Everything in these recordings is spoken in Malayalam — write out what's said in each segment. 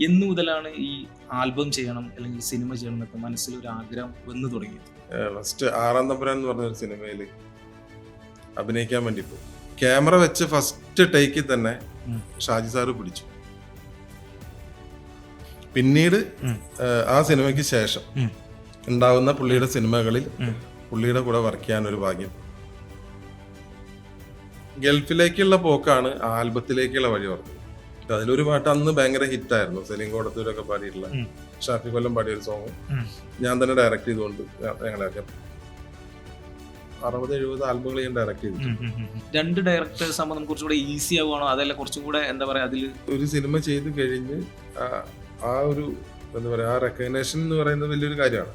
എന്ന് മുതലാണ് ഈ ആൽബം ചെയ്യണം അല്ലെങ്കിൽ സിനിമ ചെയ്യണം എന്നൊക്കെ മനസ്സിലൊരു ആഗ്രഹം വന്നു തുടങ്ങിയത്? ഫസ്റ്റ് ആറാം തമ്പുരാൻ എന്ന് പറഞ്ഞൊരു സിനിമയിൽ അഭിനയിക്കാൻ വേണ്ടി പോയി. ക്യാമറ വെച്ച് ഫസ്റ്റ് ടേക്കിൽ തന്നെ ഷാജി സാറ് പിടിച്ചു. പിന്നീട് ആ സിനിമയ്ക്ക് ശേഷം ഉണ്ടാവുന്ന പുള്ളിയുടെ സിനിമകളിൽ പുള്ളിയുടെ കൂടെ വർക്ക് ചെയ്യാൻ ഒരു ഭാഗ്യം. ഗൾഫിലേക്കുള്ള പോക്കാണ് ആൽബത്തിലേക്കുള്ള വഴി പറഞ്ഞത്. അതിലൊരു പാട്ട് അന്ന് ഭയങ്കര ഹിറ്റായിരുന്നു. സെലിം കോടത്തൂരൊക്കെ പാടിയിട്ടുള്ള, ഷാഫി കൊല്ലം പാടിയ ഒരു സോങ് ഞാൻ തന്നെ ഡയറക്ട് ചെയ്തുകൊണ്ട് ഞങ്ങളൊക്കെ 60-70 ആൽബങ്ങൾ ഞാൻ ഡയറക്ട് ചെയ്തു. രണ്ട് ഡയറക്ടേഴ്സ് ആകുമ്പോൾ നമുക്ക് കുറച്ചുകൂടെ ഈസി ആവുകയാണോ, അതല്ല കുറച്ചും കൂടെ എന്താ പറയാ, അതിൽ ഒരു സിനിമ ചെയ്ത് കഴിഞ്ഞ് ആ ഒരു എന്താ പറയാ, ആ റെക്കഗ്നേഷൻ എന്ന് പറയുന്നത് വലിയൊരു കാര്യമാണ്.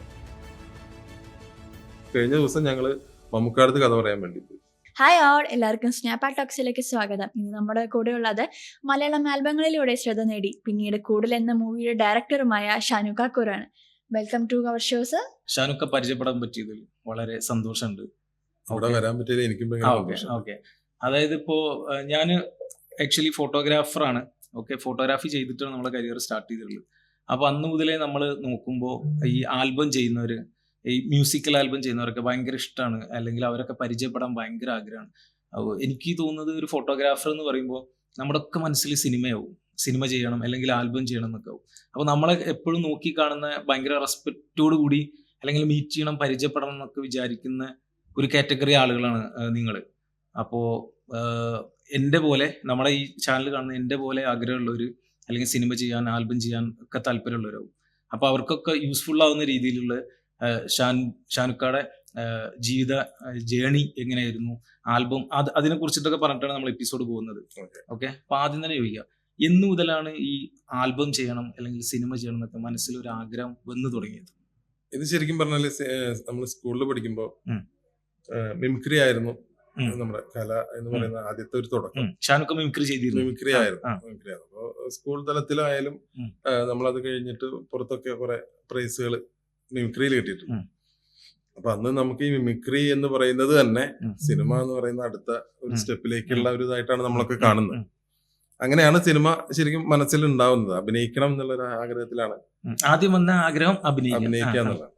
കഴിഞ്ഞ ദിവസം ഞങ്ങള് മമ്മൂക്കാടത്ത് കഥ പറയാൻ വേണ്ടി പോയി. ഹായ് ഓൾ, എല്ലാവർക്കും സ്നാപ്പ് ടോക്സിലേക്ക് സ്വാഗതം. ഇന്ന് നമ്മുടെ കൂടെയുള്ളത് മലയാളം ആൽബങ്ങളിലൂടെ ശ്രദ്ധ നേടി പിന്നീട് കൂടുതൽ എന്ന മൂവിയുടെ ഡയറക്ടറുമായ ഷാനുക്ക കൂറാണ്. Welcome to our show sir. ഷാനുക്ക പരിചയപ്പെടാൻ പറ്റിയതിൽ വളരെ സന്തോഷമുണ്ട്. അവിടെ വരാൻ പറ്റിയത് എനിക്കും. ഓക്കെ, അതായത് ഇപ്പോ ഞാൻ ആക്ച്വലി ഫോട്ടോഗ്രാഫറാണ്. ഓക്കെ, ഫോട്ടോഗ്രാഫി ചെയ്തിട്ടാണ് നമ്മളെ കരിയർ സ്റ്റാർട്ട് ചെയ്തിട്ടുള്ളത്. അപ്പൊ അന്ന് മുതലേ നമ്മൾ നോക്കുമ്പോൾ ഈ ആൽബം ചെയ്യുന്നവര്, ഈ മ്യൂസിക്കൽ ആൽബം ചെയ്യുന്നവരൊക്കെ ഭയങ്കര ഇഷ്ടമാണ്, അല്ലെങ്കിൽ അവരൊക്കെ പരിചയപ്പെടാൻ ഭയങ്കര ആഗ്രഹമാണ്. എനിക്ക് തോന്നുന്നത് ഒരു ഫോട്ടോഗ്രാഫർ എന്ന് പറയുമ്പോൾ നമ്മുടെ ഒക്കെ മനസ്സിൽ സിനിമയാവും, സിനിമ ചെയ്യണം അല്ലെങ്കിൽ ആൽബം ചെയ്യണം എന്നൊക്കെ ആവും. അപ്പോൾ നമ്മളെ എപ്പോഴും നോക്കി കാണുന്ന, ഭയങ്കര റെസ്പെക്റ്റോട് കൂടി അല്ലെങ്കിൽ മീറ്റ് ചെയ്യണം, പരിചയപ്പെടണം എന്നൊക്കെ വിചാരിക്കുന്ന ഒരു കാറ്റഗറി ആളുകളാണ് നിങ്ങൾ. അപ്പോൾ എൻ്റെ പോലെ, നമ്മളെ ഈ ചാനൽ കാണുന്ന എൻ്റെ പോലെ ആഗ്രഹമുള്ളവർ, അല്ലെങ്കിൽ സിനിമ ചെയ്യാൻ, ആൽബം ചെയ്യാൻ ഒക്കെ താല്പര്യമുള്ളവരാവും. അപ്പോൾ അവർക്കൊക്കെ യൂസ്ഫുൾ ആവുന്ന രീതിയിലുള്ള ഷാനുക്കയുടെ ജീവിത ജേണി എങ്ങനെയായിരുന്നു, ആൽബം, അതിനെ കുറിച്ചിട്ടൊക്കെ പറഞ്ഞിട്ടാണ് നമ്മൾ എപ്പിസോഡ് പോകുന്നത്. ഓക്കെ, അപ്പൊ ആദ്യം തന്നെ ചോദിക്കാം, എന്ന് മുതലാണ് ഈ ആൽബം ചെയ്യണം അല്ലെങ്കിൽ സിനിമ ചെയ്യണം എന്നൊക്കെ മനസ്സിലൊരു ആഗ്രഹം വന്നു തുടങ്ങിയത്? ഇത് ശരിക്കും പറഞ്ഞാല് നമ്മൾ സ്കൂളിൽ പഠിക്കുമ്പോൾ മിമിക്രി ആയിരുന്നു നമ്മുടെ കല എന്ന് പറയുന്ന ആദ്യത്തെ ഒരു തുടക്കം. ഷാനുക്ക മിമിക്രി ചെയ്തിരുന്നു. മിമിക്രി ആയിരുന്നു. അപ്പോൾ സ്കൂൾ തലത്തിലായാലും നമ്മളത് കഴിഞ്ഞിട്ട് പുറത്തൊക്കെ കുറെ പ്രൈസുകൾ മിമിക്രിയിൽ കിട്ടിയിട്ടുണ്ട്. അപ്പൊ അന്ന് നമുക്ക് ഈ മിമിക്രി എന്ന് പറയുന്നത് തന്നെ സിനിമ എന്ന് പറയുന്ന അടുത്ത ഒരു സ്റ്റെപ്പിലേക്കുള്ള ഒരു ഇതായിട്ടാണ് നമ്മളൊക്കെ കാണുന്നത്. അങ്ങനെയാണ് സിനിമ ശരിക്കും മനസ്സിൽ ഉണ്ടാവുന്നത്. അഭിനയിക്കണം എന്നുള്ള ഒരു ആഗ്രഹത്തിലാണ് ആദ്യം വന്ന ആഗ്രഹം അഭിനയിക്കുക എന്നുള്ളത്.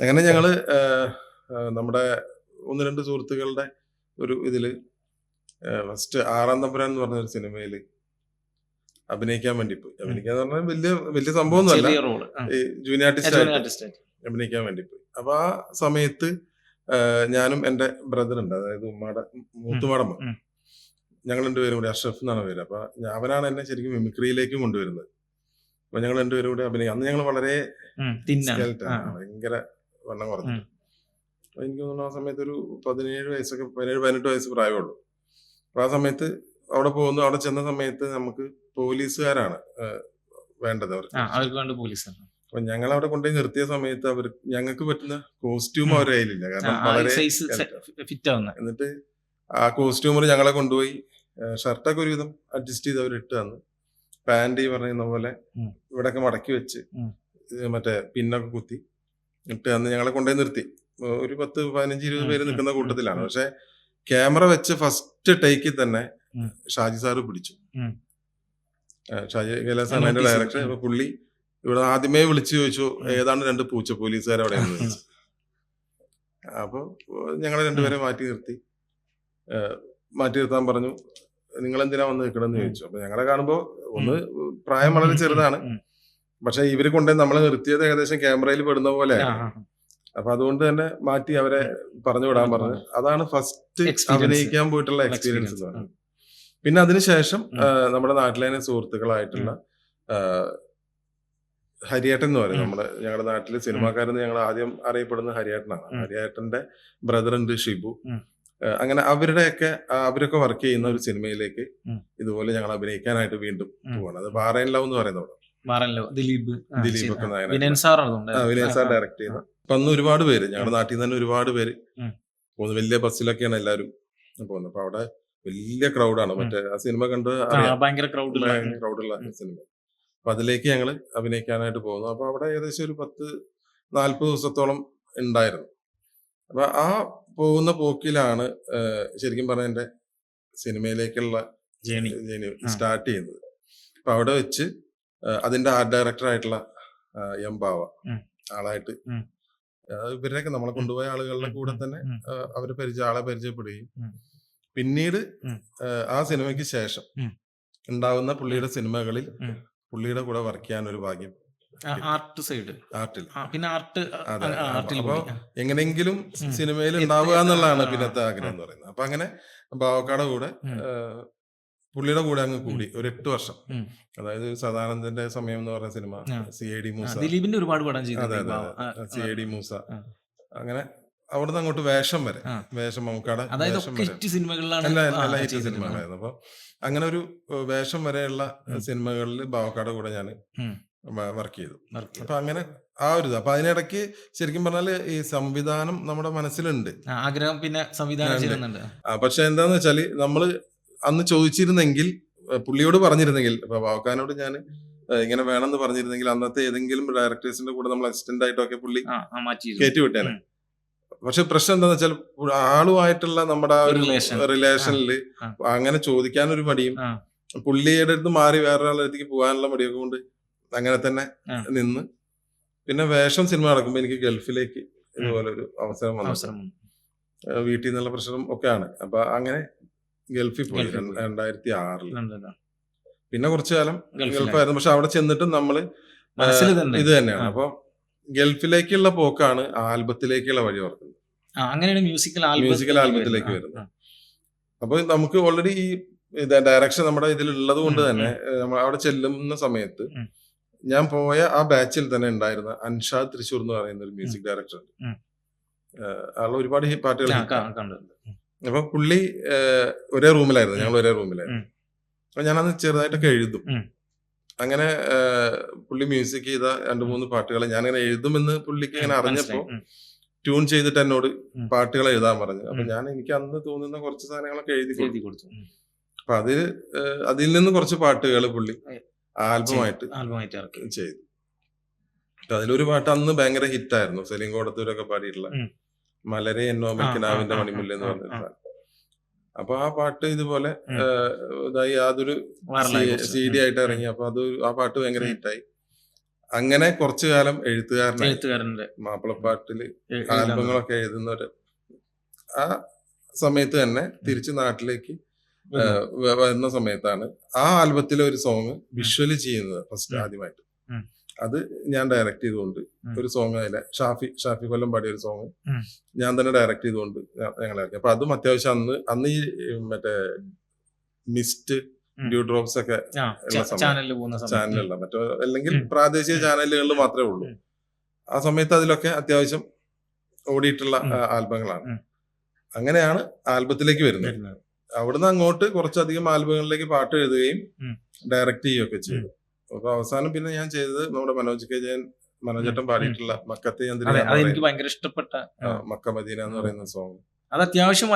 അങ്ങനെ ഞങ്ങള് നമ്മുടെ 1-2 സുഹൃത്തുക്കളുടെ ഒരു ഇതില് ഫസ്റ്റ് ആറാം തമ്പുരാൻ എന്ന് പറഞ്ഞൊരു സിനിമയില് അഭിനയിക്കാൻ വേണ്ടി പോയി. അഭിനയിക്കാന്ന് പറഞ്ഞാൽ വലിയ സംഭവമൊന്നുമല്ല, ഈ ജൂനിയർ ആർട്ടിസ്റ്റ് അഭിനയിക്കാൻ വേണ്ടി പോയി. അപ്പൊ ആ സമയത്ത് ഞാനും എന്റെ ബ്രദർ ഉണ്ട്, അതായത് മൂത്തുമാടമ്മ, ഞങ്ങൾ രണ്ടുപേരും കൂടി, അഷ്റഫ് എന്നാണ് പേര്. അപ്പൊ അവനാണ് എന്നെ ശരിക്കും മിമിക്രിയിലേക്ക് കൊണ്ടുവരുന്നത്. അപ്പൊ ഞങ്ങൾ രണ്ടുപേരും കൂടി അഭിനയിക്കും. അന്ന് ഞങ്ങൾ വളരെ ഭയങ്കര വണ്ണം കുറഞ്ഞു. എനിക്ക് തോന്നുന്നു ആ സമയത്ത് ഒരു 17-18 വയസ്സ് പ്രായമുള്ളൂ. അപ്പൊ ആ സമയത്ത് അവിടെ പോകുന്നു. അവിടെ ചെന്ന സമയത്ത് നമുക്ക് പോലീസുകാരാണ് വേണ്ടത്, അവർക്ക്. അപ്പൊ ഞങ്ങൾ അവിടെ കൊണ്ടുപോയി നിർത്തിയ സമയത്ത് ഞങ്ങൾക്ക് പറ്റുന്ന കോസ്റ്റ്യൂം അവരുടെ കയ്യിലില്ല, കാരണം വളരെ. എന്നിട്ട് ആ കോസ്റ്റ്യൂമർ ഞങ്ങളെ കൊണ്ടുപോയി ഷർട്ടൊക്കെ ഒരുവിധം അഡ്ജസ്റ്റ് ചെയ്ത് അവർ ഇട്ട് തന്നു. പാന്റ് ഈ പറയുന്ന പോലെ ഇവിടെയൊക്കെ മടക്കി വെച്ച് മറ്റേ പിന്നൊക്കെ കുത്തി ഇട്ട് തന്ന് ഞങ്ങളെ കൊണ്ടുപോയി നിർത്തി. ഒരു 10-15-20 പേര് നിൽക്കുന്ന കൂട്ടത്തിലാണ്. പക്ഷെ ക്യാമറ വെച്ച് ഫസ്റ്റ് ടേക്കിൽ തന്നെ ഷാജി സാറ് പിടിച്ചു. ഷാജി കൈലാസാണ് അതിന്റെ ഡയറക്ടർ. അപ്പൊ പുള്ളി ഇവിടെ ആദ്യമേ വിളിച്ചു ചോദിച്ചു, ഏതാണ് 2 പൂച്ച പോലീസുകാർ അവിടെ ചോദിച്ചു. അപ്പൊ ഞങ്ങളെ രണ്ടുപേരെ മാറ്റി നിർത്താൻ പറഞ്ഞു. നിങ്ങൾ എന്തിനാ വന്ന് നിൽക്കണമെന്ന് ചോദിച്ചു. അപ്പൊ ഞങ്ങളെ കാണുമ്പോ ഒന്ന് പ്രായം വളരെ ചെറുതാണ്, പക്ഷെ ഇവര് കൊണ്ടുപോയി നമ്മളെ നിർത്തിയത് ഏകദേശം ക്യാമറയിൽ പെടുന്ന പോലെ. അപ്പൊ അതുകൊണ്ട് തന്നെ മാറ്റി അവരെ പറഞ്ഞു വിടാൻ പറഞ്ഞു. അതാണ് ഫസ്റ്റ് അഭിനയിക്കാൻ പോയിട്ടുള്ള എക്സ്പീരിയൻസ് എന്ന് പറയുന്നത്. പിന്നെ അതിനുശേഷം നമ്മുടെ നാട്ടിലെ സുഹൃത്തുക്കളായിട്ടുള്ള ഹരിയേട്ടൻ എന്ന് പറയും, ഞങ്ങളുടെ നാട്ടില് സിനിമാക്കാരെന്ന് ഞങ്ങൾ ആദ്യം അറിയപ്പെടുന്ന ഹരിയേട്ടനാണ്. ഹരിയേട്ടന്റെ ബ്രദർ ഉണ്ട് ഷിബു. അങ്ങനെ അവരൊക്കെ വർക്ക് ചെയ്യുന്ന ഒരു സിനിമയിലേക്ക് ഇതുപോലെ ഞങ്ങൾ അഭിനയിക്കാനായിട്ട് വീണ്ടും പോവാണ്. അത് ബാറൈൻ ലവ് എന്ന് പറയുന്നത്. ദിലീപ് ഒക്കെ വിനയൻ സാർ ഡയറക്ട് ചെയ്യുന്ന. അപ്പൊ അന്ന് ഒരുപാട് പേര്, ഞങ്ങളുടെ നാട്ടിൽ നിന്ന് തന്നെ ഒരുപാട് പേര് പോകുന്നു. വലിയ ബസ്സിലൊക്കെയാണ് എല്ലാവരും പോകുന്നത്. അപ്പൊ അവിടെ വലിയ ക്രൗഡാണ്. മറ്റേ ആ സിനിമ കണ്ട് ഭയങ്കര ക്രൗഡുള്ള സിനിമ. അപ്പൊ അതിലേക്ക് ഞങ്ങൾ അഭിനയിക്കാനായിട്ട് പോകുന്നു. അപ്പൊ അവിടെ ഏകദേശം ഒരു 10-40 ദിവസത്തോളം ഉണ്ടായിരുന്നു. അപ്പൊ ആ പോകുന്ന പോക്കിലാണ് ശരിക്കും പറഞ്ഞ എന്റെ സിനിമയിലേക്കുള്ള ജേണി സ്റ്റാർട്ട് ചെയ്യുന്നത്. അപ്പൊ അവിടെ വെച്ച് അതിന്റെ ആർട്ട് ഡയറക്ടർ ആയിട്ടുള്ള എം ബാവ ഉം. ആളായിട്ട് ഉം. ഇവരെയൊക്കെ നമ്മളെ കൊണ്ടുപോയ ആളുകളുടെ കൂടെ തന്നെ അവര് ആളെ പരിചയപ്പെടുകയും പിന്നീട് ആ സിനിമയ്ക്ക് ശേഷം ഉണ്ടാവുന്ന പുള്ളിയുടെ സിനിമകളിൽ പുള്ളിയുടെ കൂടെ വർക്ക് ചെയ്യാൻ ഒരു ഭാഗ്യം ആർട്ട് സൈഡ് ആർട്ടിൽ. പിന്നെ ആർട്ട് അതെ. ആർട്ടിൽ അപ്പൊ എങ്ങനെങ്കിലും സിനിമയിൽ ഉണ്ടാവുക എന്നുള്ളതാണ് പിന്നത്തെ ആഗ്രഹം എന്ന് പറയുന്നത്. അപ്പൊ അങ്ങനെ ബാവക്കാടെ കൂടെ പുള്ളിയുടെ കൂടെ അങ്ങ് കൂടി ഒരു 8 വർഷം. അതായത് സദാനന്ദന്റെ സമയം എന്ന് പറഞ്ഞ സിനിമ, CID മൂസ, ദിലീപിന്റെ ഒരുപാട് പടം അതെ ചെയ്തിട്ടുണ്ട്. അതെ CID മൂസ, അങ്ങനെ അവിടുന്ന് അങ്ങോട്ട് വേഷം വരെ, വേഷം മമ്മൂക്കാടെ അതായത് വേഷം ഒക്കെ വരെ ഹിറ്റ് സിനിമകളിലാണ് നല്ല ഹിറ്റ് സിനിമകളായിരുന്നു. അപ്പൊ അങ്ങനെ ഒരു വേഷം വരെയുള്ള സിനിമകളിൽ ബാവക്കാടെ കൂടെ ഞാൻ വർക്ക് ചെയ്തു. അപ്പൊ അങ്ങനെ ആ ഒരു അപ്പൊ അതിനിടയ്ക്ക് ശരിക്കും പറഞ്ഞാല് ഈ സംവിധാനം നമ്മുടെ മനസ്സിലുണ്ട്, ആഗ്രഹം, പിന്നെ സംവിധാനം ചെയ്യുന്നുണ്ട്. പക്ഷെ എന്താന്ന് വെച്ചാല് നമ്മള് അന്ന് ചോദിച്ചിരുന്നെങ്കിൽ, പുള്ളിയോട് പറഞ്ഞിരുന്നെങ്കിൽ, ഇപ്പൊ ബാവക്കാനോട് ഞാൻ ഇങ്ങനെ വേണമെന്ന് പറഞ്ഞിരുന്നെങ്കിൽ അന്നത്തെ ഏതെങ്കിലും ഡയറക്ടേഴ്സിന്റെ കൂടെ നമ്മൾ അസിസ്റ്റന്റ് ആയിട്ടൊക്കെ പുള്ളി കയറ്റി വിട്ടേനെ. പക്ഷെ പ്രശ്നം എന്താന്ന് വെച്ചാൽ ആളുമായിട്ടുള്ള നമ്മുടെ ആ ഒരു റിലേഷനിൽ അങ്ങനെ ചോദിക്കാനൊരു മടിയും, പുള്ളിയുടെ അടുത്ത് മാറി വേറൊരാളുടെ അടുത്തേക്ക് പോകാനുള്ള മടിയൊക്കെ കൊണ്ട് അങ്ങനെ തന്നെ നിന്ന്. പിന്നെ വേഷം സിനിമ നടക്കുമ്പോ എനിക്ക് ഗൾഫിലേക്ക് ഇതുപോലെ ഒരു അവസരം വന്നു. വീട്ടിൽ നിന്നുള്ള പ്രശ്നം ഒക്കെയാണ്. അപ്പൊ അങ്ങനെ ഗൾഫിൽ പോയി 2006. പിന്നെ കുറച്ചു കാലം ഗൾഫായിരുന്നു. പക്ഷെ അവിടെ ചെന്നിട്ടും നമ്മള് ഇത് തന്നെയാണ്. അപ്പൊ ഗൾഫിലേക്കുള്ള പോക്കാണ് ആൽബത്തിലേക്കുള്ള വഴി ഓർക്കുന്നത്. അങ്ങനെയാണ് മ്യൂസിക്കൽ ആൽബത്തിലേക്ക് വരുന്നത്. അപ്പൊ നമുക്ക് ഓൾറെഡി ഈ ഡയറക്ഷൻ നമ്മുടെ ഇതിലുള്ളത് കൊണ്ട് തന്നെ അവിടെ ചെല്ലുന്ന സമയത്ത് ഞാൻ പോയ ആ ബാച്ചിൽ തന്നെ ഉണ്ടായിരുന്ന അൻഷാദ് തൃശ്ശൂർ എന്ന് പറയുന്ന ഒരു മ്യൂസിക് ഡയറക്ടർ ഉണ്ട്. ആൾ ഒരുപാട് പാട്ടുകൾ. അപ്പൊ പുള്ളി ഒരേ റൂമിലായിരുന്നു, ഞങ്ങൾ ഒരേ റൂമിലായിരുന്നു. അപ്പൊ ഞാനന്ന് ചെറുതായിട്ടൊക്കെ എഴുതും. അങ്ങനെ പുള്ളി മ്യൂസിക് ചെയ്ത 2-3 പാട്ടുകൾ ഞാനിങ്ങനെ എഴുതുമെന്ന് പുള്ളിക്ക് ഇങ്ങനെ അറിഞ്ഞപ്പോ ട്യൂൺ ചെയ്തിട്ട് എന്നോട് പാട്ടുകൾ എഴുതാൻ പറഞ്ഞു. അപ്പൊ ഞാൻ എനിക്ക് അന്ന് തോന്നുന്ന കുറച്ച് സാധനങ്ങളൊക്കെ എഴുതി കൊടുത്തു. അപ്പൊ അതിൽ നിന്ന് കുറച്ച് പാട്ടുകൾ പുള്ളി ആൽബമായിട്ട് ചെയ്തു. അതിലൊരു പാട്ട് അന്ന് ഭയങ്കര ഹിറ്റായിരുന്നു, സലീം കോടത്തൂരൊക്കെ പാടിയിട്ടുള്ള മലരെ എന്നോ മെക്കിനാവിന്റെ മണിമുല്ല എന്ന് പറഞ്ഞ. അപ്പൊ ആ പാട്ട് ഇതുപോലെ ഇതായി അതൊരു CD ആയിട്ട് ഇറങ്ങി. അപ്പൊ ആ പാട്ട് ഭയങ്കര ഹിറ്റായി. അങ്ങനെ കുറച്ചു കാലം എഴുത്തുകാരന്റെ മാപ്പിളപ്പാട്ടില് ആൽബങ്ങളൊക്കെ എഴുതുന്നവര്. ആ സമയത്ത് തന്നെ തിരിച്ച് നാട്ടിലേക്ക് വരുന്ന സമയത്താണ് ആ ആൽബത്തിലെ ഒരു സോങ് വിഷ്വലി ചെയ്യുന്നത് ഫസ്റ്റ് ആദ്യമായിട്ട്. അത് ഞാൻ ഡയറക്ട് ചെയ്തുകൊണ്ട് ഒരു സോങ്, അതിലെ ഷാഫി കൊല്ലം പാടിയ ഒരു സോങ് ഞാൻ തന്നെ ഡയറക്ട് ചെയ്തുകൊണ്ട് ഞങ്ങൾ ഇറക്കി. അപ്പൊ അതും അത്യാവശ്യം അന്ന് ഈ മറ്റേ മിസ്റ്റ്, ഡ്യൂ ഡ്രോപ്സ് ഒക്കെ ഉള്ള ചാനലുള്ള മറ്റോ അല്ലെങ്കിൽ പ്രാദേശിക ചാനലുകളിൽ മാത്രമേ ഉള്ളൂ. ആ സമയത്ത് അതിലൊക്കെ അത്യാവശ്യം ഓടിയിട്ടുള്ള ആൽബങ്ങളാണ്. അങ്ങനെയാണ് ആൽബത്തിലേക്ക് വരുന്നത്. അവിടുന്ന് അങ്ങോട്ട് കുറച്ചധികം ആൽബങ്ങളിലേക്ക് പാട്ട് എഴുതുകയും ഡയറക്ട് ചെയ്യുകയൊക്കെ ചെയ്തു. അപ്പൊ അവസാനം പിന്നെ ഞാൻ ചെയ്തത് നമ്മുടെ മനോജേട്ടൻ പാടിയിട്ടുള്ള മക്കത്തെ എനിക്ക് ഭയങ്കര ഇഷ്ടപ്പെട്ട മക്ക മദീന എന്ന് പറയുന്ന സോങ്. അത് അത്യാവശ്യം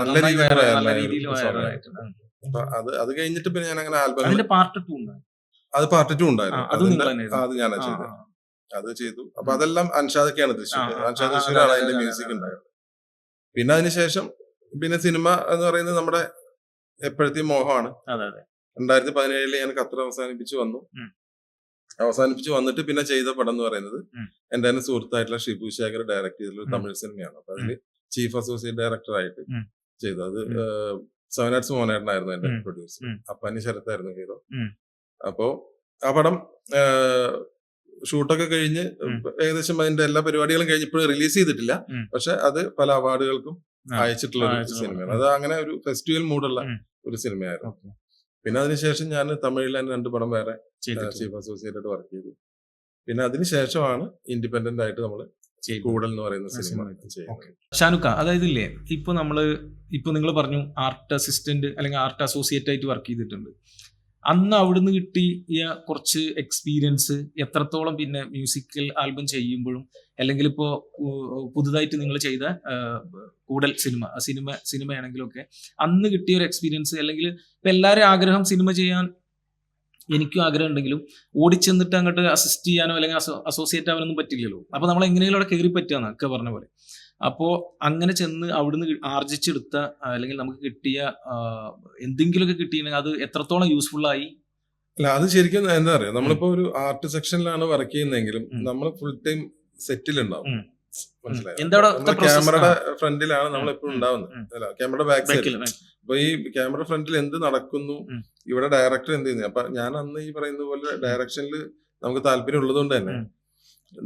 നല്ല രീതിയിൽ അപ്പൊ അത് കഴിഞ്ഞിട്ട് പിന്നെ ഞാൻ അങ്ങനെ ആൽബം പാർട്ട് 2 ഉണ്ടായിരുന്നു. അത് ഞാനാ ചെയ്തത്. അത് ചെയ്തു. അപ്പൊ അതെല്ലാം അൻഷാദൊക്കെയാണ് തൃശ്ശൂരാണ് അതിന്റെ മ്യൂസിക് ഉണ്ടായത്. പിന്നെ അതിനുശേഷം പിന്നെ സിനിമ എന്ന് പറയുന്നത് നമ്മുടെ എപ്പോഴത്തെയും മോഹമാണ്. 2017 ഞാൻ ഖത്തർ അവസാനിപ്പിച്ചു വന്നിട്ട് പിന്നെ ചെയ്ത പടം എന്ന് പറയുന്നത് എന്റെ തന്നെ സുഹൃത്തായിട്ടുള്ള ഷിബു ശേഖർ ഡയറക്ട് ചെയ്തിട്ടുള്ള ഒരു തമിഴ് സിനിമയാണ്. അപ്പൊ അതില് ചീഫ് അസോസിയേറ്റ് ഡയറക്ടർ ആയിട്ട് ചെയ്തു. അത് 7 Arts മോഹനായിരുന്നു എന്റെ പ്രൊഡ്യൂസർ. അപ്പാനി ശരത്തായിരുന്നു ഹീറോ. അപ്പോ ആ പടം ഷൂട്ടൊക്കെ കഴിഞ്ഞ് ഏകദേശം അതിന്റെ എല്ലാ പരിപാടികളും കഴിഞ്ഞ് ഇപ്പോഴും റിലീസ് ചെയ്തിട്ടില്ല. പക്ഷെ അത് പല അവാർഡുകൾക്കും അയച്ചിട്ടുള്ള ഒരു സിനിമയാണ്. അത് അങ്ങനെ ഒരു ഫെസ്റ്റിവൽ മൂഡുള്ള ഒരു സിനിമയായിരുന്നു. പിന്നെ അതിനുശേഷം ഞാൻ തമിഴിൽ തന്നെ 2 പടം വേറെ ചീഫ് അസോസിയേറ്റ് വർക്ക് ചെയ്തു. പിന്നെ അതിനുശേഷമാണ് ഇൻഡിപെൻഡന്റ് ആയിട്ട് നമ്മൾ കൂടൽ എന്ന് പറയുന്ന സിനിമ ചെയ്യുന്നത്. ഷാനുക്ക, അതായത് ഇല്ലേ, ഇപ്പൊ നിങ്ങൾ പറഞ്ഞു ആർട്ട് അസിസ്റ്റന്റ് അല്ലെങ്കിൽ ആർട്ട് അസോസിയേറ്റ് ആയിട്ട് വർക്ക് ചെയ്തിട്ടുണ്ട്. അന്ന് അവിടുന്ന് കിട്ടിയ കുറച്ച് എക്സ്പീരിയൻസ് എത്രത്തോളം പിന്നെ മ്യൂസിക്കൽ ആൽബം ചെയ്യുമ്പോഴും അല്ലെങ്കിൽ ഇപ്പോൾ പുതുതായിട്ട് നിങ്ങൾ ചെയ്ത കൂടൽ സിനിമയാണെങ്കിലൊക്കെ അന്ന് കിട്ടിയ ഒരു എക്സ്പീരിയൻസ്, അല്ലെങ്കിൽ ഇപ്പം എല്ലാവരും ആഗ്രഹം സിനിമ ചെയ്യാൻ, എനിക്കും ആഗ്രഹം ഉണ്ടെങ്കിലും ഓടിച്ചെന്നിട്ട് അങ്ങോട്ട് അസിസ്റ്റ് ചെയ്യാനോ അല്ലെങ്കിൽ അസോസിയേറ്റ് ആവാനൊന്നും പറ്റില്ലല്ലോ. അപ്പോൾ നമ്മൾ എങ്ങനെയെങ്കിലും അവിടെ കയറി പറ്റുകയെന്നൊക്കെ പറഞ്ഞ പോലെ. അപ്പോൾ അങ്ങനെ ചെന്ന് അവിടുന്ന് ആർജിച്ചെടുത്ത അല്ലെങ്കിൽ നമുക്ക് കിട്ടിയ എന്തെങ്കിലുമൊക്കെ കിട്ടിയെങ്കിൽ അത് എത്രത്തോളം യൂസ്ഫുള്ളായി അല്ല അത് ശരിക്കും എന്താ പറയാ, നമ്മളിപ്പോ ഒരു ആർട്ട് സെക്ഷനിലാണ് വർക്ക് ചെയ്യുന്നതെങ്കിലും നമ്മൾ ഫുൾ ടൈം സെറ്റിലുണ്ടാവും. ഉം. മനസ്സിലായോ? എന്താണ് നമ്മള് process? ക്യാമറയുടെ ഫ്രണ്ടിലാണ് നമ്മൾ ഉം, എപ്പോഴും ഉം, ഉണ്ടാവുന്നത്. ഉം. അല്ല, ക്യാമറയുടെ ബാക്ക് സൈഡിൽ. ബാക്കിൽ അപ്പൊ ഈ ക്യാമറ ഫ്രണ്ടിൽ എന്ത് നടക്കുന്നു, ഉം. ഇവിടെ ഡയറക്ടർ എന്ത് ചെയ്യുന്നു. അപ്പൊ ഞാൻ അന്ന് ഈ പറയുന്ന പോലെ ഡയറക്ഷനിൽ നമുക്ക് താല്പര്യം ഉള്ളത് കൊണ്ട് തന്നെ ഉം.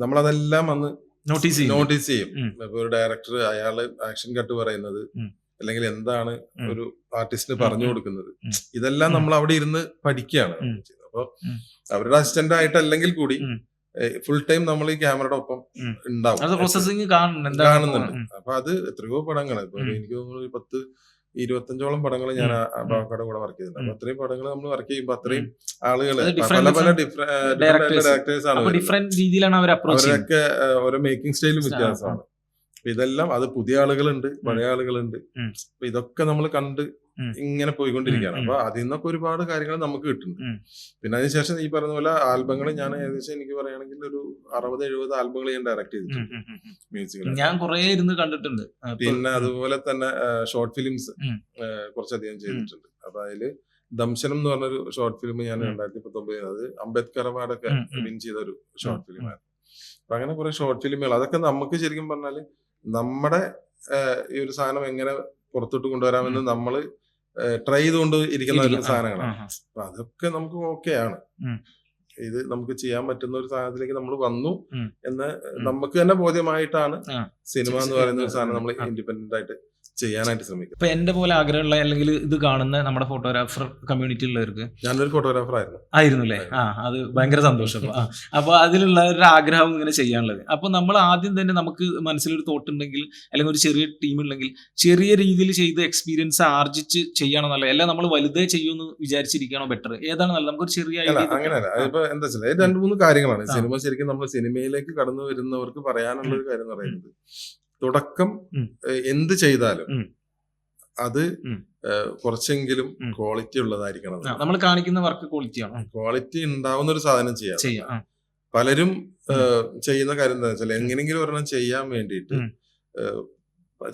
നമ്മളതെല്ലാം അന്ന് നോട്ടീസ് ചെയ്യും. നോട്ടീസ് ചെയ്യും. ഉം. ഇപ്പൊ ഒരു ഡയറക്ടർ അയാള് ആക്ഷൻ കട്ട് പറയുന്നത് ഉം. അല്ലെങ്കിൽ എന്താണ് ഉം. ഒരു ആർട്ടിസ്റ്റിന് ഉം. പറഞ്ഞു ഉം. കൊടുക്കുന്നത്, ഉം. ഇതെല്ലാം ഉം. നമ്മൾ അവിടെ ഇരുന്ന് പഠിക്കുകയാണ് ഉം. ചെയ്യുന്നത്. അപ്പൊ ഉം. അവരുടെ അസിസ്റ്റന്റ് ആയിട്ടല്ലെങ്കിൽ കൂടി ഉം. ഫുൾ ടൈം നമ്മൾ ഈ ക്യാമറയുടെ ഒപ്പം ഉം. ഉണ്ടാവും, അത് പ്രോസസ്സിങ് കാണുന്നുണ്ട്. കാണുന്നുണ്ട്. അപ്പൊ അത് എത്രയോ പടങ്ങൾ, ഇപ്പൊ ഉം. എനിക്ക് തോന്നുന്നു 10-25 പടങ്ങൾ ഞാൻ ഉം. അബാക്കയുടെ കൂടെ വർക്ക് ചെയ്തിട്ടുണ്ട്. അപ്പൊ ഉം. അത്രയും പടങ്ങൾ നമ്മൾ വർക്ക് ചെയ്യുമ്പോൾ അത്രയും ആളുകൾ അത് പല different പല directors. ഡയറക്ടേഴ്സ് ആണ് അപ്പൊ വരുന്നത്. ഡിഫറെന്റ് രീതിയിലാണ് അവർ അപ്രോച്ച് ചെയ്യുന്നത്. അവരൊക്കെ ഓരോ മേക്കിംഗ് സ്റ്റൈലും വ്യത്യാസമാണ്. അപ്പൊ ഇതെല്ലാം അത് പുതിയ ആളുകളുണ്ട്, പഴയ ആളുകളുണ്ട്. ഉം. അപ്പൊ ഇതൊക്കെ നമ്മൾ കണ്ട് ഉം. ഇങ്ങനെ പോയിക്കൊണ്ടിരിക്കുകയാണ്. ഉം. അപ്പൊ അതിൽ നിന്നൊക്കെ ഒരുപാട് കാര്യങ്ങൾ നമുക്ക് കിട്ടുന്നുണ്ട്. ഉം. പിന്നെ അതിനുശേഷം ഈ പറഞ്ഞ പോലെ ആൽബങ്ങൾ ഞാൻ ഏകദേശം എനിക്ക് പറയുകയാണെങ്കിൽ ഒരു 60-70 ആൽബങ്ങൾ ഞാൻ ഡയറക്ട് ചെയ്തിട്ടുണ്ട് മ്യൂസിക്. ഞാൻ കുറെ ഇരുന്ന് കണ്ടിട്ടുണ്ട്. പിന്നെ അതുപോലെ തന്നെ ഷോർട്ട് ഫിലിംസ് ഉം. കുറച്ചധികം ചെയ്തിട്ടുണ്ട്. അപ്പൊ അതില് ദംശനം എന്ന് പറഞ്ഞൊരു ഷോർട്ട് ഫിലിം ഞാൻ 2019 അത് അംബേദ്കർ അവാർഡൊക്കെ വിൻ ചെയ്ത ഒരു ഷോർട്ട് ഫിലിമാണ്. അപ്പൊ അങ്ങനെ കുറെ ഷോർട്ട് ഫിലിമുകൾ, അതൊക്കെ നമുക്ക് ശരിക്കും പറഞ്ഞാല് നമ്മുടെ ഈ ഒരു സാധനം എങ്ങനെ പുറത്തോട്ട് കൊണ്ടുവരാമെന്ന് നമ്മള് ട്രൈ ചെയ്തുകൊണ്ട് ഇരിക്കുന്ന ഒരു സാധനങ്ങളാണ്. അപ്പൊ അതൊക്കെ നമുക്ക് ഓക്കെയാണ്. ഇത് നമുക്ക് ചെയ്യാൻ പറ്റുന്ന ഒരു സാധനത്തിലേക്ക് നമ്മൾ വന്നു എന്ന് നമുക്ക് തന്നെ ബോധ്യമായിട്ടാണ് സിനിമ എന്ന് പറയുന്ന ഒരു സാധനം നമ്മൾ ഇൻഡിപെൻഡന്റ് ആയിട്ട് ചെയ്യാനായിട്ട് ശ്രമിക്കും. ഇപ്പൊ എന്റെ പോലെ ആഗ്രഹമുള്ള അല്ലെങ്കിൽ ഇത് കാണുന്ന നമ്മുടെ ഫോട്ടോഗ്രാഫർ കമ്മ്യൂണിറ്റി ഉള്ളവർക്ക്, ഞാനൊരു ഫോട്ടോഗ്രാഫർ ആയിരുന്നു അല്ലേ? അത് ഭയങ്കര സന്തോഷം. അപ്പൊ അതിലുള്ള ഒരു ആഗ്രഹം ഇങ്ങനെ ചെയ്യാനുള്ളത്. അപ്പൊ നമ്മൾ ആദ്യം തന്നെ നമുക്ക് മനസ്സിലൊരു തോട്ട് ഉണ്ടെങ്കിൽ അല്ലെങ്കിൽ ഒരു ചെറിയ ടീം ഉണ്ടെങ്കിൽ ചെറിയ രീതിയിൽ ചെയ്ത് എക്സ്പീരിയൻസ് ആർജിച്ച് ചെയ്യണം നല്ലത്. അല്ല നമ്മൾ വലുതേ ചെയ്യുമെന്ന് വിചാരിച്ചിരിക്കണോ ബെറ്റർ? ഏതാണ് നല്ലത്? നമുക്കൊരു ചെറിയ അങ്ങനെയല്ല. അതിപ്പോ എന്താ വെച്ചാൽ 2-3 കാര്യങ്ങളാണ് സിനിമ. ശരിക്കും നമ്മൾ സിനിമയിലേക്ക് കടന്നു വരുന്നവർക്ക് പറയാനുള്ള ഒരു കാര്യം എന്ന് പറയുന്നത്, തുടക്കം എന്ത് ചെയ്താലും അത് കുറച്ചെങ്കിലും ക്വാളിറ്റി ഉള്ളതായിരിക്കണം. നമ്മൾ കാണിക്കുന്ന വർക്ക് ക്വാളിറ്റിയാണ്. ക്വാളിറ്റി ഉണ്ടാവുന്ന ഒരു സാധനം ചെയ്യാം. പലരും ചെയ്യുന്ന കാര്യം എന്താ വെച്ചാൽ എങ്ങനെങ്കിലും ഒരെണ്ണം ചെയ്യാൻ വേണ്ടിയിട്ട്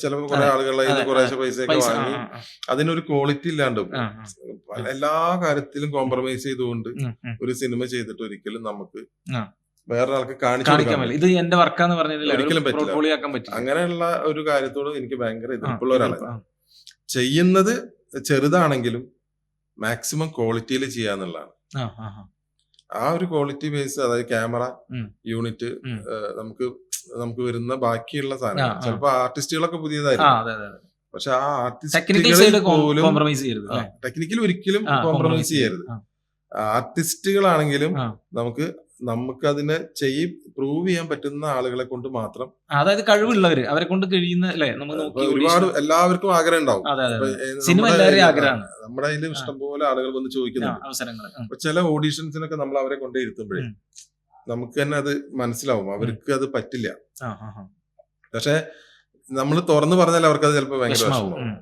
ചിലപ്പോൾ കുറെ ആളുകളെ കുറേശ്ശെ പൈസയൊക്കെ വാങ്ങി അതിനൊരു ക്വാളിറ്റി ഇല്ലാണ്ട് എല്ലാ കാര്യത്തിലും കോംപ്രമൈസ് ചെയ്തുകൊണ്ട് ഒരു സിനിമ ചെയ്തിട്ട് ഒരിക്കലും നമുക്ക് വേറൊരാൾക്ക് കാണിക്കാൻ പറ്റില്ല. ഇത് എന്റെ വർക്കാന്ന് പറഞ്ഞില്ല, ഒരിക്കലും പറ്റില്ല. അങ്ങനെയുള്ള ഒരു കാര്യത്തോട് എനിക്ക് ഭയങ്കര എതിർപ്പുള്ള ഒരാളാണ്. ചെയ്യുന്നത് ചെറുതാണെങ്കിലും മാക്സിമം ക്വാളിറ്റിയിൽ ചെയ്യാന്നുള്ളതാണ്. ആ ഒരു ക്വാളിറ്റി ബേസ്, അതായത് ക്യാമറ യൂണിറ്റ്, നമുക്ക് വരുന്ന ബാക്കിയുള്ള സാധനം ചിലപ്പോ ആർട്ടിസ്റ്റുകളൊക്കെ പുതിയതായിരിക്കും. പക്ഷെ ആ ആർട്ടിസ്റ്റുകളിൽ പോലും ടെക്നിക്കൽ ഒരിക്കലും കോംപ്രമൈസ് ചെയ്യരുത്. ആർട്ടിസ്റ്റുകളാണെങ്കിലും നമുക്ക് അതിനെ പ്രൂവ് ചെയ്യാൻ പറ്റുന്ന ആളുകളെ കൊണ്ട് മാത്രം, അതായത് കഴിവുള്ളവര്, അവരെ കൊണ്ട് കഴിയുന്ന അല്ലേ? ഒരുപാട് എല്ലാവർക്കും ആഗ്രഹം ഉണ്ടാവും. നമ്മുടെ അതിൽ ഇഷ്ടംപോലെ ആളുകൾ വന്ന് ചോദിക്കുന്നുണ്ട്. ചില ഓഡീഷൻസിനൊക്കെ നമ്മൾ അവരെ കൊണ്ടേ ഇരുത്തുമ്പോഴേ നമുക്ക് തന്നെ അത് മനസ്സിലാവും അവർക്ക് അത് പറ്റില്ല. പക്ഷെ നമ്മൾ തുറന്നു പറഞ്ഞാൽ അവർക്ക് അത് ചിലപ്പോൾ ഭയങ്കര വിഷമമാവും.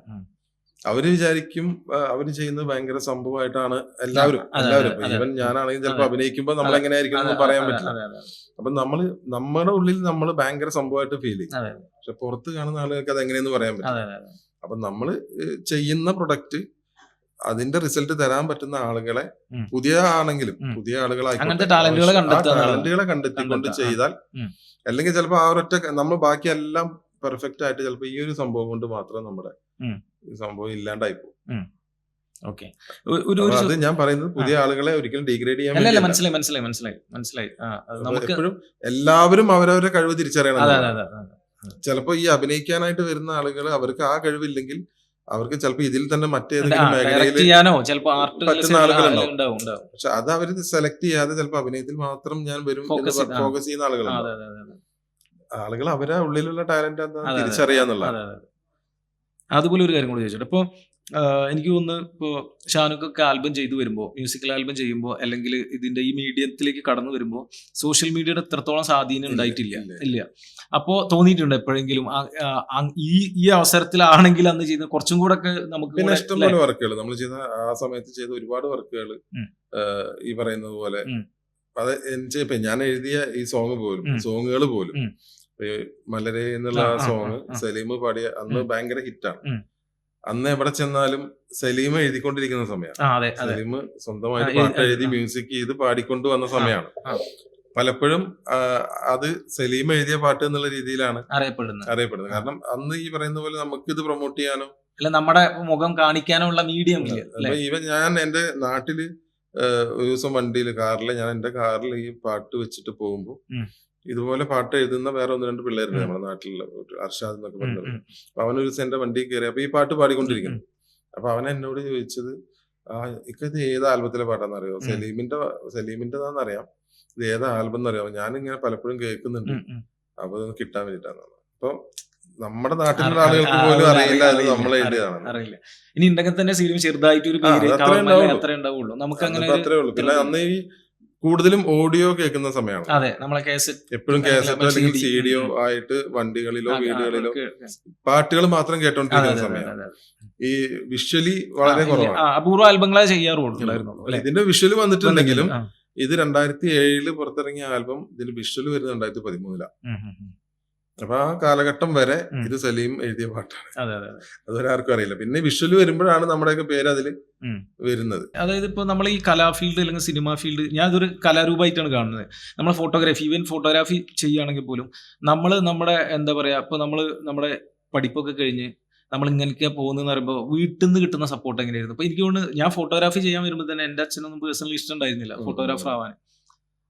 അവര് വിചാരിക്കും അവര് ചെയ്യുന്നത് ഭയങ്കര സംഭവമായിട്ടാണ്. എല്ലാവരും ഈവൻ ഞാനാണെങ്കിൽ ചിലപ്പോൾ അഭിനയിക്കുമ്പോൾ നമ്മൾ എങ്ങനെയായിരിക്കും എന്ന് പറയാൻ പറ്റില്ല. അപ്പൊ നമ്മുടെ ഉള്ളിൽ നമ്മൾ ഭയങ്കര സംഭവമായിട്ട് ഫീൽ ചെയ്യും. പക്ഷെ പുറത്ത് കാണുന്ന ആളുകൾക്ക് അത് എങ്ങനെയെന്ന് പറയാൻ പറ്റില്ല. അപ്പൊ നമ്മള് ചെയ്യുന്ന പ്രൊഡക്റ്റ് അതിന്റെ റിസൾട്ട് തരാൻ പറ്റുന്ന ആളുകളെ, പുതിയ ആളുകളായിക്കോട്ടെ, ടാലന്റുകളെ കണ്ടെത്തിക്കൊണ്ട് ചെയ്താൽ, അല്ലെങ്കിൽ ചിലപ്പോൾ ആ ഒരൊറ്റ നമ്മൾ ബാക്കിയെല്ലാം പെർഫെക്റ്റ് ആയിട്ട് ചിലപ്പോൾ ഈ ഒരു സംഭവം കൊണ്ട് മാത്രം നമ്മുടെ സംഭവം ഇല്ലാണ്ടായി പോകും. അത് ഞാൻ പറയുന്നത് പുതിയ ആളുകളെ ഒരിക്കലും ഡിഗ്രേഡ് ചെയ്യാൻ മനസ്സിലായി. എപ്പോഴും എല്ലാവരും അവരവരുടെ കഴിവ് തിരിച്ചറിയണം. ചിലപ്പോ ഈ അഭിനയിക്കാനായിട്ട് വരുന്ന ആളുകൾ അവർക്ക് ആ കഴിവില്ലെങ്കിൽ അവർക്ക് ചിലപ്പോൾ ഇതിൽ തന്നെ മറ്റേതെങ്കിലും മേഖലയിൽ പറ്റുന്ന ആളുകളുണ്ടാവും. പക്ഷെ അത് അവര് സെലക്ട് ചെയ്യാതെ ചിലപ്പോൾ അഭിനയത്തിൽ മാത്രം ഞാൻ വരും ഫോക്കസ് ചെയ്യുന്ന ആളുകളുണ്ടാവും. ആളുകൾ അവരെ ഉള്ളിലുള്ള ടാലന്റ് എന്താ തിരിച്ചറിയാന്നുള്ളതാണ്. അതുപോലെ ഒരു കാര്യം കൂടി ചോദിച്ചോട്ടെ. ഇപ്പോൾ എനിക്ക് തോന്നുന്നു, ഇപ്പോൾ ഷാനുക്കൊക്കെ ആൽബം ചെയ്തു വരുമ്പോൾ, മ്യൂസിക്കൽ ആൽബം ചെയ്യുമ്പോൾ, അല്ലെങ്കിൽ ഇതിന്റെ ഈ മീഡിയത്തിലേക്ക് കടന്നു വരുമ്പോൾ സോഷ്യൽ മീഡിയയുടെ എത്രത്തോളം സ്വാധീനം ഉണ്ടായിട്ടില്ല. അപ്പോൾ തോന്നിയിട്ടുണ്ട് എപ്പോഴെങ്കിലും ഈ അവസരത്തിലാണെങ്കിൽ അന്ന് ചെയ്യുന്ന കുറച്ചും കൂടെ ഒക്കെ നമുക്ക് പിന്നെ ഇഷ്ടംപോലെ വർക്കുകൾ നമ്മൾ ചെയ്ത ആ സമയത്ത് ചെയ്ത ഒരുപാട് വർക്കുകൾ ഈ പറയുന്നത് പോലെ അത് ഞാൻ എഴുതിയ ഈ സോങ്ങുകൾ പോലും മലരെ എന്നുള്ള സോങ് സലീം പാടിയ അന്ന് ഭയങ്കര ഹിറ്റാണ്. അന്ന് എവിടെ ചെന്നാലും സലീം എഴുതിക്കൊണ്ടിരിക്കുന്ന സമയമാണ്. അതെ അതെ സലീം സ്വന്തമായിട്ട് ആ, പാട്ട് എഴുതി ആ. മ്യൂസിക് ചെയ്ത് പാടിക്കൊണ്ട് വന്ന സമയമാണ്. ആ. പലപ്പോഴും അത് സലീം എഴുതിയ പാട്ട് എന്നുള്ള രീതിയിലാണ് അറിയപ്പെടുന്നത്. അറിയപ്പെടുന്നത്. കാരണം അന്ന് ഈ പറയുന്ന പോലെ നമുക്ക് ഇത് പ്രൊമോട്ട് ചെയ്യാനോ അല്ല, നമ്മുടെ മുഖം കാണിക്കാനുള്ള മീഡിയം ഇല്ല അല്ലെ? ഈവൻ ഞാൻ എന്റെ നാട്ടില് ഒരു ദിവസം വണ്ടിയിൽ ഞാൻ എന്റെ കാറിൽ ഈ പാട്ട് വെച്ചിട്ട് പോകുമ്പോൾ ഉം. ഇതുപോലെ പാട്ട് എഴുതുന്ന വേറെ 1-2 പിള്ളേരുണ്ട് ഉം. നമ്മുടെ നാട്ടിലുള്ള ഒരു അർഷാദ് എന്നൊക്കെ ഉം, പറഞ്ഞത്. ഉം. അപ്പൊ അവനൊരു ദിവസം എന്റെ വണ്ടിയിൽ കയറി അപ്പൊ ഈ പാട്ട് പാടിക്കൊണ്ടിരിക്കുന്നു. അപ്പൊ അവൻ എന്നോട് ചോദിച്ചത്, ഇത് ഏത് ആൽബത്തിലെ പാട്ടാന്നറിയോ? സലീമിന്റെതാന്നറിയാം, ഇത് ഏത് ആൽബം എന്നറിയാമോ? ഞാനിങ്ങനെ പലപ്പോഴും കേൾക്കുന്നുണ്ട്, അപ്പൊ അതൊന്ന് കിട്ടാൻ വേണ്ടിട്ടാണ്. അപ്പൊ നമ്മുടെ നാട്ടിലുള്ള ആളുകൾക്ക് പോലും അറിയില്ല അത് നമ്മൾ എഴുതിയതാണ്. അറിയില്ല. ഇനി ഉണ്ടെങ്കിൽ തന്നെ സീരിയൽ ചെറുതായിട്ട് ഒരു ആ, പേര് അത് അത്രേ ഉണ്ടാവുള്ളൂ. അത്ര ഉണ്ടാവുള്ളൂ. നമുക്ക് അങ്ങനെ അന്നിപ്പോ അത്രേ ഉള്ളൂ. പിന്നെ അന്ന് ഈ കൂടുതലും ഓഡിയോ കേൾക്കുന്ന സമയമാണ്. അതെ, നമ്മളെ കേസറ്റ് എപ്പോഴും കാസറ്റോ അല്ലെങ്കിൽ CD. സീഡിയോ ആയിട്ട് വണ്ടികളിലോ വീടുകളിലോ പാട്ടുകൾ മാത്രം കേട്ടോണ്ടിരിക്കുന്ന സമയമാണ്. ഈ വിഷ്വലി വളരെ കുറവാണ്. അപൂർവ ആൽബങ്ങളെ ചെയ്യാറുള്ളൂ. ഇതിന്റെ വിഷ്വല് വന്നിട്ടുണ്ടെങ്കിലും ഇത് 2007 പുറത്തിറങ്ങിയ ആൽബം, ഇതിന്റെ വിഷ്വല് വരുന്നത് 2013. അപ്പൊ ആ കാലഘട്ടം വരെ ഇത് സലീം എഴുതിയ പാട്ടാണ്. അതുവരെ ആർക്കും അറിയില്ല. പിന്നെ വിഷ്വല് വരുമ്പോഴാണ് നമ്മുടെയൊക്കെ പേര് അതിൽ വരുന്നത്. അതായത് ഇപ്പൊ നമ്മൾ ഈ കലാ ഫീൽഡ് അല്ലെങ്കിൽ സിനിമ ഫീൽഡ്, ഞാൻ ഇതൊരു കലാരൂപമായിട്ടാണ് കാണുന്നത്. നമ്മൾ ഫോട്ടോഗ്രാഫി, ഈവൻ ഫോട്ടോഗ്രാഫി ചെയ്യുകയാണെങ്കിൽ പോലും നമ്മൾ നമ്മുടെ എന്താ പറയാ, ഇപ്പൊ നമ്മുടെ പഠിപ്പൊക്കെ കഴിഞ്ഞ് നമ്മൾ ഇങ്ങനെയൊക്കെ പോകുന്നതെന്ന് പറയുമ്പോൾ വീട്ടിൽ നിന്ന് കിട്ടുന്ന സപ്പോർട്ട് എങ്ങനെയായിരുന്നു? അപ്പൊ എനിക്ക് തോന്നുന്നു ഞാൻ ഫോട്ടോഗ്രാഫി ചെയ്യാൻ വരുമ്പോൾ തന്നെ എൻ്റെ അച്ഛനൊന്നും പേഴ്സണലി ഇഷ്ടം ഉണ്ടായിരുന്നില്ല ഫോട്ടോഗ്രാഫർ ആവാൻ.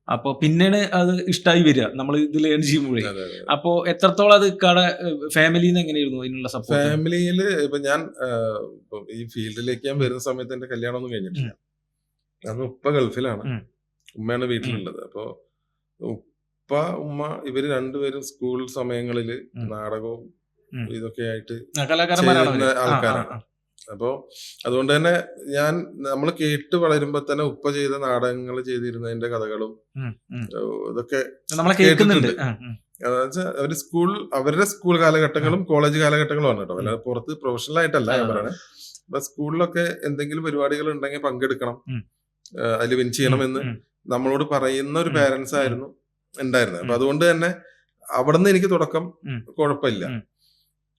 അപ്പൊ പിന്നീട് അത് ഇഷ്ടമായി വരിക നമ്മൾ ഇതിൽ ഏൺ ചെയ്യുമ്പോഴേ. അപ്പോ എത്രത്തോളം അത് ഫാമിലിന്ന് എങ്ങനെയായിരുന്നു അതിനുള്ള സപ്പോർട്ട്? ഫാമിലിയില് ഇപ്പൊ ഞാൻ ഈ ഫീൽഡിലേക്ക് ഞാൻ വരുന്ന സമയത്ത് എന്റെ കല്യാണം ഒന്നും കഴിഞ്ഞിട്ടില്ല. അന്ന് ഉപ്പ ഗൾഫിലാണ്, ഉമ്മയാണ് വീട്ടിലുള്ളത്. അപ്പൊ ഉപ്പ ഉമ്മ ഇവര് രണ്ടുപേരും സ്കൂൾ സമയങ്ങളില് നാടകവും ഇതൊക്കെ ആയിട്ട് ചെയ്യുന്ന ആൾക്കാരാണ്. അപ്പോ അതുകൊണ്ട് തന്നെ നമ്മൾ കേട്ട് വളരുമ്പോ തന്നെ ഉപ്പ ചെയ്ത നാടകങ്ങൾ ചെയ്തിരുന്നതിന്റെ കഥകളും ഇതൊക്കെ കേട്ടിട്ടുണ്ട്. അവര് അവരുടെ സ്കൂൾ കാലഘട്ടങ്ങളും കോളേജ് കാലഘട്ടങ്ങളും ആണ് കേട്ടോ. അല്ലാതെ പുറത്ത് പ്രൊഫഷണൽ ആയിട്ടല്ല ഞാൻ പറയുന്നത്. അപ്പൊ സ്കൂളിലൊക്കെ എന്തെങ്കിലും പരിപാടികൾ ഉണ്ടെങ്കിൽ പങ്കെടുക്കണം, അതിൽ വിൻ ചെയ്യണമെന്ന് നമ്മളോട് പറയുന്ന ഒരു പേരൻസ് ആയിരുന്നു ഉണ്ടായിരുന്നത്. അപ്പൊ അതുകൊണ്ട് തന്നെ അവിടെ നിന്ന് എനിക്ക് തുടക്കം കുഴപ്പമില്ല.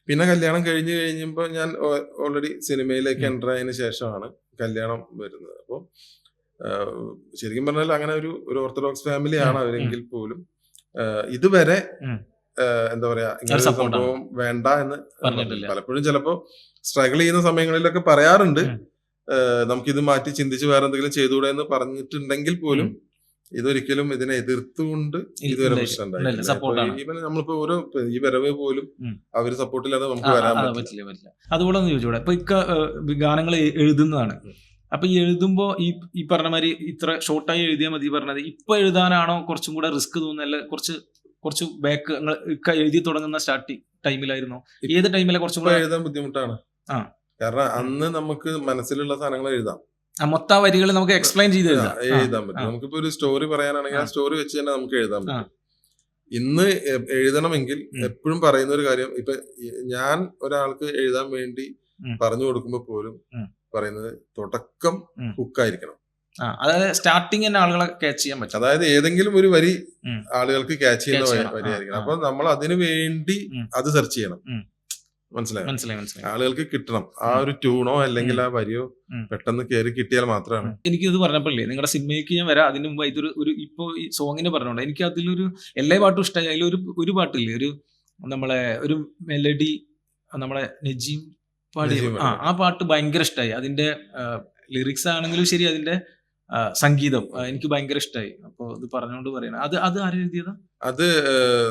പിന്നെ കല്യാണം കഴിഞ്ഞപ്പോൾ ഞാൻ ഓൾറെഡി സിനിമയിലേക്ക് എൻ്റർ ആയതിനു ശേഷമാണ് കല്യാണം വരുന്നത്. അപ്പോൾ ശരിക്കും പറഞ്ഞാൽ അങ്ങനെ ഒരു ഓർത്തഡോക്സ് ഫാമിലിയാണ് അവരെങ്കിൽ പോലും ഇതുവരെ എന്താ പറയാ, ഇങ്ങനെ സംഭവം വേണ്ട എന്ന് പലപ്പോഴും ചിലപ്പോ സ്ട്രഗിൾ ചെയ്യുന്ന സമയങ്ങളിലൊക്കെ പറയാറുണ്ട്, നമുക്കിത് മാറ്റി ചിന്തിച്ച് വേറെ എന്തെങ്കിലും ചെയ്തുകൂടെ എന്ന് പറഞ്ഞിട്ടുണ്ടെങ്കിൽ പോലും ഇതൊരിക്കലും ഇതിനെ എതിർത്തുകൊണ്ട് ഇതുവരെ പ്രശ്നം ഈവൻ നമ്മളിപ്പോ ഓരോ ഈ വരവ് പോലും അവര് സപ്പോർട്ടില്ലാതെ നമുക്ക് വരാൻ പറ്റില്ല. അതുപോലെ ഒന്ന് ചോദിച്ചോടെ, ഇപ്പൊ ഗാനങ്ങൾ എഴുതുന്നതാണ്. അപ്പൊ ഈ എഴുതുമ്പോ ഈ പറഞ്ഞ മാതിരി ഇത്ര ഷോർട്ടായി എഴുതിയാൽ മതി പറഞ്ഞത്, ഇപ്പൊ എഴുതാനാണോ കുറച്ചും കൂടെ റിസ്ക് തോന്നുന്നല്ല? കുറച്ച് ബാക്ക് എഴുതി തുടങ്ങുന്ന സ്റ്റാർട്ടിങ് ടൈമിലായിരുന്നോ? ഏത് ടൈമിലെ കുറച്ചും കൂടെ എഴുതാൻ ബുദ്ധിമുട്ടാണ്. കാരണം അന്ന് നമുക്ക് മനസ്സിലുള്ള സാധനങ്ങൾ എഴുതാം, മൊത്തം വരികൾ നമുക്ക് എക്സ്പ്ലെയിൻ ചെയ്ത് എഴുതാൻ പറ്റും. നമുക്കിപ്പോ ഒരു സ്റ്റോറി പറയാനാണെങ്കിൽ ആ സ്റ്റോറി വെച്ച് തന്നെ നമുക്ക് എഴുതാൻ പറ്റും. ഇന്ന് എഴുതണമെങ്കിൽ എപ്പോഴും പറയുന്ന ഒരു കാര്യം, ഇപ്പൊ ഞാൻ ഒരാൾക്ക് എഴുതാൻ വേണ്ടി പറഞ്ഞു കൊടുക്കുമ്പോ പോലും പറയുന്നത് തുടക്കം ഹുക്കായിരിക്കണം. അതായത് സ്റ്റാർട്ടിങ് തന്നെ ആളുകളെ ക്യാച്ച് ചെയ്യാൻ പറ്റും. അതായത് ഏതെങ്കിലും ഒരു വരി ആളുകൾക്ക് ക്യാച്ച് ചെയ്യുന്ന വരിയായിരിക്കണം. അപ്പൊ നമ്മൾ അതിനു വേണ്ടി അത് സെർച്ച് ചെയ്യണം. മനസ്സിലായി. ആളുകൾക്ക് കിട്ടണം ആ ഒരു ട്യൂണോ അല്ലെങ്കിൽ ആ വരിയോ പെട്ടെന്ന് കയറി കിട്ടിയാൽ മാത്രമാണ്. എനിക്കിത് പറഞ്ഞപ്പോഴേ നിങ്ങളുടെ സിനിമയ്ക്ക് ഞാൻ വരാം, അതിന് മുമ്പ് ഇതൊരു ഇപ്പൊ ഈ സോങ്ങിന് പറഞ്ഞോണ്ട് എനിക്ക് അതിലൊരു എല്ലാ പാട്ടും ഇഷ്ടമായി. അതിലൊരു പാട്ടില്ലേ, നമ്മളെ ഒരു മെലഡി, നമ്മളെ നജീം പാടി, ആ പാട്ട് ഭയങ്കര ഇഷ്ടമായി. അതിന്റെ ലിറിക്സ് ആണെങ്കിലും ശരി, അതിന്റെ സംഗീതം എനിക്ക് ഭയങ്കര ഇഷ്ടമായി. അപ്പൊ ഇത് പറഞ്ഞോണ്ട് പറയണം, അത് ആരും എഴുതിയതാ? അത്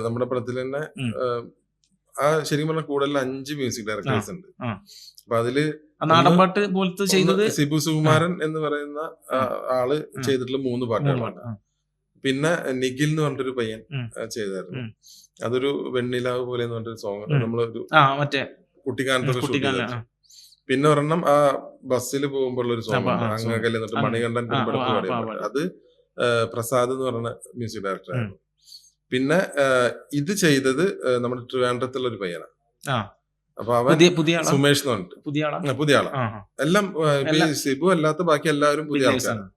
നമ്മുടെ പടത്തിൽ തന്നെ ശരിക്കും പറഞ്ഞാൽ കൂടുതൽ 5 മ്യൂസിക് ഡയറക്ടേഴ്സ് ഉണ്ട്. അപ്പൊ അതില് നാടൻപാട്ട് പോലത്തെ ചെയ്തത് സിബു സുകുമാരൻ എന്ന് പറയുന്ന ആള് ചെയ്തിട്ടുള്ള 3 പാട്ടുകളാണ്. പിന്നെ നിഖിൽ എന്ന് പറഞ്ഞിട്ടൊരു പയ്യൻ ചെയ്തായിരുന്നു. അതൊരു വെണ്ണിലാവ് പോലെ എന്ന് പറഞ്ഞൊരു സോങ് നമ്മളൊരു മറ്റേ കുട്ടിക്കാലത്തൊക്കെ. പിന്നെ ഒരെണ്ണം ആ ബസ്സിൽ പോകുമ്പോഴുള്ള ഒരു സോങ് അങ്ങകലെ എന്നിട്ട് മണികണ്ഠൻ പെരുമ്പടപ്പ് പാടിയ, അത് പ്രസാദ് എന്ന് പറഞ്ഞ മ്യൂസിക് ഡയറക്ടറായിരുന്നു. പിന്നെ ഇത് ചെയ്തത് നമ്മുടെ ട്രിവാൻഡ്രത്തുള്ള ഒരു പയ്യനാണ്. അപ്പൊ അവൻ സുമേഷ് എന്ന് പറഞ്ഞിട്ട് പുതിയ ആളാണ്. എല്ലാം സിബു അല്ലാത്ത ബാക്കി എല്ലാവരും പുതിയ ആൾക്കാരാണ്.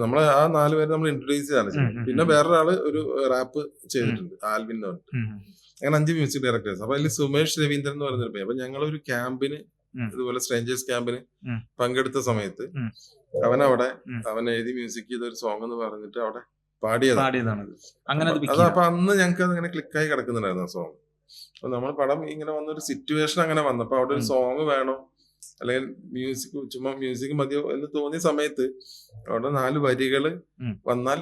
നമ്മളെ ആ 4 പേര് നമ്മൾ ഇൻട്രൊഡ്യൂസ് ചെയ്താണ്. പിന്നെ വേറൊരാള് ഒരു റാപ്പ് ചെയ്തിട്ടുണ്ട്, ആൽവിൻ എന്ന് പറഞ്ഞിട്ട്. അങ്ങനെ 5 മ്യൂസിക് ഡയറക്ടേഴ്സ്. അപ്പൊ അതിൽ സുമേഷ് രവീന്ദ്രൻ എന്ന് പറഞ്ഞൊരു പയ്യൻ. അപ്പൊ ഞങ്ങളൊരു ക്യാമ്പിന് ഇതുപോലെ സ്ട്രേഞ്ചേഴ്സ് ക്യാമ്പിന് ഉം. പങ്കെടുത്ത സമയത്ത് ഉം. അവൻ എഴുതി മ്യൂസിക് ചെയ്ത ഒരു സോങ് എന്ന് പറഞ്ഞിട്ട് അവിടെ പാടിയതാണ്. പാടിയതാണത്. അങ്ങനെ അത് അത് അപ്പൊ അന്ന് ഞങ്ങൾക്ക് അത് ഇങ്ങനെ ക്ലിക്കായി കിടക്കുന്നുണ്ടായിരുന്നു ആ സോങ്. അപ്പൊ നമ്മൾ പടം ഇങ്ങനെ വന്നൊരു സിറ്റുവേഷൻ അങ്ങനെ വന്നപ്പോ അവിടെ ഒരു സോങ് വേണോ അല്ലെങ്കിൽ ചുമ്മാ മ്യൂസിക് മതിയോ എന്ന് തോന്നിയ സമയത്ത് അവിടെ 4 വരികള് വന്നാൽ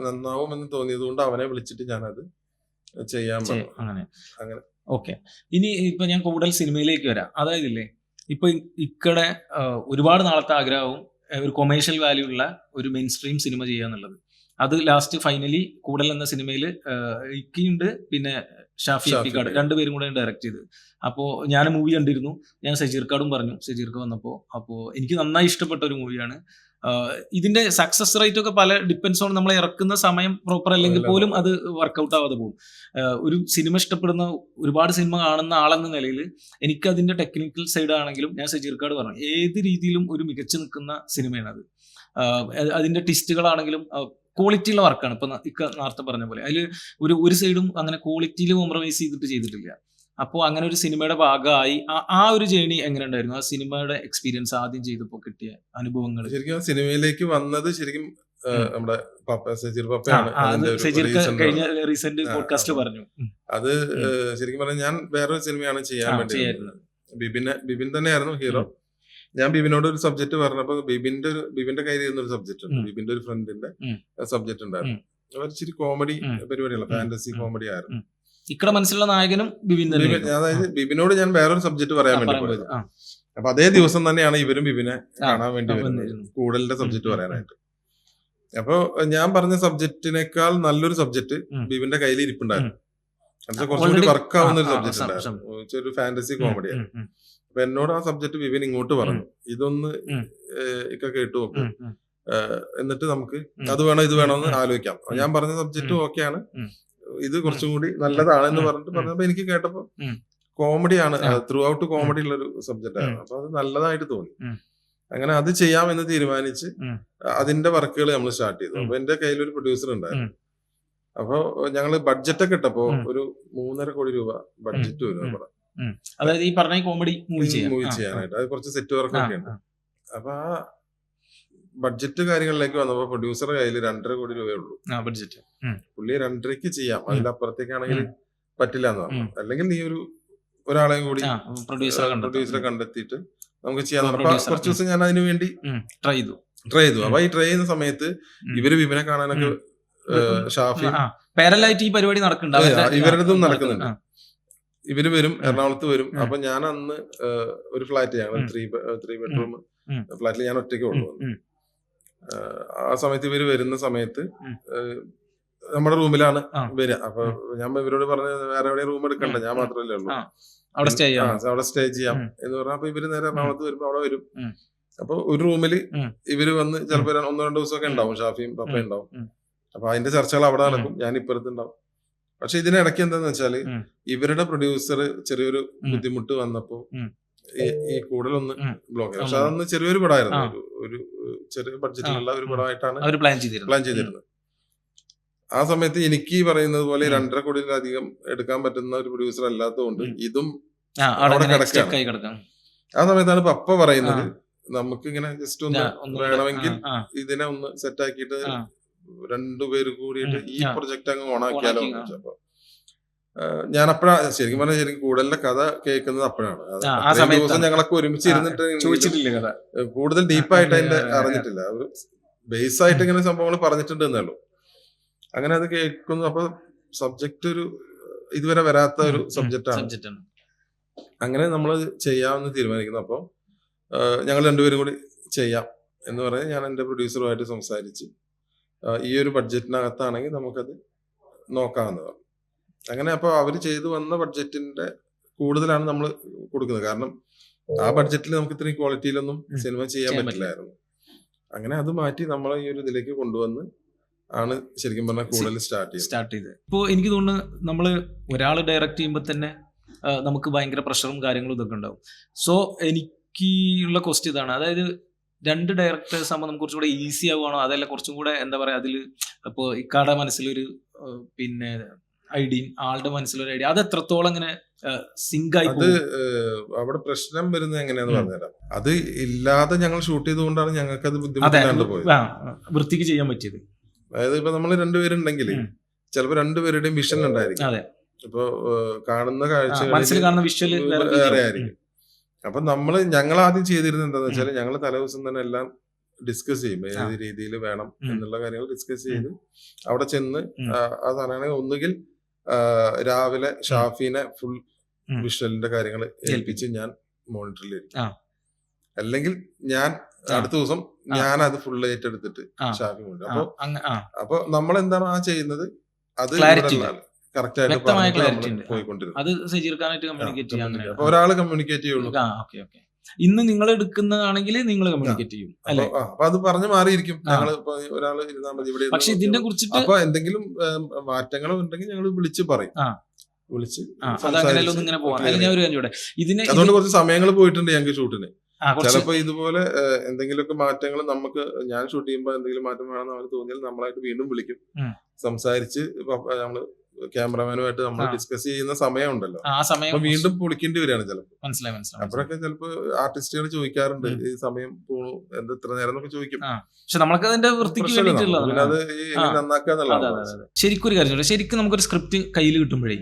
നന്നാവും എന്ന് തോന്നിയത് കൊണ്ട് അവനെ വിളിച്ചിട്ട് ഞാനത് ചെയ്യാൻ പറഞ്ഞു. അങ്ങനെ ഓക്കെ. ഇനി ഇപ്പൊ ഞാൻ കൂടുതൽ സിനിമയിലേക്ക് വരാം. അതായത് ഇല്ലേ, ഇപ്പൊ ഇക്കടെ ഒരുപാട് നാളത്തെ ആഗ്രഹവും ഒരു കൊമേഴ്ഷ്യൽ വാല്യൂ ഉള്ള ഒരു മെയിൻ സ്ട്രീം സിനിമ ചെയ്യാന്നുള്ളത്. അത് ലാസ്റ്റ് ഫൈനലി കൂടൽ എന്ന സിനിമയിൽ ഇക്കിയുണ്ട്, പിന്നെ ഷാഫി അപ്പിക്കാട്, രണ്ടുപേരും കൂടെ ഡയറക്ട് ചെയ്ത്. അപ്പോൾ ഞാൻ മൂവി കണ്ടിരുന്നു. ഞാൻ സജീർക്കാടും പറഞ്ഞു, സജീർക്ക് വന്നപ്പോൾ. അപ്പോൾ എനിക്ക് നന്നായി ഇഷ്ടപ്പെട്ട ഒരു മൂവിയാണ്. ഇതിന്റെ സക്സസ് റേറ്റ് ഒക്കെ പല ഡിപ്പെൻസ് ഓൺ നമ്മൾ ഇറക്കുന്ന സമയം പ്രോപ്പർ അല്ലെങ്കിൽ പോലും അത് വർക്കൗട്ട് ആവാതെ പോകും. ഒരു സിനിമ ഇഷ്ടപ്പെടുന്ന, ഒരുപാട് സിനിമ കാണുന്ന ആളെന്ന നിലയിൽ എനിക്ക് അതിന്റെ ടെക്നിക്കൽ സൈഡ് ആണെങ്കിലും ഞാൻ സജീർക്കാട് പറഞ്ഞു, ഏത് രീതിയിലും ഒരു മികച്ചു നിൽക്കുന്ന സിനിമയാണ് അത്. അതിന്റെ ട്വിസ്റ്റുകളാണെങ്കിലും ക്വാളിറ്റിയുള്ള വർക്കാണ്. ഇപ്പൊ നേരത്തെ പറഞ്ഞ പോലെ അതിൽ ഒരു സൈഡും അങ്ങനെ ക്വാളിറ്റിയിൽ കോംപ്രമൈസ് ചെയ്തിട്ടില്ല. അപ്പോൾ അങ്ങനെ ഒരു സിനിമയുടെ ഭാഗമായി ആ ഒരു ജേണി എങ്ങനെ ഉണ്ടായിരുന്നു? ആ സിനിമയുടെ എക്സ്പീരിയൻസ് ആദ്യം ചെയ്തപ്പോൾ കിട്ടിയ അനുഭവങ്ങൾ. ശരിക്കും സിനിമയിലേക്ക് വന്നത് ശരിക്കും നമ്മുടെ സജീർ പപ്പയാണ്. കഴിഞ്ഞ റീസെന്റ് പോഡ്കാസ്റ്റിൽ പറഞ്ഞു. അത് ശരിക്കും പറഞ്ഞാൽ ഞാൻ വേറൊരു സിനിമയാണ് ചെയ്യാൻ വേണ്ടി. ബിബിൻ തന്നെയായിരുന്നു ഹീറോ. ഞാൻ ബിബിനോട് ഒരു സബ്ജക്ട് പറഞ്ഞപ്പോ ബിബിന്റെ കയ്യിൽ ഇരുന്ന ഒരു സബ്ജക്ട് ഉണ്ട്, ബിബിന്റെ ഒരു ഫ്രണ്ടിന്റെ സബ്ജക്ട് ഉണ്ടായിരുന്നു. അവർ ഇച്ചിരി കോമഡി പരിപാടിയല്ല, ഫാന്റസി കോമഡി ആയിരുന്നു. ഇക്കടെ മനസ്സിലുള്ള നായകനും ബിബിൻ തന്നെ. അതായത് ബിബിനോട് ഞാൻ വേറൊരു സബ്ജക്ട് പറയാൻ വേണ്ടി പോയത്. അപ്പൊ അതേ ദിവസം തന്നെയാണ് ഇവരും ബിബിനെ കാണാൻ വേണ്ടി വരുന്നത്, കൂടുതലിന്റെ സബ്ജക്ട് പറയാനായിട്ട്. അപ്പൊ ഞാൻ പറഞ്ഞ സബ്ജക്റ്റിനേക്കാൾ നല്ലൊരു സബ്ജക്ട് ബിബിന്റെ കയ്യിൽ ഇരിപ്പുണ്ടായിരുന്നു. കുറച്ചുകൂടി വർക്ക് ആവുന്ന ഒരു സബ്ജക്ട് ഉണ്ടായിരുന്നു, ഒരു ഫാന്റസി കോമഡിയാണ്. അപ്പൊ എന്നോട് ആ സബ്ജക്ട് ബിബിൻ ഇങ്ങോട്ട് പറഞ്ഞു, ഇതൊന്ന് ഇക്ക കേട്ടു നോക്ക്, എന്നിട്ട് നമുക്ക് അത് വേണോ ഇത് വേണോ എന്ന് ആലോചിക്കാം. ഞാൻ പറഞ്ഞ സബ്ജക്ട് ഓക്കെയാണ്, ഇത് കുറച്ചും കൂടി നല്ലതാണെന്ന് പറഞ്ഞപ്പോ എനിക്ക് കേട്ടപ്പോ കോമഡിയാണ്, ത്രൂ ഔട്ട് കോമഡി ഉള്ള ഒരു സബ്ജക്റ്റ് ആണ്. അപ്പൊ അത് നല്ലതായിട്ട് തോന്നി. അങ്ങനെ അത് ചെയ്യാമെന്ന് തീരുമാനിച്ച് അതിന്റെ വർക്കുകൾ നമ്മൾ സ്റ്റാർട്ട് ചെയ്തു. അപ്പൊ എന്റെ കയ്യിൽ ഒരു പ്രൊഡ്യൂസർ ഉണ്ടായിരുന്നു. അപ്പൊ ഞങ്ങള് ബഡ്ജറ്റ് ഒക്കെ ഇട്ടപ്പോ ഒരു 3.5 കോടി രൂപ ബഡ്ജറ്റ് വരും നമ്മുടെ. അതായത് ഈ പറഞ്ഞ കോമഡി മൂവി ചെയ്യാനായിട്ട്. അത് കുറച്ച് സെറ്റ് വർക്കൊക്കെ ഉണ്ട്. അപ്പൊ ആ ബഡ്ജറ്റ് കാര്യങ്ങളിലേക്ക് വന്നപ്പോ പ്രൊഡ്യൂസറുടെ കയ്യിൽ 2.5 കോടി രൂപയേ ഉള്ളൂ ബഡ്ജറ്റ്. പുള്ളി 2.5ക്ക് ചെയ്യാം, അതിന്റെ അപ്പുറത്തേക്കാണെങ്കിൽ പറ്റില്ല എന്ന് പറഞ്ഞു. അല്ലെങ്കിൽ നീ ഒരാളെയും കൂടി പ്രൊഡ്യൂസറെ കണ്ടെത്തിയിട്ട് നമുക്ക് ചെയ്യാൻ. കുറച്ച് ദിവസം ഞാൻ അതിനു വേണ്ടി ട്രൈ ചെയ്തു. അപ്പൊ ഈ ട്രൈ ചെയ്യുന്ന സമയത്ത് ഇവര് വിപിനെ കാണാനൊക്കെ ഷാഫി പാരലായിട്ട് ഈ പരിപാടി നടക്കുന്നുണ്ട്, ഇവരുടേതും നടക്കുന്നുണ്ട്. ഇവര് വരും, എറണാകുളത്ത് വരും. അപ്പൊ ഞാൻ അന്ന് ഒരു ഫ്ലാറ്റ്, ഞങ്ങൾ 3 ബെഡ്റൂം ഫ്ലാറ്റിൽ ഞാൻ ഒറ്റയ്ക്ക് കൊണ്ടുവന്നു. ആ സമയത്ത് ഇവര് വരുന്ന സമയത്ത് നമ്മുടെ റൂമിലാണ് വരിക. അപ്പൊ ഞാൻ ഇവരോട് പറഞ്ഞ വേറെ എവിടെ റൂം എടുക്കണ്ട, ഞാൻ മാത്രമല്ലേ ഉള്ളൂ, അവിടെ സ്റ്റേ ചെയ്യാം എന്ന് പറഞ്ഞാൽ. അപ്പൊ ഇവര് നേരെ എറണാകുളത്ത് വരുമ്പോ അവിടെ വരും. അപ്പൊ ഒരു റൂമില് ഇവര് വന്ന് ചിലപ്പോ 1-2 ദിവസമൊക്കെ ഉണ്ടാവും, ഷാഫിയും പപ്പയും ഉണ്ടാവും. അപ്പൊ അതിന്റെ ചർച്ചകൾ അവിടെ നടക്കും, ഞാൻ ഇപ്പുറത്തുണ്ടാവും. പക്ഷെ ഇതിനിടയ്ക്ക് എന്താന്ന് വെച്ചാല് ഇവരുടെ പ്രൊഡ്യൂസർ ചെറിയൊരു ബുദ്ധിമുട്ട് വന്നപ്പോ ഈ കൂടുതലൊന്ന് ബ്ലോക്ക് ചെയ്തു. പക്ഷെ അതൊന്ന് ചെറിയൊരു പടമായിരുന്നു, ഒരു ചെറിയ ബഡ്ജറ്റിലുള്ള ഒരു പടമായിട്ടാണ് പ്ലാൻ ചെയ്തിരുന്നത്. ആ സമയത്ത് എനിക്ക് പറയുന്നത് പോലെ 2.5 കോടിയിലധികം എടുക്കാൻ പറ്റുന്ന ഒരു പ്രൊഡ്യൂസർ അല്ലാത്തതുകൊണ്ട് ഇതും അവിടെ കിടക്കുകയാണ്. ആ സമയത്താണ് പപ്പ പറയുന്നത്, നമുക്ക് ഇങ്ങനെ ജസ്റ്റ് ഒന്ന് വേണമെങ്കിൽ ഇതിനെ ഒന്ന് സെറ്റ് ആക്കിയിട്ട് 2 പേര് കൂടിയിട്ട് ഈ പ്രൊജക്ട് അങ്ങ് ഓണാക്കിയാലോ. അപ്പൊ ഞാൻ അപ്പഴാണ് ശരിക്കും പറഞ്ഞാൽ കൂടുതലിന്റെ കഥ കേൾക്കുന്നത് അപ്പോഴാണ്. ദിവസം ഞങ്ങളൊക്കെ ഒരുമിച്ച് ഇരുന്നിട്ട് കൂടുതൽ ഡീപ്പായിട്ട് അതിന്റെ അറിഞ്ഞിട്ടില്ല, ഒരു ബേസ് ആയിട്ട് ഇങ്ങനെ സംഭവങ്ങൾ പറഞ്ഞിട്ടുണ്ട് എന്നേ. അങ്ങനെ അത് കേൾക്കുന്നു. അപ്പൊ സബ്ജക്ട് ഒരു ഇതുവരെ വരാത്ത ഒരു സബ്ജക്റ്റാണ്. അങ്ങനെ നമ്മൾ ചെയ്യാമെന്ന് തീരുമാനിക്കുന്നു. അപ്പൊ ഞങ്ങൾ 2 പേരും കൂടി ചെയ്യാം എന്ന് പറഞ്ഞ് ഞാൻ എന്റെ പ്രൊഡ്യൂസറുമായിട്ട് സംസാരിച്ച് ഈ ഒരു ബഡ്ജറ്റിനകത്താണെങ്കിൽ നമുക്കത് നോക്കാമെന്ന് പറഞ്ഞു. അങ്ങനെ അപ്പൊ അവര് ചെയ്തു വന്ന ബഡ്ജറ്റിന്റെ കൂടുതലാണ് നമ്മൾ കൊടുക്കുന്നത്. കാരണം ആ ബഡ്ജറ്റിൽ നമുക്ക് ഇത്രയും ക്വാളിറ്റിയിലൊന്നും സിനിമ ചെയ്യാൻ പറ്റില്ലായിരുന്നു. അങ്ങനെ അത് മാറ്റി നമ്മളെ ഈ ഒരു ഇതിലേക്ക് കൊണ്ടുവന്ന് ആണ് ശരിക്കും പറഞ്ഞാൽ കൂടുതൽ സ്റ്റാർട്ട് ചെയ്തത്. ഇപ്പോൾ എനിക്ക് തോന്നുന്നു നമ്മള് ഒരാൾ ഡയറക്റ്റ് ചെയ്യുമ്പോൾ തന്നെ നമുക്ക് ഭയങ്കര പ്രഷറും കാര്യങ്ങളും ഇതൊക്കെ ഉണ്ടാവും. സോ എനിക്കുള്ള ക്വസ്റ്റ്യൻ ഇതാണ്, അതായത് 2 ഡയറക്ടേഴ്സ് ആകുമ്പോൾ നമുക്ക് കുറച്ചുകൂടെ ഈസി ആവുകയാണോ, അതല്ല കുറച്ചും കൂടെ എന്താ പറയുക, അതിൽ ഇപ്പോൾ ഇക്കാടെ മനസ്സിലൊരു പിന്നെ ഐഡിയയും ആളുടെ മനസ്സിലൊരു ഐഡിയ അത് എത്രത്തോളം ഇങ്ങനെ സിങ്ക് ആയി അത് അവിടെ പ്രശ്നം വരുന്നത് എങ്ങനെയാന്ന് പറഞ്ഞുതരാം. അത് ഇല്ലാതെ ഞങ്ങൾ ഷൂട്ട് ചെയ്തുകൊണ്ടാണ് ഞങ്ങൾക്ക് അത് ബുദ്ധിമുട്ടില്ലാണ്ട് പോയത്. വൃത്തിക്ക് ചെയ്യാൻ പറ്റിയത്. അതായത് ഇപ്പൊ നമ്മൾ രണ്ടുപേരുണ്ടെങ്കിൽ ചിലപ്പോ രണ്ടുപേരുടെയും വിഷൻ ഉണ്ടായിരിക്കും. ഇപ്പൊ കാണുന്ന മനസ്സിൽ കാണുന്ന വിഷ്വൽ വേറെ ആയിരിക്കും. അപ്പൊ ഞങ്ങൾ ആദ്യം ചെയ്തിരുന്നത് എന്താന്ന് വെച്ചാൽ ഞങ്ങൾ തലേദിവസം തന്നെ എല്ലാം ഡിസ്കസ് ചെയ്യും, ഏത് രീതിയിൽ വേണം എന്നുള്ള കാര്യങ്ങൾ ഡിസ്കസ് ചെയ്ത് അവിടെ ചെന്ന് അതാണ് ഒന്നുകിൽ രാവിലെ ഷാഫിനെ ഫുൾ വിഷ്വലിന്റെ കാര്യങ്ങൾ ഏൽപ്പിച്ച് ഞാൻ മോണിറ്ററിലിരിക്കും, അല്ലെങ്കിൽ ഞാൻ അടുത്ത ദിവസം ഞാൻ അത് ഫുൾ ഏറ്റെടുത്തിട്ട് ഷാഫി മോണിറ്റർ. അപ്പൊ നമ്മൾ എന്താണ് ആ ചെയ്യുന്നത് അത് കറക്റ്റ് ആയിട്ട് പോയിക്കൊണ്ടിരുന്നു. അപ്പൊ ഒരാള് കമ്മ്യൂണിക്കേറ്റ് ചെയ്യുള്ളൂ. ഇന്ന് നിങ്ങൾ എടുക്കുന്നതാണെങ്കിൽ നിങ്ങൾ കമ്മ്യൂണിക്കേറ്റ് ചെയ്യും അല്ലെ? അപ്പൊ അത് പറഞ്ഞു മാറിയിരിക്കും. ഞങ്ങള് ഒരാള് ഇരുന്നാൽ മതി ഇവിടെ. പക്ഷെ ഇതിനെ കുറിച്ചിട്ട് അപ്പൊ എന്തെങ്കിലും മാറ്റങ്ങൾ ഉണ്ടെങ്കിൽ ഞങ്ങൾ വിളിച്ച് പറയും. വിളിച്ച് അതുകൊണ്ട് കുറച്ച് സമയങ്ങൾ പോയിട്ടുണ്ട് ഞങ്ങൾക്ക് ഷൂട്ടിന്. ചിലപ്പോ ഇതുപോലെ എന്തെങ്കിലുമൊക്കെ മാറ്റങ്ങൾ നമുക്ക് ഞാൻ ഷൂട്ട് ചെയ്യുമ്പോൾ എന്തെങ്കിലും മാറ്റം വേണമെന്ന് അവർക്ക് തോന്നിയാൽ നമ്മളായിട്ട് വീണ്ടും വിളിക്കും, സംസാരിച്ച് നമ്മള് ക്യാമറമാനുമായിട്ട് നമ്മൾ ഡിസ്കസ് ചെയ്യുന്ന സമയം ഉണ്ടല്ലോ, ആ സമയം വീണ്ടും പൊളിക്കേണ്ടി വരികയാണ് ചിലപ്പോൾ. മനസ്സിലായി. അപ്പോഴൊക്കെ ചിലപ്പോ ആർട്ടിസ്റ്റുകൾ ചോദിക്കാറുണ്ട് ഈ സമയം പോണു എന്താ ഇത്ര നേരം എന്നൊക്കെ ചോദിക്കും. പക്ഷെ നമുക്ക് അതിന്റെ വൃത്തിക്ക് അത് നന്നാക്കാന്നുള്ളതാണ്. ശരിക്കും ഒരു കാര്യം, ശരിക്കും നമുക്കൊരു സ്ക്രിപ്റ്റ് കയ്യിൽ കിട്ടുമ്പോഴേ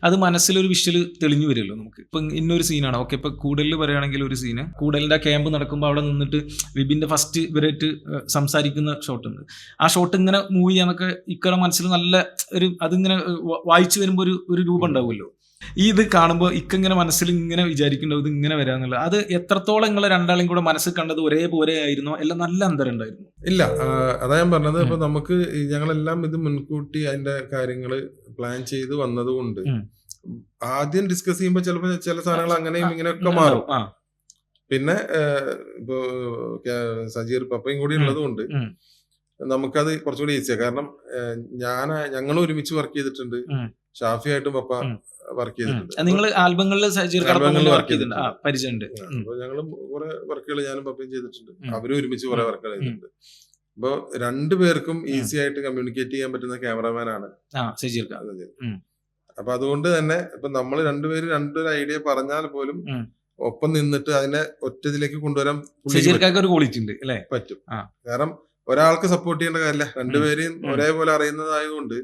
അത് മനസ്സിലൊരു വിഷ്വൽ തെളിഞ്ഞു വരുമല്ലോ നമുക്ക്. ഇപ്പൊ ഇന്നൊരു സീനാണ്, ഓക്കെ, ഇപ്പൊ കൂടലിൽ പറയുകയാണെങ്കിൽ ഒരു സീന് കൂടലിന്റെ ക്യാമ്പ് നടക്കുമ്പോൾ അവിടെ നിന്നിട്ട് വിപിന്റെ ഫസ്റ്റ് ഇവരായിട്ട് സംസാരിക്കുന്ന ഷോട്ട് ഉണ്ട്. ആ ഷോട്ട് ഇങ്ങനെ മൂവ് ചെയ്യാനൊക്കെ ഇക്കടെ മനസ്സിൽ നല്ല ഒരു അതിങ്ങനെ വായിച്ചു വരുമ്പോ ഒരു രൂപം ഉണ്ടാവുമല്ലോ. ഈ ഇത് കാണുമ്പോൾ ഇങ്ങനെ മനസ്സിൽ ഇങ്ങനെ വിചാരിക്കേണ്ടത് ഇത് ഇങ്ങനെ വരാന്നുള്ളത്. അത് എത്രത്തോളം നിങ്ങൾ രണ്ടാളും കൂടെ മനസ്സിൽ കണ്ടത് ഒരേപോലെ ആയിരുന്നോ, എല്ലാം നല്ല അന്തരം ഉണ്ടായിരുന്നു? ഇല്ല, അതാ ഞാൻ പറഞ്ഞത്. ഇപ്പൊ നമുക്ക് ഞങ്ങളെല്ലാം ഇത് മുൻകൂട്ടി അതിന്റെ കാര്യങ്ങള് പ്ലാൻ ചെയ്ത് വന്നതുകൊണ്ട് ആദ്യം ഡിസ്കസ് ചെയ്യുമ്പോ ചിലപ്പോ ചില സാധനങ്ങൾ അങ്ങനെയും ഇങ്ങനെയൊക്കെ മാറും. പിന്നെ ഇപ്പൊ സജീർ പപ്പയും കൂടി ഉള്ളത് കൊണ്ട് നമുക്കത് കുറച്ചുകൂടി ഈസിയാണ്. കാരണം ഞങ്ങൾ ഒരുമിച്ച് വർക്ക് ചെയ്തിട്ടുണ്ട്, ഷാഫി ആയിട്ടും പപ്പ വർക്ക് ചെയ്തിട്ടുണ്ട്. നിങ്ങൾ ആൽബങ്ങളിൽ വർക്ക് ചെയ്തിട്ടുണ്ട്, പരിചയമുണ്ട്. അപ്പൊ ഞങ്ങള് കുറെ വർക്കുകൾ ഞാനും പപ്പയും ചെയ്തിട്ടുണ്ട്, അവരും ഒരുമിച്ച് കുറെ വർക്കുകൾ ചെയ്തിട്ടുണ്ട്. അപ്പൊ രണ്ടുപേർക്കും ഈസി ആയിട്ട് കമ്മ്യൂണിക്കേറ്റ് ചെയ്യാൻ പറ്റുന്ന ക്യാമറമാനാണ് സജീർ. അപ്പൊ അതുകൊണ്ട് തന്നെ ഇപ്പൊ നമ്മൾ രണ്ടുപേരും രണ്ടൊരു ഐഡിയ പറഞ്ഞാൽ പോലും ഒപ്പം നിന്നിട്ട് അതിനെ ഒറ്റതിലേക്ക് കൊണ്ടുവരാൻ ഒരു ക്വാളിറ്റി ഉണ്ട് അല്ലേ? പറ്റും. കാരണം ഒരാൾക്ക് സപ്പോർട്ട് ചെയ്യേണ്ട കാര്യമില്ല, രണ്ടുപേരെയും ഒരേപോലെ അറിയുന്നതായതുകൊണ്ട്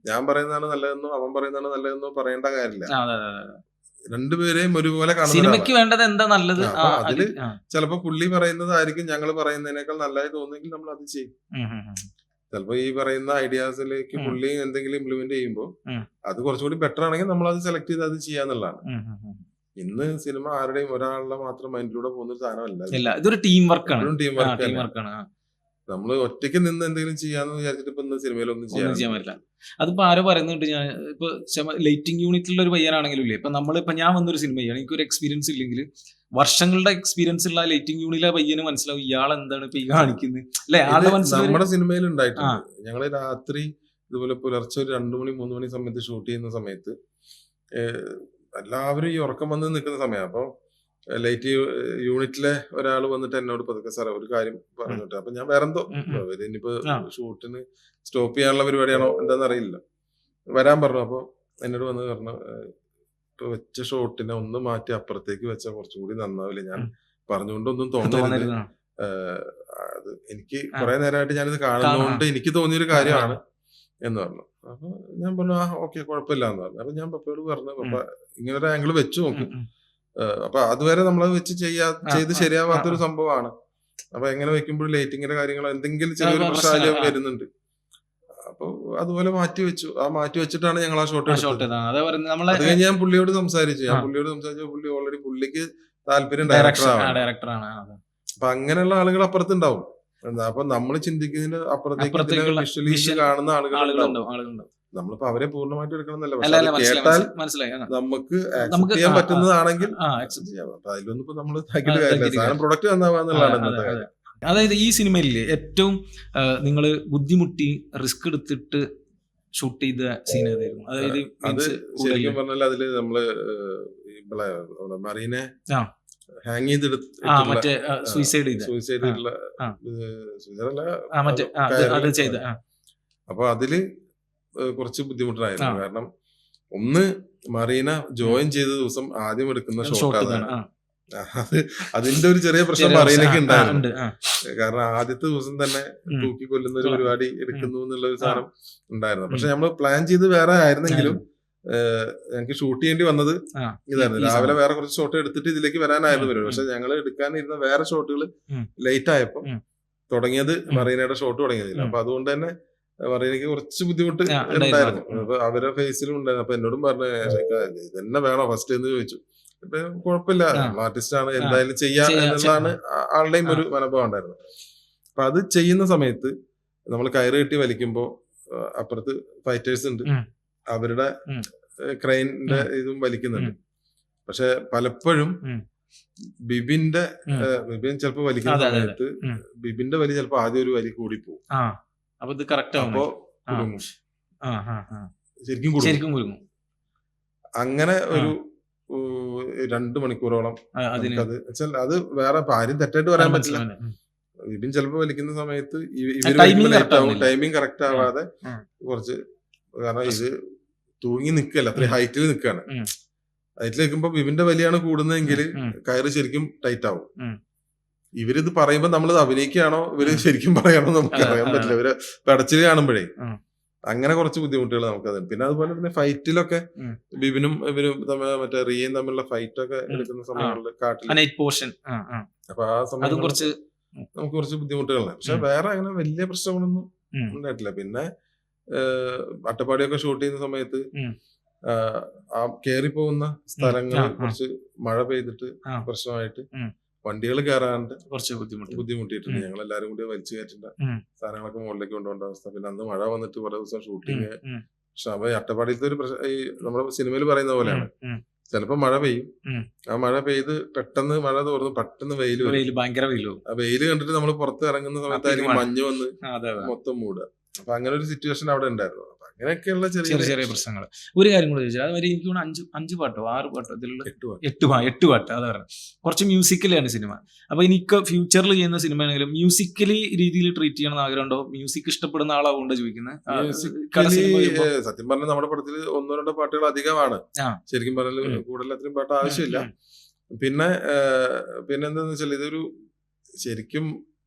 ഞാൻ പറയുന്നതാണ് നല്ലതെന്നോ അവൻ പറയുന്നതാണ് നല്ലതെന്നോ പറയേണ്ട കാര്യമില്ല. രണ്ടുപേരെയും ഒരുപോലെ കാണുന്നത്. അതില് ചിലപ്പോ പുള്ളി പറയുന്നതായിരിക്കും ഞങ്ങൾ പറയുന്നതിനേക്കാൾ നല്ലതായി തോന്നുന്നെങ്കിൽ നമ്മൾ അത് ചെയ്യും. ചിലപ്പോ ഈ പറയുന്ന ഐഡിയാസിലേക്ക് പുള്ളി എന്തെങ്കിലും ഇംപ്ലിമെന്റ് ചെയ്യുമ്പോൾ അത് കുറച്ചുകൂടി ബെറ്റർ ആണെങ്കിൽ നമ്മൾ അത് സെലക്ട് ചെയ്ത് അത് ചെയ്യാന്നുള്ളതാണ്. ഇന്ന് സിനിമ ആരുടെയും ഒരാളുടെ മാത്രം മൈൻഡിലൂടെ പോകുന്ന സാധനമല്ല, ഇതൊരു ടീം വർക്കാണ്. ടീം വർക്കാണ്. നമ്മള് ഒറ്റയ്ക്ക് നിന്ന് എന്തെങ്കിലും ചെയ്യാന്ന് വിചാരിച്ചിട്ട് ഇപ്പൊ ഇന്ന് സിനിമയിലൊന്നും ചെയ്യാൻ പറ്റില്ല. അതിപ്പോ ആരോ പറയുന്നുണ്ട്, ഞാൻ ഇപ്പൊ ലൈറ്റിംഗ് യൂണിറ്റിലുള്ള ഒരു പയ്യനാണെങ്കിലും ഇല്ലേ, ഇപ്പൊ നമ്മളിപ്പോ ഞാൻ വന്നൊരു സിനിമ ചെയ്യണം, എനിക്കൊരു എക്സ്പീരിയൻസ് ഇല്ലെങ്കിൽ വർഷങ്ങളുടെ എക്സ്പീരിയൻസ് ഉള്ള ലൈറ്റിംഗ് യൂണിറ്റിലെ പയ്യന് മനസ്സിലാവും ഇയാൾ എന്താണ് ഇപ്പൊ ഈ കാണിക്കുന്നത് അല്ലെ. നമ്മുടെ സിനിമയിൽ ഉണ്ടായിട്ടുണ്ട്. ഞങ്ങള് രാത്രി ഇതുപോലെ പുലർച്ചെ ഒരു 2 മണി 3 മണി സമയത്ത് ഷൂട്ട് ചെയ്യുന്ന സമയത്ത് എല്ലാവരും ഈ ഉറക്കം വന്ന് നിൽക്കുന്ന സമയം. അപ്പൊ ലൈറ്റ് യൂണിറ്റിലെ ഒരാൾ വന്നിട്ട് എന്നോട് പതുക്കെ സാറേ ഒരു കാര്യം പറഞ്ഞിട്ട്, അപ്പൊ ഞാൻ വേറെന്തോ ഇനിയിപ്പോ ഷൂട്ടിന് സ്റ്റോപ്പ് ചെയ്യാനുള്ള പരിപാടിയാണോ എന്താന്ന് അറിയില്ല, വരാൻ പറഞ്ഞു. അപ്പൊ എന്നോട് വന്ന് പറഞ്ഞു, ഇപ്പൊ വെച്ച ഷോട്ടിനെ ഒന്ന് മാറ്റി അപ്പുറത്തേക്ക് വെച്ചാൽ കുറച്ചും കൂടി നന്നാവില്ല, ഞാൻ പറഞ്ഞുകൊണ്ടൊന്നും തോന്നുന്നില്ല, അത് എനിക്ക് കുറെ നേരമായിട്ട് ഞാനിത് കാണുന്നതുകൊണ്ട് എനിക്ക് തോന്നിയൊരു കാര്യമാണ് എന്ന് പറഞ്ഞു. അപ്പൊ ഞാൻ പറഞ്ഞു ഓക്കെ കുഴപ്പമില്ല എന്ന് പറഞ്ഞു. അപ്പൊ ഞാൻ പപ്പയോട് പറഞ്ഞു, പപ്പ ഇങ്ങനെ ഒരു ആംഗിൾ വെച്ച് നോക്കും. അപ്പൊ അതുവരെ നമ്മളത് വെച്ച് ചെയ്ത് ശരിയാവാത്തൊരു സംഭവമാണ്. അപ്പൊ എങ്ങനെ വെക്കുമ്പോൾ ലൈറ്റിങ്ങിന്റെ കാര്യങ്ങൾ എന്തെങ്കിലും ചെറിയൊരു പ്രശ്നം വരുന്നുണ്ട്. അപ്പൊ അതുപോലെ മാറ്റി വെച്ചു. ആ മാറ്റി വെച്ചിട്ടാണ് ഞങ്ങൾ ആ ഷോട്ട് അത് കഴിഞ്ഞ് ഞാൻ പുള്ളിയോട് സംസാരിച്ചു. പുള്ളി ഓൾറെഡി പുള്ളിക്ക് താല്പര്യം ഡയറക്ടറാണ്. അപ്പൊ അങ്ങനെയുള്ള ആളുകൾ അപ്പുറത്തുണ്ടാവും. അപ്പൊ നമ്മൾ ചിന്തിക്കുന്നതിന് അപ്പുറത്തേക്ക് വിഷ്വലി കാണുന്ന ആളുകളുണ്ടാവും. നമ്മളിപ്പോ അവരെ പൂർണ്ണമായിട്ട് എടുക്കണമെന്നല്ല, പക്ഷെ കേട്ടാൽ നമുക്ക് ആക്സെപ്റ്റ് ചെയ്യാൻ പറ്റുന്നതാണെങ്കിൽ അപ്പൊ അതിലൊന്നും ഇപ്പൊ നമ്മള് സാധനം പ്രൊഡക്റ്റ് നന്നാവാന്നുള്ളതാണ്. അതായത് ഈ സിനിമയിൽ ഏറ്റവും നിങ്ങള് ബുദ്ധിമുട്ടി റിസ്ക് എടുത്തിട്ട് ഷൂട്ട് ചെയ്ത സീൻ ഏതായിരുന്നു? അതായത് അത് ശരിക്കും പറഞ്ഞാൽ അതില് നമ്മള് മറീനെ ഹാങ് ചെയ്തെടുത്ത് സൂയിസൈഡ് അപ്പൊ അതില് കുറച്ച് ബുദ്ധിമുട്ടായിരുന്നു. കാരണം ഒന്ന് മറീന ജോയിൻ ചെയ്ത ദിവസം ആദ്യം എടുക്കുന്ന ഷോട്ട് ഷോട്ട് അതാണ്. ഇതാണ്. അത് അതിന്റെ ഒരു ചെറിയ പ്രശ്നം ചെറിയ മറീനയ്ക്ക് ആ, ഉണ്ടായിരുന്നു. ഉണ്ട്. ആ. കാരണം ആദ്യത്തെ ദിവസം തന്നെ ഉം. തൂക്കി കൊല്ലുന്ന ഒരു പരിപാടി എടുക്കുന്നു എന്നുള്ള ഒരു സാധനം ഉണ്ടായിരുന്നു. പക്ഷെ ഉം. നമ്മൾ പ്ലാൻ ചെയ്ത് വേറെ ആയിരുന്നെങ്കിലും ഞങ്ങൾക്ക് ഷൂട്ട് ചെയ്യേണ്ടി വന്നത് ആ, ഇതായിരുന്നു. ഈ രാവിലെ സമയം. വേറെ കുറച്ച് ഷോട്ട് എടുത്തിട്ട് ഇതിലേക്ക് വരാനായിരുന്നു ഉം, പരിപാടി. ഉം. പക്ഷെ ഞങ്ങൾ എടുക്കാനിരുന്ന വേറെ ഷോട്ടുകൾ ഉം. ലേറ്റ് ആയപ്പോ ഉം. തുടങ്ങിയത് മറീനയുടെ ഷോട്ട് തുടങ്ങിയതില്ല. ഉം. അപ്പൊ അതുകൊണ്ട് തന്നെ മറീനയ്ക്ക് കുറച്ച് ബുദ്ധിമുട്ട് ആ, ഉണ്ടായിരുന്നു. ഉണ്ടായിരുന്നു. ഉം. അപ്പൊ അവരുടെ ഫേസിലും ഉണ്ടായിരുന്നു. അപ്പൊ എന്നോടും പറഞ്ഞു ഇതന്നെ വേണോ ഫസ്റ്റ് എന്ന് ചോദിച്ചു. അപ്പൊ കുഴപ്പമില്ല, ആ. ആർട്ടിസ്റ്റ് ആണ്, ആ. എന്തായാലും ചെയ്യാം ചെയ്യാം, എന്നുള്ളതാണ് ആളുടെയും ആ. ഒരു മനോഭാവം ഉണ്ടായിരുന്നു. അപ്പൊ അത് ചെയ്യുന്ന സമയത്ത് നമ്മൾ കയറ് കെട്ടി വലിക്കുമ്പോ അപ്പുറത്ത് ഫൈറ്റേഴ്സ് ഉണ്ട്, ഉം. അവരുടെ ഉം. ക്രെയിനിന്റെ ഇതും വലിക്കുന്നുണ്ട്. പക്ഷെ പലപ്പോഴും ഉം. ബിബിന്റെ ഉം. ബിബിൻ ചിലപ്പോ വലിക്കുന്ന അതെ, അതെ, അതെ. സമയത്ത് ഉം. ബിബിന്റെ വലി ചിലപ്പോ ആദ്യം ഒരു വലി കൂടി പോകും. ആ, അപ്പൊ ഇത് കറക്റ്റ് ആവും. അപ്പോ ആ. കുടുങ്ങും, ആ, ആ, ആ. ശരിക്കും കുടുങ്ങും. ശരിക്കും കുരുങ്ങും. അങ്ങനെ ഒരു 2 മണിക്കൂറോളം അതിന് നമുക്കത് വെച്ചാൽ അത് വേറെ ഇപ്പൊ ആരും തെറ്റായിട്ട് പറയാൻ പറ്റില്ല. മനസ്സിലാവില്ല. ഉം. ബിബിൻ ചിലപ്പോ വലിക്കുന്ന സമയത്ത് timing correct ആവുന്നില്ല. ടൈമിംഗ് കറക്റ്റ് ആവാതെ ഉം. കുറച്ച്, കാരണം ഇത് തൂങ്ങി നിൽക്കല്ല, അത്രയും ഹൈറ്റിൽ നിൽക്കാണ്. ഉം. ഹൈറ്റിൽ നിൽക്കുമ്പോ ബിബിന്റെ വലിയാണ് കൂടുന്നതെങ്കിൽ ഉം. കയറ് ശരിക്കും ടൈറ്റ് ആവും. ഉം. ഇവരിത് പറയുമ്പോ നമ്മളിത് അഭിനയിക്കുകയാണോ ഇവര് ശരിക്കും പറയാണോ നമുക്ക് അതെ, അറിയാൻ അതെ. പറ്റില്ല. ഇവര് പടച്ചില് കാണുമ്പോഴേ ഉം. അങ്ങനെ കുറച്ച് ബുദ്ധിമുട്ടുകൾ നമുക്കത്. പിന്നെ അതുപോലെ തന്നെ ഫൈറ്റിലൊക്കെ ഉം. ബിബിനും ഇവരും മറ്റേ റിയയും തമ്മിലുള്ള ഫൈറ്റ് ഒക്കെ എടുക്കുന്ന സമയങ്ങളിൽ കാട്ടിൽ, നൈറ്റ് പോർഷൻ. അപ്പൊ ആ അതും സമയത്ത് കുറച്ച് നമുക്ക് കുറച്ച് ബുദ്ധിമുട്ടുകളാണ്. പക്ഷെ ഉം. വേറെ അങ്ങനെ വലിയ പ്രശ്നങ്ങളൊന്നും ഉം. ഉണ്ടായിട്ടില്ല. പിന്നെ അട്ടപ്പാടിയൊക്കെ ഷൂട്ട് ചെയ്യുന്ന സമയത്ത് ഉം. ആ കേറി പോകുന്ന സ്ഥലങ്ങൾ ആ, ആ. കുറച്ച് മഴ പെയ്തിട്ട് ആ. പ്രശ്നമായിട്ട് ഉം. വണ്ടികൾ കയറാണ്ട് കുറച്ച് ബുദ്ധിമുട്ട്. ബുദ്ധിമുട്ടിയിട്ടുണ്ട്. ഉം. ഞങ്ങൾ എല്ലാരും കൂടി വലിച്ചു കയറ്റുന്ന ഉം. സാധനങ്ങളൊക്കെ മുകളിലേക്ക് കൊണ്ടുപോകേണ്ട അവസ്ഥ. പിന്നെ അന്ന് മഴ വന്നിട്ട് കുറെ ദിവസം ഷൂട്ടിങ്. ഉം. പക്ഷെ അപ്പൊ അട്ടപ്പാടിയിലത്തെ ഒരു ഈ നമ്മുടെ സിനിമയിൽ പറയുന്ന പോലെയാണ്, ഉം. ചിലപ്പോ മഴ പെയ്യും, ഉം. ആ മഴ പെയ്ത് പെട്ടെന്ന് മഴ തോർന്ന് പെട്ടെന്ന് വെയിൽ വരും. വെയില് ഭയങ്കര വെയിലും. ആ വെയില് കണ്ടിട്ട് നമ്മൾ പുറത്ത് ഇറങ്ങുന്ന സമയത്തായിരിക്കും മഴ. മഞ്ഞ് വന്ന് അതെ, അതെ. മൊത്തം മൂടുക. അപ്പൊ അങ്ങനെ ഒരു സിറ്റുവേഷൻ അവിടെ ഉണ്ടായിരുന്നു. അപ്പൊ അങ്ങനെയൊക്കെയുള്ള ചെറിയ ചെറിയ ചെറിയ പ്രശ്നങ്ങൾ. ഒരു കാര്യം കൂടെ ചോദിച്ചാൽ, അതുവരെ എനിക്ക് തോന്നുന്നു 5 പാട്ടോ 6 പാട്ടോ ഇതിലുള്ള 8 8 പാട്ട്. അതാ പറഞ്ഞത്. കുറച്ച് മ്യൂസിക്കലാണ് സിനിമ. അപ്പൊ എനിക്ക് ഫ്യൂച്ചറിൽ ചെയ്യുന്ന സിനിമയാണെങ്കിലും മ്യൂസിക്കലി രീതിയിൽ ട്രീറ്റ് ചെയ്യണമെന്ന് ആഗ്രഹമുണ്ടോ? മ്യൂസിക് ഇഷ്ടപ്പെടുന്ന ആളാവുകൊണ്ട് ചോദിക്കുന്നത്. സത്യം പറഞ്ഞാൽ നമ്മുടെ പടത്തിൽ 1-2 പാട്ടുകൾ അധികമാണ്. ആ. ശരിക്കും പറഞ്ഞാൽ കൂടുതൽ അത്രയും പാട്ട് ആവശ്യമില്ല. പിന്നെ പിന്നെന്താന്ന് വെച്ചാൽ ഇതൊരു ശരിക്കും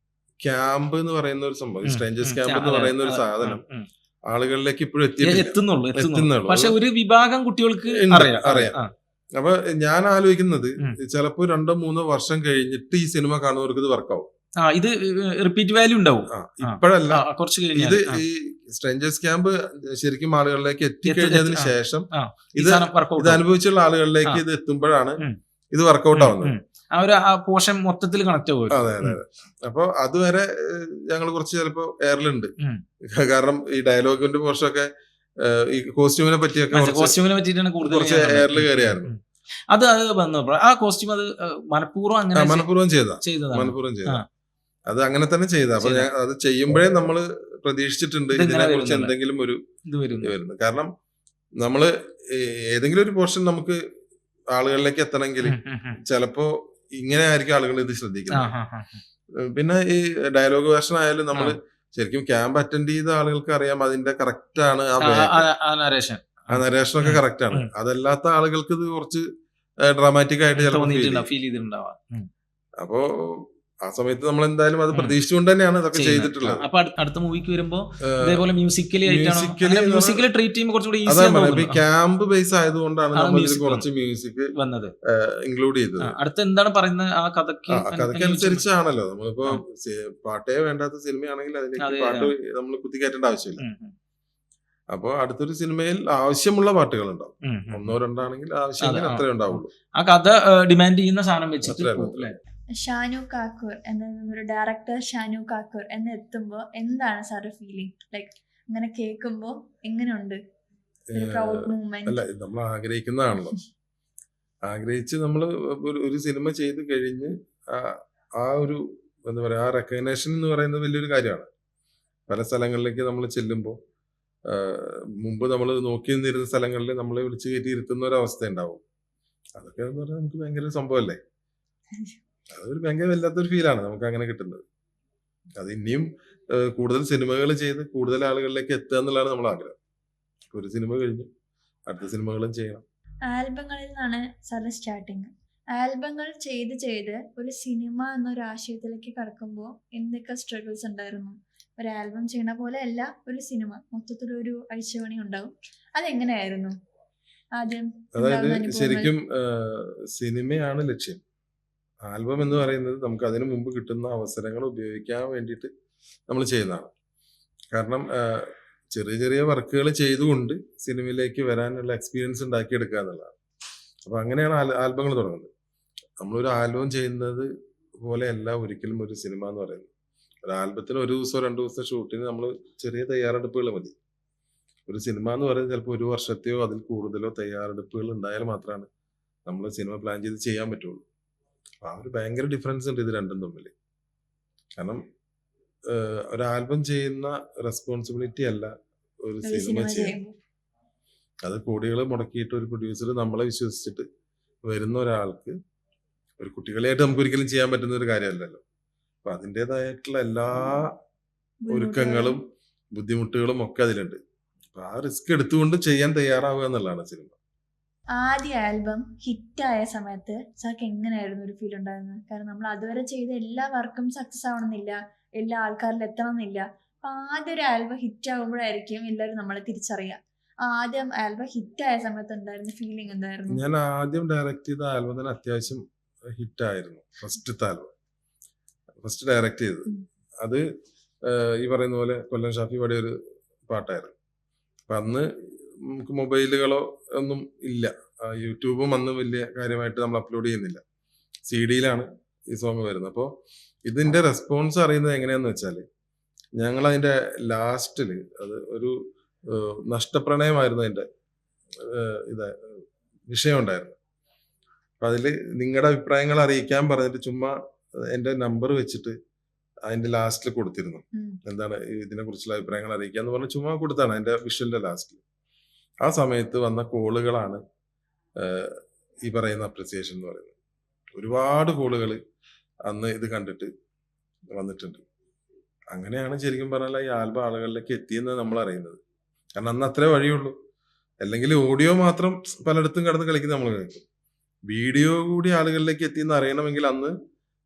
ക്യാമ്പ് എന്ന് പറയുന്ന ഒരു സംഭവം, സ്ട്രേഞ്ചേഴ്സ് ക്യാമ്പ് എന്ന് പറയുന്ന ഒരു സാധനം ആളുകളിലേക്ക് ഇപ്പോഴും എത്തുന്നുള്ളൂ. പക്ഷെ ഒരു വിഭാഗം കുട്ടികൾക്ക് അറിയാം. അപ്പൊ ഞാൻ ആലോചിക്കുന്നത് ഉം. ചിലപ്പോ 2-3 വർഷം കഴിഞ്ഞിട്ട് ഈ സിനിമ കാണുന്നവർക്ക് ഇത് വർക്കാവും. ഇത് റിപ്പീറ്റ് വാല്യൂ ഉണ്ടാവും. ഇപ്പോഴല്ല, കുറച്ച് ഇത് ഈ സ്ട്രേഞ്ചേഴ്സ് ക്യാമ്പ് ശരിക്കും ആളുകളിലേക്ക് എത്തിക്കഴിഞ്ഞതിന് ശേഷം ഇത് അനുഭവിച്ചുള്ള ആളുകളിലേക്ക് ഇത് എത്തുമ്പോഴാണ് ഇത് വർക്കൗട്ട് ആവുന്നത്. ആ പോർഷൻ മൊത്തത്തിൽ കണക്ട് ആവും. അതെ അതെ അതെ. അപ്പൊ അതുവരെ ഞങ്ങൾ കുറച്ച് ചിലപ്പോ എയറിലുണ്ട്. കാരണം ഈ ഡയലോഗിന്റെ പോർഷൻ ഒക്കെ ഈ കോസ്റ്റ്യൂമിനെ പറ്റിയൊക്കെ കോസ്റ്റ്യൂമിനെ പറ്റിയിട്ടാണ് കൂടുതൽ കുറച്ച് എയറിൽ കയറിയായിരുന്നു. അത് വന്നപ്പോൾ ആ കോസ്റ്റ്യൂം അത് മനഃപൂർവ്വം ചെയ്ത അത് അങ്ങനെ തന്നെ ചെയ്ത. അപ്പൊ അത് ചെയ്യുമ്പോഴേ നമ്മള് പ്രതീക്ഷിച്ചിട്ടുണ്ട് ഇതിനെ കുറിച്ച് എന്തെങ്കിലും ഒരു ഇത് വരുന്നത്. കാരണം നമ്മള് ഏതെങ്കിലും ഒരു പോർഷൻ നമുക്ക് ആളുകളിലേക്ക് എത്തണമെങ്കിൽ ചിലപ്പോ ഇങ്ങനെ ആയിരിക്കും ആളുകൾ ഇത് ശ്രദ്ധിക്കുന്നത്. പിന്നെ ഈ ഡയലോഗ് വേർഷൻ ആയാലും നമ്മള് ശരിക്കും ക്യാമ്പ് അറ്റൻഡ് ചെയ്ത ആളുകൾക്ക് അറിയാം അതിന്റെ കറക്റ്റ് ആണ് ആ നരേഷനൊക്കെ കറക്റ്റ് ആണ്. അതല്ലാത്ത ആളുകൾക്ക് ഇത് കുറച്ച് ഡ്രാമാറ്റിക് ആയിട്ട് ചിലപ്പോൾ ഫീൽ ചെയ്തിട്ടുണ്ടാവാം. അപ്പോ ആ സമയത്ത് നമ്മൾ എന്തായാലും അത് പ്രതീക്ഷിച്ചുകൊണ്ട് തന്നെയാണ് ഇതൊക്കെ ചെയ്തിട്ടുള്ളത്. അപ്പൊ അടുത്ത മൂവിക്ക് വരുമ്പോ ഇതേപോലെ മ്യൂസിക്കലി ട്രീറ്റ് ചെയ്യുമ്പോൾ കുറച്ചുകൂടി ഈസി. ക്യാമ്പ് ബേസ് ആയതുകൊണ്ടാണ് നമ്മൾ കുറച്ച് മ്യൂസിക് വന്നത് ഇൻക്ലൂഡ് ചെയ്തത്. അടുത്ത എന്താണ് പറയുന്നത് ആ കഥയ്ക്ക് അനുസരിച്ചാണല്ലോ. നമ്മളിപ്പോ പാട്ടേ വേണ്ടാത്ത സിനിമയാണെങ്കിൽ അതിലേക്ക് പാട്ട് നമ്മൾ കുത്തിക്കയറ്റേണ്ട ആവശ്യമില്ല. അപ്പൊ അടുത്തൊരു സിനിമയിൽ ആവശ്യമുള്ള പാട്ടുകൾ ഉണ്ടാവും. 1-2 ആണെങ്കിൽ ആവശ്യമെങ്കിൽ അത്രേ ഉണ്ടാവുള്ളൂ. ആ കഥ ഡിമാൻഡ് ചെയ്യുന്ന സാധനം വെച്ചിട്ട്. ഷാനു കാക്കൂർ എന്നൊരു ഡയറക്ടർ ഷാനു കാക്കൂർ എന്ന് എത്തുമ്പോ എന്താണ് സാറ് ഫീലിംഗ്? ലൈക്ക് അങ്ങനെ കേൾക്കുമ്പോ എങ്ങനെയുണ്ട്? അല്ല, നമ്മൾ ആഗ്രഹിക്കുന്നതാണല്ലോ. ആഗ്രഹിച്ച് നമ്മൾ ഒരു സിനിമ ചെയ്ത് കഴിഞ്ഞ് ആ ഒരു എന്താ പറയാ, ആ റെക്കഗ്നേഷൻ എന്ന് പറയുന്നത് വലിയൊരു കാര്യമാണ്. പല സ്ഥലങ്ങളിലേക്ക് നമ്മൾ ചെല്ലുമ്പോൾ മുമ്പ് നമ്മൾ നോക്കി നിന്നിരുന്ന സ്ഥലങ്ങളിൽ നമ്മളെ വിളിച്ചു കയറ്റി ഇരുത്തുന്ന ഒരു അവസ്ഥ ഉണ്ടാവും. അതൊക്കെ എന്ന് പറഞ്ഞാൽ നമുക്ക് ഭയങ്കര സംഭവമല്ലേ. അതൊരു ഭയങ്കര വല്ലാത്തൊരു ഫീലാണ് നമുക്ക് അങ്ങനെ കിട്ടുന്നത്. അത് ഇനിയും കൂടുതൽ സിനിമകൾ ചെയ്ത് കൂടുതൽ ആളുകളിലേക്ക് എത്തുക എന്നുള്ളതാണ് നമ്മൾ ആഗ്രഹം. ഒരു സിനിമ കഴിഞ്ഞു അടുത്ത സിനിമകളും ചെയ്യണം. ആൽബങ്ങളിൽ നിന്നാണ് സാറിന് സ്റ്റാർട്ടിങ്. ആൽബങ്ങൾ ചെയ്ത് ചെയ്ത് ഒരു സിനിമ എന്നൊരു ആശയത്തിലേക്ക് കടക്കുമ്പോൾ എന്തൊക്കെ സ്ട്രഗിൾസ് ഉണ്ടായിരുന്നു? ഒരു ആൽബം ചെയ്യണ പോലെ അല്ല, ഒരു സിനിമ മൊത്തത്തിലൊരു അഴിച്ചുപണി ഉണ്ടാവും. അതെങ്ങനെയായിരുന്നു ആദ്യം അതായത് ഉണ്ടാകുന്ന അനുഭവങ്ങൾ? ശരിക്കും സിനിമയാണ് ലക്ഷ്യം. ആൽബം എന്ന് പറയുന്നത് നമുക്ക് അതിനു മുമ്പ് കിട്ടുന്ന അവസരങ്ങൾ ഉപയോഗിക്കാൻ വേണ്ടിയിട്ട് നമ്മൾ ചെയ്യുന്നതാണ്. കാരണം ചെറിയ ചെറിയ വർക്കുകൾ ചെയ്തുകൊണ്ട് സിനിമയിലേക്ക് വരാനുള്ള എക്സ്പീരിയൻസ് ഉണ്ടാക്കിയെടുക്കുക എന്നുള്ളതാണ്. അപ്പൊ അങ്ങനെയാണ് ആൽബങ്ങൾ തുടങ്ങുന്നത്. നമ്മളൊരു ആൽബം ചെയ്യുന്നത് പോലെയല്ല ഒരിക്കലും ഒരു സിനിമ എന്ന് പറയുന്നത്. ഒരു ആൽബത്തിന് 1 ദിവസമോ 2 ദിവസത്തെ ഷൂട്ടിന് നമ്മൾ ചെറിയ തയ്യാറെടുപ്പുകൾ മതി. ഒരു സിനിമ എന്ന് പറയുന്നത് ചിലപ്പോൾ 1 വർഷത്തെയോ അതിൽ കൂടുതലോ തയ്യാറെടുപ്പുകൾ ഉണ്ടായാൽ മാത്രമാണ് നമ്മൾ സിനിമ പ്ലാൻ ചെയ്ത് ചെയ്യാൻ പറ്റുള്ളൂ. അപ്പൊ ആ ഒരു ഭയങ്കര ഡിഫറൻസ് ഉണ്ട് ഇത് രണ്ടും തമ്മിൽ. കാരണം ഒരു ആൽബം ചെയ്യുന്ന റെസ്പോൺസിബിലിറ്റി അല്ല ഒരു ഒരു സിനിമ സിനിമ ചെയ്യാൻ. ചെയ്യുമ്പോൾ അത് കോടികൾ മുടക്കിയിട്ട് ഒരു പ്രൊഡ്യൂസർ നമ്മളെ വിശ്വസിച്ചിട്ട് വരുന്ന ഒരാൾക്ക് ഒരു കുട്ടികളെയായിട്ട് നമുക്ക് ഒരിക്കലും ചെയ്യാൻ പറ്റുന്ന ഒരു കാര്യമല്ലല്ലോ. അപ്പൊ അതിൻ്റെതായിട്ടുള്ള എല്ലാ ഒരുക്കങ്ങളും ബുദ്ധിമുട്ടുകളും ഒക്കെ അതിലുണ്ട്. അപ്പൊ ആ റിസ്ക് എടുത്തുകൊണ്ട് ചെയ്യാൻ തയ്യാറാവുക എന്നുള്ളതാണ് സിനിമ. ആദ്യ ആൽബം ഹിറ്റായ സമയത്ത് സാർക്ക് എങ്ങനെയായിരുന്നു ഒരു ഫീൽ ഉണ്ടായിരുന്നത്? കാരണം നമ്മൾ അതുവരെ ചെയ്ത എല്ലാ വർക്കും സക്സസ് ആവണമെന്നില്ല, എല്ലാ ആൾക്കാരിൽ എത്തണം എന്നില്ല. അപ്പൊ ആദ്യം ഒരു ആൽബം ഹിറ്റ് ആകുമ്പോഴായിരിക്കും എല്ലാവരും നമ്മളെ തിരിച്ചറിയുക. ആദ്യം ആൽബം ഹിറ്റായ സമയത്ത് ഉണ്ടായിരുന്ന ഫീലിംഗ് എന്തായിരുന്നു? ഞാൻ ആദ്യം ഡയറക്റ്റ് ചെയ്ത ആൽബം തന്നെ അത്യാവശ്യം ഹിറ്റായിരുന്നു. ഫസ്റ്റത്തെ ആൽബം ഫസ്റ്റ് ഡയറക്റ്റ് ചെയ്തത് അത് ഈ പറയുന്ന പോലെ കൊല്ലം ഷാഫി പാടിയ ഒരു പാട്ടായിരുന്നു. അപ്പൊ അന്ന് നമുക്ക് മൊബൈലുകളോ ഒന്നും ഇല്ല, യൂട്യൂബും അന്ന് വലിയ കാര്യമായിട്ട് നമ്മൾ അപ്ലോഡ് ചെയ്യുന്നില്ല, CD-യിലാണ് ഈ സോങ് വരുന്നത്. അപ്പോൾ ഇതിന്റെ റെസ്പോൺസ് അറിയുന്നത് എങ്ങനെയാന്ന് വെച്ചാൽ ഞങ്ങൾ അതിന്റെ ലാസ്റ്റിൽ അത് ഒരു നഷ്ടപ്രണയമായിരുന്നു അതിന്റെ ഇത് വിഷയം ഉണ്ടായിരുന്നു. അപ്പൊ അതില് നിങ്ങളുടെ അഭിപ്രായങ്ങൾ അറിയിക്കാൻ പറഞ്ഞിട്ട് ചുമ്മാ എന്റെ നമ്പർ വെച്ചിട്ട് അതിന്റെ ലാസ്റ്റിൽ കൊടുത്തിരുന്നു. എന്താണ് ഇതിനെ കുറിച്ചുള്ള അഭിപ്രായങ്ങൾ അറിയിക്കാന്ന് പറഞ്ഞ് ചുമ്മാ കൊടുത്താണ് അതിന്റെ വിഷ്വലിന്റെ ലാസ്റ്റിൽ. ആ സമയത്ത് വന്ന കോളുകളാണ് ഈ പറയുന്ന അപ്രിസിയേഷൻ എന്ന് പറയുന്നത്. ഒരുപാട് കോളുകൾ അന്ന് ഇത് കണ്ടിട്ട് വന്നിട്ടുണ്ട്. അങ്ങനെയാണ് ശരിക്കും പറഞ്ഞാൽ ഈ ആൽബം ആളുകളിലേക്ക് എത്തിയെന്ന് നമ്മൾ അറിയുന്നത്. കാരണം അന്ന് അത്രേ വഴിയുള്ളൂ. അല്ലെങ്കിൽ ഓഡിയോ മാത്രം പലയിടത്തും കടന്ന് കളിക്കുന്ന നമ്മൾ കേൾക്കും. വീഡിയോ കൂടി ആളുകളിലേക്ക് എത്തിയെന്ന് അറിയണമെങ്കിൽ അന്ന്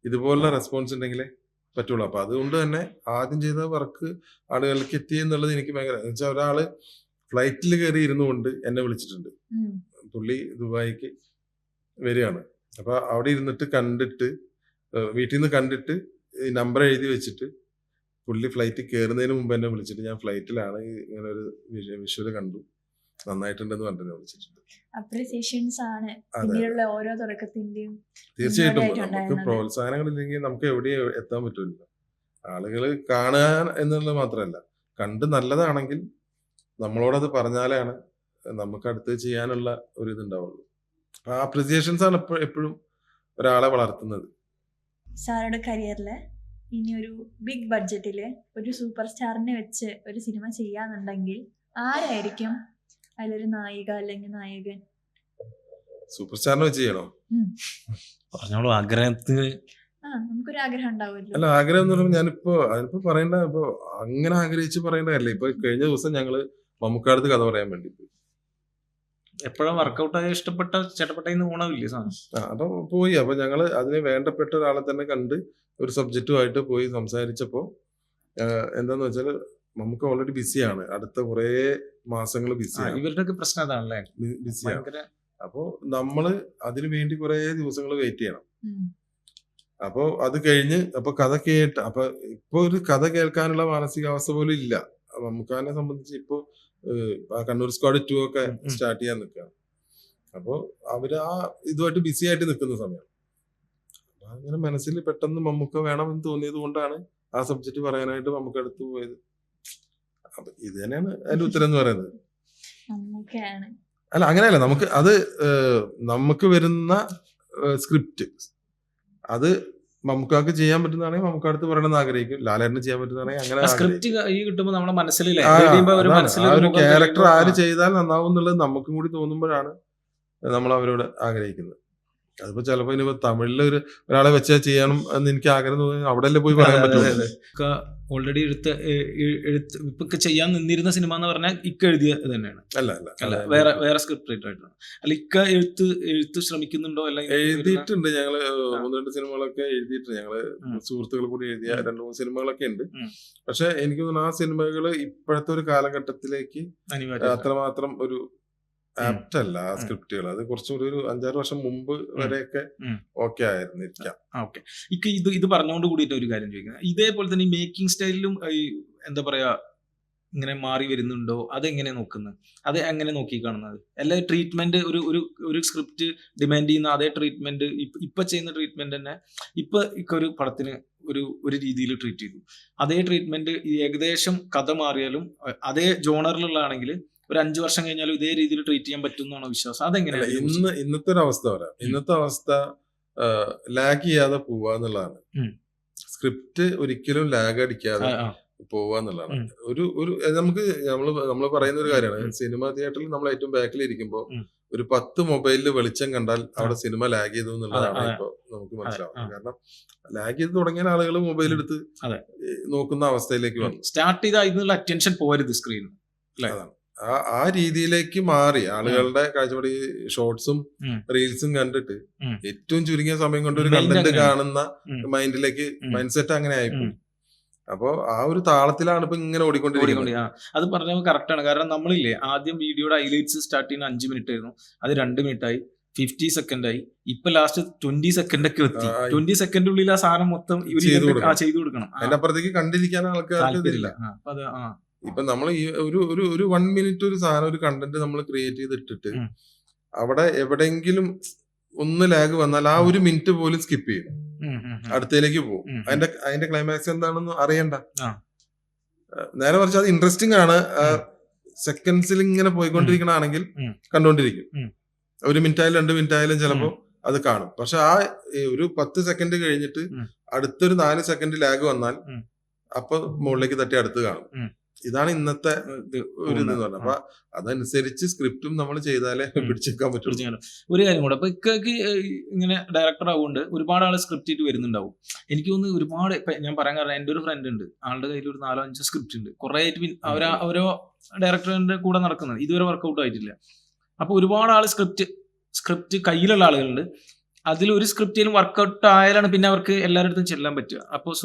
ഇതുപോലുള്ള റെസ്പോൺസ് ഉണ്ടെങ്കിലേ പറ്റുള്ളൂ. അപ്പൊ അതുകൊണ്ട് തന്നെ ആദ്യം ചെയ്ത വർക്ക് ആളുകളിലേക്ക് എത്തി എന്നുള്ളത് എനിക്ക് ഭയങ്കര വെച്ചാൽ ഒരാള് ഫ്ലൈറ്റിൽ കയറി ഇരുന്നുകൊണ്ട് എന്നെ വിളിച്ചിട്ടുണ്ട്. പുള്ളി ദുബായിക്ക് വരികയാണ്. അപ്പൊ അവിടെ ഇരുന്നിട്ട് കണ്ടിട്ട് വീട്ടിൽ നിന്ന് കണ്ടിട്ട് ഈ നമ്പർ എഴുതി വെച്ചിട്ട് പുള്ളി ഫ്ലൈറ്റിൽ കയറുന്നതിന് മുമ്പ് എന്നെ വിളിച്ചിട്ട് ഞാൻ ഫ്ലൈറ്റിലാണ് ഇങ്ങനെ ഒരു വിഷ്വല് കണ്ടു, നന്നായിട്ടുണ്ടെന്ന് പറഞ്ഞിട്ട് വിളിച്ചിട്ടുണ്ട്. അപ്രിസിയേഷൻസ് ആണ് പിന്നീടുള്ള ഓരോ തുടക്കത്തിന്റെയും. തീർച്ചയായിട്ടും നമുക്ക് പ്രോത്സാഹനങ്ങളില്ലെങ്കിൽ നമുക്ക് എവിടെയും എത്താൻ പറ്റില്ല. ആളുകൾ കാണുക എന്നുള്ളത് മാത്രമല്ല, കണ്ട് നല്ലതാണെങ്കിൽ നമ്മളോടത് പറഞ്ഞാലാണ് നമുക്ക് അടുത്ത് ചെയ്യാനുള്ള ഒരു ഇതുണ്ടാവുള്ളൂ. ആ അപ്രിസിയേഷൻസ് ആണ് എപ്പോഴും ഒരാളെ വളർത്തുന്നത്. സാറുടെ കരിയറില് ഇനി ഒരു ബിഗ് ബഡ്ജറ്റില് ഒരു സൂപ്പർ സ്റ്റാറിനെ വെച്ച് ഒരു സിനിമ ചെയ്യാന്നുണ്ടെങ്കിൽ ആരായിരിക്കും അതിലൊരു നായിക അല്ലെങ്കിൽ നായകൻ? സൂപ്പർ സ്റ്റാറിനെ വെച്ച് ചെയ്യണോ? പറഞ്ഞോളൂ, ആഗ്രഹത്തിന്. നമുക്കൊരു ആഗ്രഹം ഉണ്ടാവുമല്ലോ. അല്ല, ആഗ്രഹം എന്ന് പറയുമ്പോൾ അതിപ്പോ പറയേണ്ട, ഇപ്പൊ അങ്ങനെ ആഗ്രഹിച്ച് പറയേണ്ടതല്ലേ. ഇപ്പൊ കഴിഞ്ഞ ദിവസം ഞങ്ങള് മമ്മൂക്കാടുത്ത് കഥ പറയാൻ വേണ്ടി പോയി. എപ്പോഴും വർക്കൗട്ട് ആയ ഇഷ്ടപ്പെട്ട ചേട്ടപ്പെട്ടതിന് ഗുണമില്ലേ സാധനം. അപ്പൊ പോയി. അപ്പൊ ഞങ്ങള് അതിന് വേണ്ടപ്പെട്ട ഒരാളെ തന്നെ കണ്ട് ഒരു സബ്ജക്റ്റുമായിട്ട് പോയി സംസാരിച്ചപ്പോ എന്താന്ന് വെച്ചാൽ നമുക്ക് ഓൾറെഡി ബിസിയാണ്, അടുത്ത കുറെ മാസങ്ങൾ ബിസിയാണ്. ഇവരുടെ പ്രശ്നം അതാണല്ലേ, ബിസിയാണ്. അപ്പോ നമ്മള് അതിനു വേണ്ടി കുറെ ദിവസങ്ങൾ വെയിറ്റ് ചെയ്യണം. അപ്പൊ അത് കഴിഞ്ഞ് അപ്പൊ കഥ കേട്ട് അപ്പൊ ഇപ്പൊ ഒരു കഥ കേൾക്കാനുള്ള മാനസികാവസ്ഥ പോലും ഇല്ല മമ്മൂക്കാനെ സംബന്ധിച്ച്. ഇപ്പൊ കണ്ണൂർ സ്ക്വാഡ് 2 ഒക്കെ സ്റ്റാർട്ട് ചെയ്യാൻ നിൽക്കുകയാണ്. അപ്പൊ അവര് ആ ഇതുമായിട്ട് ബിസി ആയിട്ട് നിൽക്കുന്ന സമയം. അങ്ങനെ മനസ്സിൽ പെട്ടെന്ന് മമ്മൂക്ക വേണമെന്ന് തോന്നിയത് കൊണ്ടാണ് ആ സബ്ജക്ട് പറയാനായിട്ട് മമ്മൂക്ക അടുത്ത് പോയത്. അപ്പൊ ഇത് തന്നെയാണ് അതിന്റെ ഉത്തരം എന്ന് പറയുന്നത്. അല്ല, അങ്ങനെയല്ല, നമുക്ക് വരുന്ന സ്ക്രിപ്റ്റ് അത് മമ്മൂക്കാക്ക് ചെയ്യാൻ പറ്റുന്നതാണെങ്കിൽ മമ്മൂക്ക അടുത്ത് പറയണമെന്ന് ആഗ്രഹിക്കും. ലാലേട്ടന് ചെയ്യാൻ പറ്റുന്നതാണെങ്കിൽ അങ്ങനെ സ്ക്രിപ്റ്റ് കിട്ടുമ്പോൾ നമ്മുടെ മനസ്സിൽ ഒരു ക്യാരക്ടർ ആര് ചെയ്താൽ നന്നാവും എന്നുള്ളത് നമുക്കും കൂടി തോന്നുമ്പോഴാണ് നമ്മൾ അവരോട് ആഗ്രഹിക്കുന്നത്. അതിപ്പോ ചിലപ്പോ ഇനിയിപ്പോ തമിഴില് ഒരാളെ വെച്ചാൽ ചെയ്യണം എന്ന് എനിക്ക് ആഗ്രഹം തോന്നി അവിടെ അല്ലേ പോയി പറയാൻ പറ്റുള്ളൂ. ഓൾറെഡി ഇപ്പൊ ചെയ്യാൻ നിന്നിരുന്ന സിനിമ എന്ന് പറഞ്ഞാൽ ഇക്ക എഴുതിയ തന്നെയാണ്. അല്ല വേറെ സ്ക്രിപ്റ്റ് റൈറ്റർ ആയിട്ടാണ്. അല്ല ഇക്ക എഴുത്ത് ശ്രമിക്കുന്നുണ്ടോ? അല്ലെങ്കിൽ എഴുതിയിട്ടുണ്ട്. ഞങ്ങള് 1-2 സിനിമകളൊക്കെ എഴുതിയിട്ടുണ്ട്. ഞങ്ങള് സുഹൃത്തുക്കൾ കൂടി എഴുതിയ 2-3 സിനിമകളൊക്കെ ഉണ്ട്. പക്ഷെ എനിക്ക് തോന്നുന്നു ആ സിനിമകള് ഇപ്പോഴത്തെ ഒരു കാലഘട്ടത്തിലേക്ക് അത്രമാത്രം ഒരു ആപ്റ്റ് അല്ല ആ സ്ക്രിപ്റ്റുകൾ. അത് കുറച്ചുകൂടി ഒരു 5-6 വർഷം മുമ്പ് വരെയൊക്കെ ഓക്കെ ആയിരുന്നിരിക്കാം. ഓക്കെ. ഇത് പറഞ്ഞുകൊണ്ട് കൂടിയിട്ട് ഒരു കാര്യം ചോദിക്കുന്നത്, ഇതേപോലെ തന്നെ ഈ മേക്കിംഗ് സ്റ്റൈലിലും എന്താ പറയാ ഇങ്ങനെ മാറി വരുന്നുണ്ടോ? അതെങ്ങനെ നോക്കുന്നത്? അത് എങ്ങനെ നോക്കി കാണുന്നത്? എല്ലാ ട്രീറ്റ്മെന്റ് ഒരു സ്ക്രിപ്റ്റ് ഡിമാൻഡ് ചെയ്യുന്ന അതേ ട്രീറ്റ്മെന്റ് ഇപ്പൊ ചെയ്യുന്ന ട്രീറ്റ്മെന്റ് തന്നെ ഇപ്പൊ ഒരു പടത്തിന് ഒരു രീതിയിൽ ട്രീറ്റ് ചെയ്തു. അതേ ട്രീറ്റ്മെന്റ് ഏകദേശം കഥ മാറിയാലും അതേ ജോണറിലുള്ളതാണെങ്കിൽ ഒരു 5 വർഷം കഴിഞ്ഞാലും ഇതേ രീതിയിൽ ട്രീറ്റ് ചെയ്യാൻ പറ്റുമെന്നാണോ വിശ്വാസം? അതെങ്ങനെയാണ് ഇന്നത്തെ ഒരു അവസ്ഥ പറയാം. ഇന്നത്തെ അവസ്ഥ ലാഗ് ചെയ്യാതെ പോവാന്നുള്ളതാണ്. സ്ക്രിപ്റ്റ് ഒരിക്കലും ലാഗ് അടിക്കാതെ പോവാന്നുള്ളതാണ്. ഒരു നമ്മൾ പറയുന്ന ഒരു കാര്യമാണ്. സിനിമ തിയേറ്ററിൽ നമ്മൾ ഏറ്റവും ബാക്കിൽ ഇരിക്കുമ്പോൾ ഒരു 10 മൊബൈലിൽ വെളിച്ചം കണ്ടാൽ അവിടെ സിനിമ ലാഗ് ചെയ്തു എന്നുള്ളതാണ് ഇപ്പൊ നമുക്ക് മനസ്സിലാവുന്നത്. കാരണം ലാഗ് ചെയ്ത് തുടങ്ങിയ ആളുകൾ മൊബൈൽ എടുത്ത് നോക്കുന്ന അവസ്ഥയിലേക്ക് വന്നു. സ്റ്റാർട്ട് ചെയ്ത അതിനുള്ള അറ്റൻഷൻ പോകരുത് സ്ക്രീൻ. അതാണ് ആ രീതിയിലേക്ക് മാറി ആളുകളുടെ കാഴ്ചപ്പാട്. ഈ ഷോർട്സും റീൽസും കണ്ടിട്ട് ഏറ്റവും ചുരുങ്ങിയ സമയം കൊണ്ട് ഒരു കണ്ടന്റ് കാണുന്ന മൈൻഡ് സെറ്റ് അങ്ങനെ ആയിപ്പോയി. അപ്പൊ ആ ഒരു താളത്തിലാണ് ഇപ്പൊ ഇങ്ങനെ ഓടിക്കൊണ്ടിരിക്കുന്നത്. അത് പറഞ്ഞത് കറക്റ്റ് ആണ്. കാരണം നമ്മളില്ലേ ആദ്യം വീഡിയോയുടെ ഹൈലൈറ്റ്സ് സ്റ്റാർട്ട് ചെയ്യുന്ന 5 മിനിറ്റ് ആയിരുന്നു, അത് 2 മിനിറ്റ് ആയി, 50 സെക്കൻഡ് ആയി, ഇപ്പൊ ലാസ്റ്റ് 20 സെക്കൻഡ് ഒക്കെ എത്തി. 20 സെക്കൻഡിനുള്ളിൽ ആ സാധനം മൊത്തം ചെയ്തു കൊടുക്കണം. അതിന്റെ അപ്പുറത്തേക്ക് കണ്ടിരിക്കാൻ ആൾക്കാർക്ക് ഇല്ല. ഇപ്പൊ നമ്മൾ ഈ ഒരു 1 മിനിറ്റ് ഒരു സാധനം ഒരു കണ്ടന്റ് നമ്മൾ ക്രിയേറ്റ് ചെയ്തിട്ടിട്ട് അവിടെ എവിടെയെങ്കിലും ഒന്ന് ലാഗ് വന്നാൽ ആ 1 മിനിറ്റ് പോലും സ്കിപ്പ് ചെയ്യും, അടുത്തയിലേക്ക് പോകും. അതിന്റെ ക്ലൈമാക്സ് എന്താണെന്ന് അറിയണ്ട. നേരെ മറിച്ച് അത് ഇൻട്രസ്റ്റിംഗ് ആണ്. സെക്കൻഡ്സിൽ ഇങ്ങനെ പോയിക്കൊണ്ടിരിക്കണാണെങ്കിൽ കണ്ടോണ്ടിരിക്കും. 1 മിനിറ്റ് ആയാലും 2 മിനിറ്റ് ആയാലും ചിലപ്പോ അത് കാണും. പക്ഷെ ആ ഒരു 10 സെക്കൻഡ് കഴിഞ്ഞിട്ട് അടുത്തൊരു 4 സെക്കൻഡ് ലാഗ് വന്നാൽ അപ്പൊ മുകളിലേക്ക് തട്ടി അടുത്ത് കാണും. ഇതാണ് ഇന്നത്തെ ഒരു ഇതെന്ന് പറഞ്ഞത്. അപ്പൊ അതനുസരിച്ച് സ്ക്രിപ്റ്റും നമ്മൾ ചെയ്താലേ പിടിച്ചെടുക്കാൻ പറ്റും. ഒരു കാര്യം കൂടെ, അപ്പൊ ഇക്കക്ക് ഇങ്ങനെ ഡയറക്ടർ ആവുകൊണ്ട് ഒരുപാട് ആള് സ്ക്രിപ്റ്റ് ചെയ്ത് വരുന്നുണ്ടാവും. എനിക്ക് തോന്നുന്നു ഒരുപാട് ഞാൻ പറയാൻ കാരണം എൻ്റെ ഒരു ഫ്രണ്ട് ഉണ്ട്, ആളുടെ കയ്യിൽ ഒരു 4-5 സ്ക്രിപ്റ്റ് ഉണ്ട്. കുറെ ആയിട്ട് ഓരോ ഡയറക്ടറിന്റെ കൂടെ നടക്കുന്നത്, ഇതുവരെ വർക്കൗട്ട് ആയിട്ടില്ല. അപ്പൊ ഒരുപാട് ആള് സ്ക്രിപ്റ്റ് കയ്യിലുള്ള ആളുകളുണ്ട്. അതിൽ ഒരു സ്ക്രിപ്റ്റിലും വർക്കൗട്ട് ആയാലാണ് പിന്നെ അവർക്ക് എല്ലാവരുടെ ചെല്ലാൻ പറ്റുക. അപ്പോൾ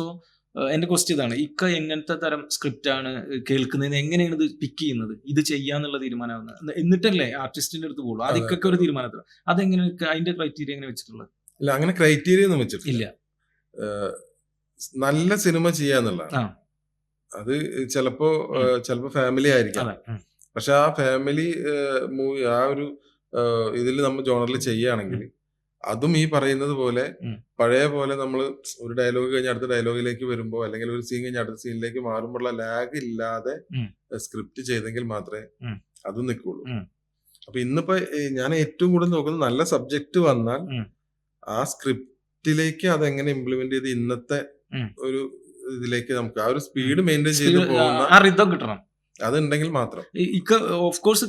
എന്റെ ക്വസ്റ്റ്യൻ ഇതാണ്, ഇക്ക എങ്ങനത്തെ തരം സ്ക്രിപ്റ്റ് ആണ് കേൾക്കുന്നത്, എങ്ങനെയാണ് ഇത് പിക്ക് ചെയ്യുന്നത്, ഇത് ചെയ്യാന്നുള്ള തീരുമാനമാവുന്നത്? എന്നിട്ടല്ലേ ആർട്ടിസ്റ്റിന്റെ അടുത്ത് പോകുള്ളൂ. അത് ഇക്കൊക്കെ ഒരു തീരുമാനത്തിൽ അതെങ്ങനെ അതിന്റെ ക്രൈറ്റീരിയ എങ്ങനെ വെച്ചിട്ടുള്ളത്? ഇല്ല, അങ്ങനെ ക്രൈറ്റീരിയ ഒന്നും വെച്ചിട്ടില്ല. നല്ല സിനിമ ചെയ്യാന്നുള്ളതാണ്. അത് ചിലപ്പോ ഫാമിലി ആയിരിക്കാം. പക്ഷെ ആ ഫാമിലി മൂവി ആ ഒരു ഇതിൽ നമ്മൾ ജോണറിൽ ചെയ്യുകയാണെങ്കിൽ അതും ഈ പറയുന്നത് പോലെ പഴയ പോലെ നമ്മൾ ഒരു ഡയലോഗ് കഴിഞ്ഞ് അടുത്ത ഡയലോഗിലേക്ക് വരുമ്പോ അല്ലെങ്കിൽ ഒരു സീൻ കഴിഞ്ഞ് അടുത്ത സീനിലേക്ക് മാറുമ്പോഴുള്ള ലാഗ് ഇല്ലാതെ സ്ക്രിപ്റ്റ് ചെയ്തെങ്കിൽ മാത്രമേ അതും നിൽക്കുള്ളൂ. അപ്പൊ ഇന്നിപ്പോ ഞാൻ ഏറ്റവും കൂടുതൽ നോക്കുന്നത് നല്ല സബ്ജക്ട് വന്നാൽ ആ സ്ക്രിപ്റ്റിലേക്ക് അതെങ്ങനെ ഇംപ്ലിമെന്റ് ചെയ്ത് ഇന്നത്തെ ഒരു ഇതിലേക്ക് നമുക്ക് ആ ഒരു സ്പീഡ് മെയിൻറ്റെയിൻ ചെയ്ത് പോകുന്ന കിട്ടണം. അതുണ്ടെങ്കിൽ മാത്രം. ഓഫ് കോഴ്സ്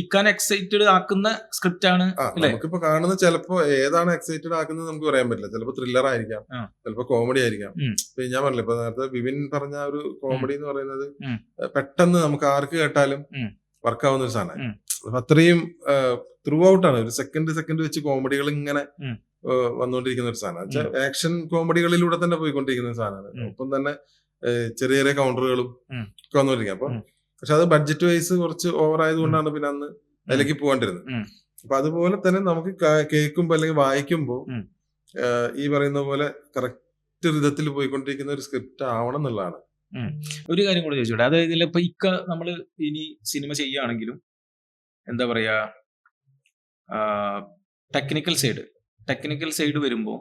ഇക്കാൻ എക്സൈറ്റഡ് ആക്കുന്ന സ്ക്രിപ്റ്റ് ആണ്. നമുക്കിപ്പോ കാണുന്ന ചിലപ്പോ ഏതാണ് എക്സൈറ്റഡ് ആക്കുന്നത് നമുക്ക് പറയാൻ പറ്റില്ല. ചിലപ്പോ ത്രില്ലർ ആയിരിക്കാം, ചിലപ്പോ കോമഡി ആയിരിക്കാം. ഇപ്പൊ ഞാൻ പറഞ്ഞില്ല, ഇപ്പൊ നേരത്തെ വിപിൻ പറഞ്ഞ ഒരു കോമഡി എന്ന് പറയുന്നത് പെട്ടെന്ന് നമുക്ക് ആർക്ക് കേട്ടാലും വർക്കാവുന്ന ഒരു സാധനം. അത്രയും ത്രൂ ഔട്ടാണ്. ഒരു സെക്കൻഡ് വെച്ച് കോമഡികൾ ഇങ്ങനെ വന്നുകൊണ്ടിരിക്കുന്ന ഒരു സാധനം. ആക്ഷൻ കോമഡികളിലൂടെ തന്നെ പോയിക്കൊണ്ടിരിക്കുന്ന ഒരു സാധനമാണ്. ഒപ്പം തന്നെ ചെറിയ ചെറിയ കൗണ്ടറുകളും ഒക്കെ വന്നുകൊണ്ടിരിക്കുക. അപ്പൊ പക്ഷെ അത് ബഡ്ജറ്റ് വൈസ് കുറച്ച് ഓവർ ആയതുകൊണ്ടാണ് പിന്നെ അന്ന് അതിലേക്ക് പോകേണ്ടിരുന്നത്. അപ്പൊ അതുപോലെ തന്നെ നമുക്ക് കേൾക്കുമ്പോ അല്ലെങ്കിൽ വായിക്കുമ്പോ ഈ പറയുന്ന പോലെ കറക്റ്റ് വിധത്തിൽ പോയിക്കൊണ്ടിരിക്കുന്ന ഒരു സ്ക്രിപ്റ്റ് ആവണം എന്നുള്ളതാണ്. ഒരു കാര്യം കൂടെ ചോദിച്ചോട്ടെ, അതായത് ഇപ്പൊ നമ്മള് ഇനി സിനിമ ചെയ്യുകയാണെങ്കിലും എന്താ പറയാ ടെക്നിക്കൽ സൈഡ് വരുമ്പോ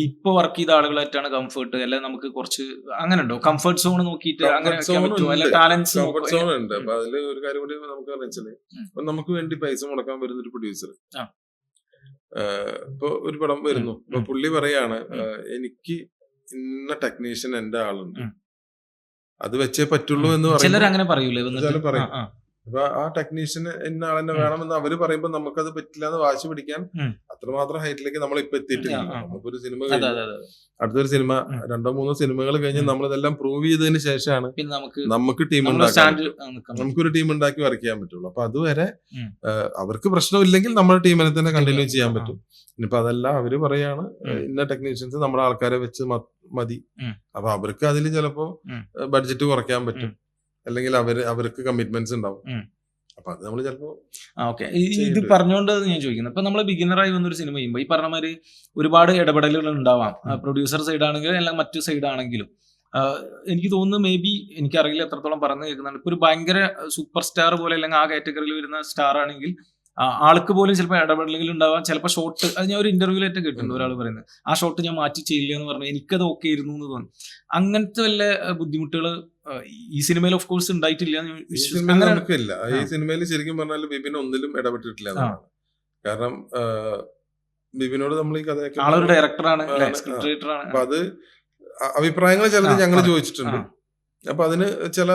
ഇപ്പൊ വർക്ക് ചെയ്ത ആളുകളായിട്ടാണ് കംഫർട്ട്, അല്ലെങ്കിൽ നമുക്ക് കുറച്ച് അങ്ങനെ ഉണ്ടോ കംഫർട്ട് സോൺ നോക്കിയിട്ട് ടാലൻസ് ഉണ്ട്. അപ്പൊ അതില് ഒരു കാര്യം കൂടി നമുക്ക് വെച്ചാല്, ഇപ്പൊ നമുക്ക് വേണ്ടി പൈസ മുടക്കാൻ വരുന്ന ഒരു പ്രൊഡ്യൂസർ ഇപ്പൊ ഒരു പടം വരുന്നു, ഇപ്പൊ പുള്ളി പറയാണ് എനിക്ക് ഇന്ന ടെക്നീഷ്യൻ എന്റെ ആളുണ്ട്, അത് വെച്ചേ പറ്റുള്ളൂ എന്ന് പറയും. അപ്പൊ ആ ടെക്നീഷ്യന് ഇന്ന ആളെന്നെ വേണമെന്ന് അവര് പറയുമ്പോ നമുക്കത് പറ്റില്ല എന്ന് വാശി പിടിക്കാൻ അത്രമാത്രം ഹൈറ്റിലേക്ക് നമ്മൾ ഇപ്പൊ എത്തിയിട്ടില്ല. നമുക്കൊരു സിനിമ അതെ കഴിഞ്ഞു, അതെ അതെ അടുത്തൊരു സിനിമ, 2-3 സിനിമകൾ കഴിഞ്ഞ് നമ്മളിതെല്ലാം പ്രൂവ് ചെയ്തതിന് ശേഷമാണ് പിന്നെ നമുക്ക് ടീം നമ്മുടെ ഉണ്ടാക്കാൻ സ്റ്റാൻഡ് പറ്റും. നിൽക്കാൻ നമുക്കൊരു ടീം ഉണ്ടാക്കി വർക്ക് ചെയ്യാൻ പറ്റുള്ളൂ. അപ്പൊ അതുവരെ ഉം. അവർക്ക് പ്രശ്നമില്ലെങ്കിൽ നമ്മുടെ ടീമിനെ തന്നെ കണ്ടിന്യൂ ചെയ്യാൻ ആ. പറ്റും. ഇനിയിപ്പോ അതല്ല, അവര് പറയാണ് ഉം. ഇന്ന ടെക്നീഷ്യൻസ് നമ്മുടെ ആൾക്കാരെ വെച്ച് മതി. ഉം. അപ്പൊ അവർക്ക് അതിൽ ചിലപ്പോ ഉം. ബഡ്ജറ്റ് കുറയ്ക്കാൻ പറ്റും, അല്ലെങ്കിൽ അവർക്ക് കമ്മിറ്റ്മെന്റ്സ് ഉണ്ടാവും. ഉം. അപ്പൊ അത് നമ്മൾ ചിലപ്പോ ഓക്കെ, ഇത് പറഞ്ഞുകൊണ്ട് ഞാൻ ചോദിക്കുന്നത്, ഇപ്പൊ നമ്മൾ ബിഗിനറായി വന്നൊരു സിനിമ ചെയ്യുമ്പോൾ ഈ പറഞ്ഞ മാതിരി ഒരുപാട് ഇടപെടലുകൾ ഉണ്ടാവാം. പ്രൊഡ്യൂസർ സൈഡ് ആണെങ്കിലും അല്ലെങ്കിൽ മറ്റു സൈഡ് ആണെങ്കിലും എനിക്ക് തോന്നുന്നു, മേ ബി എനിക്കറിയില്ല എത്രത്തോളം പറഞ്ഞു കേൾക്കുന്നുണ്ട്, ഇപ്പൊ ഒരു ഭയങ്കര സൂപ്പർ സ്റ്റാർ പോലെ അല്ലെങ്കിൽ ആ കാറ്റഗറിയിൽ വരുന്ന സ്റ്റാർ ആണെങ്കിൽ ആൾക്ക് പോലും ചിലപ്പോൾ ഇടപെടലുകൾ ഉണ്ടാവാം. ചിലപ്പോൾ ഷോട്ട്, അത് ഞാൻ ഒരു ഇന്റർവ്യൂലായിട്ട് കേട്ടിട്ടുണ്ട് ഒരാൾ പറയുന്നത്, ആ ഷോട്ട് ഞാൻ മാറ്റി ചെയ്യില്ല എന്ന് പറഞ്ഞു, എനിക്കത് ഓക്കെ ആയിരുന്നു എന്ന് തോന്നുന്നു. അങ്ങനത്തെ വല്ല ബുദ്ധിമുട്ടുകൾ ഈ സിനിമയിൽ ഓഫ് കോഴ്സ് ഉണ്ടായിട്ടില്ല എന്ന് ഈ സിനിമയിൽ നമുക്കില്ല. ഈ സിനിമയിൽ ശരിക്കും പറഞ്ഞാൽ ബിബിൻ ഒന്നിലും ഇടപെട്ടിട്ടില്ല എന്നാണ്. കാരണം ബിബിനോട് നമ്മൾ ഈ കഥയൊക്കെ ആളൊരു ഡയറക്ടറാണ്, സ്ക്രിപ്റ്റ് റൈറ്ററാണ്. അപ്പൊ അത് അഭിപ്രായങ്ങൾ ചിലത് ഞങ്ങൾ ചോദിച്ചിട്ടുണ്ട്. അപ്പൊ അതിന് ചില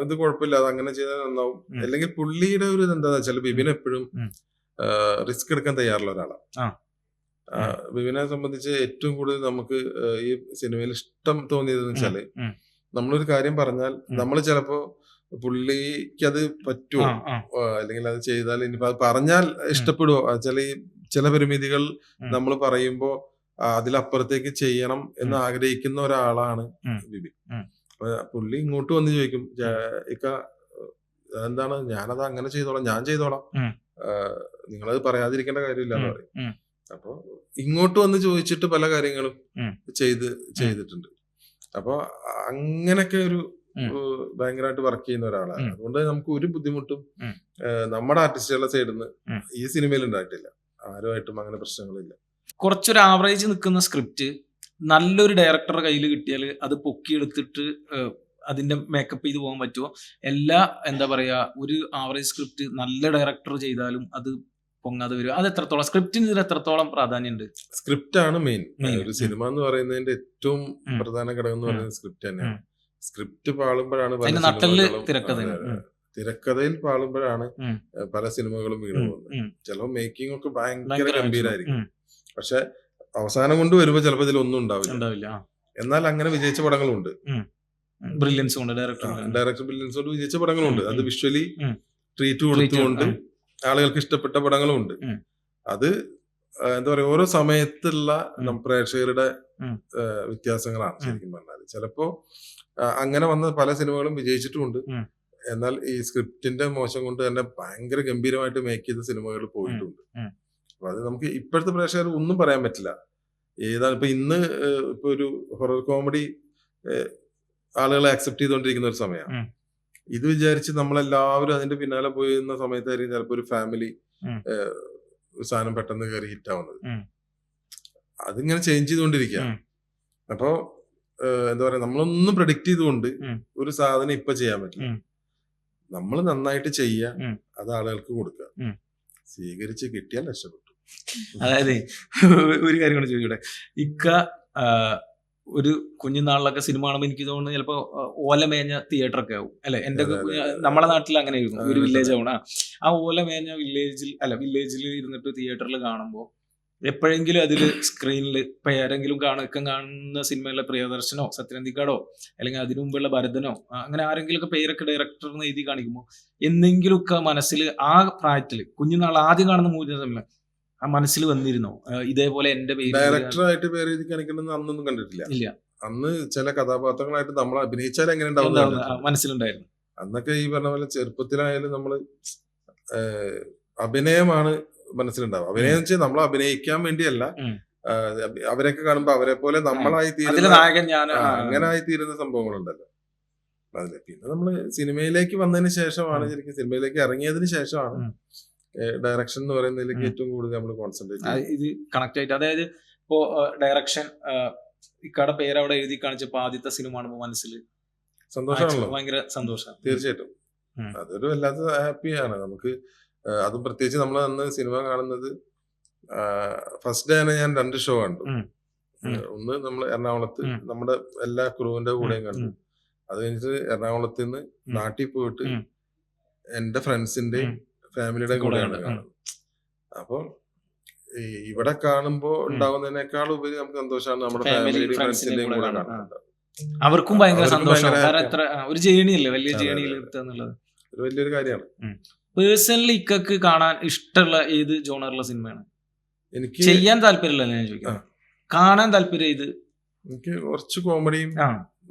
ഇത് കുഴപ്പമില്ല, അത് അങ്ങനെ ചെയ്താൽ നന്നാവും. അല്ലെങ്കിൽ പുള്ളിയുടെ ഒരു എന്താന്ന് വെച്ചാൽ ബിബിൻ എപ്പോഴും റിസ്ക് എടുക്കാൻ തയ്യാറുള്ള ഒരാളാണ്. ബിബിനെ സംബന്ധിച്ച് ഏറ്റവും കൂടുതൽ നമുക്ക് ഈ സിനിമയിൽ ഇഷ്ടം തോന്നിയതെന്ന് വെച്ചാല്, നമ്മളൊരു കാര്യം പറഞ്ഞാൽ നമ്മൾ ചിലപ്പോ പുള്ളിക്ക് അത് പറ്റുമോ, അല്ലെങ്കിൽ അത് ചെയ്താൽ ഇനിയിപ്പോ അത് പറഞ്ഞാൽ ഇഷ്ടപ്പെടുവോ, ചില പരിമിതികൾ നമ്മൾ പറയുമ്പോ അതിലപ്പുറത്തേക്ക് ചെയ്യണം എന്ന് ആഗ്രഹിക്കുന്ന ഒരാളാണ് ബിബിൻ. പുള്ളി ഇങ്ങോട്ട് വന്ന് ചോദിക്കും, ഇക്ക എന്താണ്, ഞാനത് അങ്ങനെ ചെയ്തോളാം, ഞാൻ ചെയ്തോളാം, നിങ്ങളത് പറയാതിരിക്കേണ്ട കാര്യമില്ല എന്ന് പറയും. അപ്പൊ ഇങ്ങോട്ട് വന്ന് ചോദിച്ചിട്ട് പല കാര്യങ്ങളും ചെയ്തിട്ടുണ്ട്. അപ്പൊ അങ്ങനൊക്കെ ഒരു ഭയങ്കരമായിട്ട് വർക്ക് ചെയ്യുന്ന ഒരാളാണ്. അതുകൊണ്ട് നമുക്ക് ഒരു ബുദ്ധിമുട്ടും നമ്മുടെ ആർട്ടിസ്റ്റുകളുടെ സൈഡിൽ നിന്ന് ഈ സിനിമയിൽ ഉണ്ടായിട്ടില്ല. ആരുമായിട്ടും അങ്ങനെ പ്രശ്നങ്ങളില്ല. കുറച്ചൊരു ആവറേജ് നിൽക്കുന്ന സ്ക്രിപ്റ്റ് നല്ലൊരു ഡയറക്ടറുടെ കയ്യിൽ കിട്ടിയാൽ അത് പൊക്കിയെടുത്തിട്ട് അതിന്റെ മേക്കപ്പ് ചെയ്ത് പോകാൻ പറ്റുമോ? എല്ലാ എന്താ പറയാ, ഒരു ആവറേജ് സ്ക്രിപ്റ്റ് നല്ല ഡയറക്ടർ ചെയ്താലും അത് പൊങ്ങാതെ വരും. അത് എത്രത്തോളം സ്ക്രിപ്റ്റിന് ഇതിൽ എത്രത്തോളം പ്രാധാന്യമുണ്ട്? സ്ക്രിപ്റ്റ് ആണ് മെയിൻ. ഒരു സിനിമ എന്ന് പറയുന്നതിന്റെ ഏറ്റവും പ്രധാന ഘടകം എന്ന് പറയുന്നത് സ്ക്രിപ്റ്റ് തന്നെയാണ്. സ്ക്രിപ്റ്റ് പാളുമ്പോഴാണ് തിരക്കഥയിൽ പാളുമ്പോഴാണ് പല സിനിമകളും വീണ് പോകുന്നത്. ചിലപ്പോൾ മേക്കിംഗ് ഒക്കെ ഭയങ്കര ഗംഭീരമായിരിക്കും, പക്ഷെ അവസാനം കൊണ്ട് വരുമ്പോ ചിലപ്പോൾ ഇതിലൊന്നും ഉണ്ടാവില്ല. എന്നാൽ അങ്ങനെ വിജയിച്ച പടങ്ങളുണ്ട്, ബ്രില്യൻസ് കൊണ്ട് ഡയറക്ടർ ബ്രില്യൻസ് കൊണ്ട് വിജയിച്ച പടങ്ങളുണ്ട്. അത് വിഷ്വലി ട്രീറ്റ് കൊടുത്തുകൊണ്ട് ആളുകൾക്ക് ഇഷ്ടപ്പെട്ട പടങ്ങളുമുണ്ട്. അത് എന്താ പറയാ, ഓരോ സമയത്തുള്ള പ്രേക്ഷകരുടെ വ്യത്യാസങ്ങളാണ് ശരിക്കും പറഞ്ഞാൽ. ചിലപ്പോ അങ്ങനെ വന്ന പല സിനിമകളും വിജയിച്ചിട്ടുമുണ്ട്. എന്നാൽ ഈ സ്ക്രിപ്റ്റിന്റെ മോശം കൊണ്ട് തന്നെ ഭയങ്കര ഗംഭീരമായിട്ട് മേക്ക് ചെയ്ത സിനിമകൾ പോയിട്ടുണ്ട്. അപ്പൊ അത് നമുക്ക് ഇപ്പോഴത്തെ പ്രേക്ഷകർ ഒന്നും പറയാൻ പറ്റില്ല. ഏതാണ് ഇപ്പൊ ഇന്ന് ഇപ്പൊ ഒരു ഹൊറർ കോമഡി ആളുകളെ അക്സെപ്റ്റ് ചെയ്തുകൊണ്ടിരിക്കുന്ന ഒരു സമയമാണ്. ഇത് വിചാരിച്ച് നമ്മളെല്ലാവരും അതിന്റെ പിന്നാലെ പോയിരുന്ന സമയത്തായിരിക്കും ചിലപ്പോ ഒരു ഫാമിലി സാധനം പെട്ടെന്ന് കയറി ഹിറ്റ് ആവുന്നത്. അതിങ്ങനെ ചേഞ്ച് ചെയ്തുകൊണ്ടിരിക്കുക. അപ്പോ എന്താ പറയാ, നമ്മളൊന്നും പ്രഡിക്റ്റ് ചെയ്തുകൊണ്ട് ഒരു സാധനം ഇപ്പൊ ചെയ്യാൻ പറ്റില്ല. നമ്മൾ നന്നായിട്ട് ചെയ്യുക, അത് ആളുകൾക്ക് കൊടുക്കുക, സ്വീകരിച്ച് കിട്ടിയാൽ രക്ഷപ്പെട്ടു. അതായത് ഒരു കാര്യം കൂടെ ചോദിക്കട്ടെ, ഇക്ക ഒരു കുഞ്ഞുനാളിലൊക്കെ സിനിമ കാണുമ്പോൾ എനിക്ക് തോന്നുന്നു ചിലപ്പോ ഓലമേഞ്ഞ തിയേറ്റർ ഒക്കെ ആവും അല്ലെ. എന്റെ നമ്മളെ നാട്ടിൽ അങ്ങനെ ആയിരുന്നു, ഒരു വില്ലേജ് ആവണ ആ ഓലമേഞ്ഞ വില്ലേജിൽ ഇരുന്നിട്ട് തിയേറ്ററിൽ കാണുമ്പോൾ എപ്പോഴെങ്കിലും അതില് സ്ക്രീനിൽ ഇപ്പൊ ആരെങ്കിലും കാണുന്ന സിനിമയിലെ പ്രിയദർശനോ സത്യനന്ദിക്കാടോ അല്ലെങ്കിൽ അതിനു മുമ്പുള്ള ഭരതനോ അങ്ങനെ ആരെങ്കിലുമൊക്കെ പേരൊക്കെ ഡയറക്ടറിന് എഴുതി കാണിക്കുമ്പോൾ എന്തെങ്കിലുമൊക്കെ മനസ്സിൽ ആ പ്രായത്തില് കുഞ്ഞുനാൾ ആദ്യം കാണുന്ന മൂല്യം ആ മനസ്സിൽ വന്നിരുന്നോ ഇതേപോലെ എന്റെ പേര് ഡയറക്ടറായിട്ട് പേര് എഴുതി കാണിക്കണമെന്ന് അന്നൊന്നും കണ്ടിട്ടില്ല. ഇല്ല, അന്ന് ചില കഥാപാത്രങ്ങളായിട്ട് നമ്മൾ അഭിനയിച്ചാൽ എങ്ങനെ ഉണ്ടാവും മനസ്സിലുണ്ടായിരുന്നു. അന്നൊക്കെ ഈ പറഞ്ഞ പോലെ ചെറുപ്പത്തിലായാലും നമ്മള് അഭിനയമാണ് മനസ്സിലുണ്ടാവും. അഭിനയം വെച്ചാൽ നമ്മൾ അഭിനയിക്കാൻ വേണ്ടിയല്ല, അവരെയൊക്കെ കാണുമ്പോ അവരെ പോലെ നമ്മളായി തീരുന്ന അങ്ങനെ ആയി തീരുന്ന സംഭവങ്ങളുണ്ടല്ലോ അതില്. പിന്നെ നമ്മള് സിനിമയിലേക്ക് വന്നതിന് ശേഷമാണ്, ശരിക്കും സിനിമയിലേക്ക് ഇറങ്ങിയതിന് ശേഷമാണ് ഡയറക്ഷൻ എന്ന് പറയുന്നതിലേക്ക് ഏറ്റവും കൂടുതൽ നമ്മൾ കോൺസെൻട്രേറ്റ് ഇത് കണക്ട് ആയിട്ട്. അതായത് ഇപ്പോ ഡയറക്ഷൻ ഇക്കടെ പേര് അവിടെ എഴുതി കാണിച്ചപ്പോ ആദ്യത്തെ സിനിമ കാണുമ്പോ മനസ്സിൽ സന്തോഷമാണല്ലോ, ഭയങ്കര സന്തോഷം. തീർച്ചയായിട്ടും അതൊരു വല്ലാത്ത ഹാപ്പിയാണ് നമുക്ക്. അതും പ്രത്യേകിച്ച് നമ്മൾ അന്ന് സിനിമ കാണുന്നത് ഫസ്റ്റ് ഡേ തന്നെ ഞാൻ 2 ഷോ കണ്ടു. ഒന്ന് നമ്മൾ എറണാകുളത്ത് നമ്മുടെ എല്ലാ ക്രൂവിന്റെ കൂടെയും കണ്ടു. അത് കഴിഞ്ഞിട്ട് എറണാകുളത്ത് നിന്ന് നാട്ടിൽ പോയിട്ട് എന്റെ ഫ്രണ്ട്സിന്റെ ഫാമിലിയുടെ കൂടെയാണ് കാണുന്നത്. അപ്പോൾ ഇവിടെ കാണുമ്പോ ഉണ്ടാവുന്നതിനേക്കാൾ ഉപരി നമുക്ക് സന്തോഷമാണ് നമ്മുടെ Family, ഫാമിലിയുടെയും friends നെയും ഫ്രണ്ട്സിന്റെയും കൂടെ കൂടെ കാണാം. കാണുന്നത്. അവർക്കും ഭയങ്കര അവർക്കും സന്തോഷം. ഭയങ്കര കാരണം happy എത്ര ഒരു ജേണിയല്ലേ, വലിയ അതെ, ജേണിയിൽ അതെ. എത്തുക എന്നുള്ളത്. ഒരു വലിയൊരു കാര്യമാണ്. പേഴ്സണലി ഇക്കക്ക് കാണാൻ ഇഷ്ടമുള്ള ഏത് ജോണറുള്ള സിനിമയാണ്? എനിക്ക് ചെയ്യാൻ താല്പര്യമില്ല ഞാൻ ചോദിക്കുന്നത്, കാണാൻ താല്പര്യം ഇത്. എനിക്ക് കുറച്ച് കോമഡിയും ആ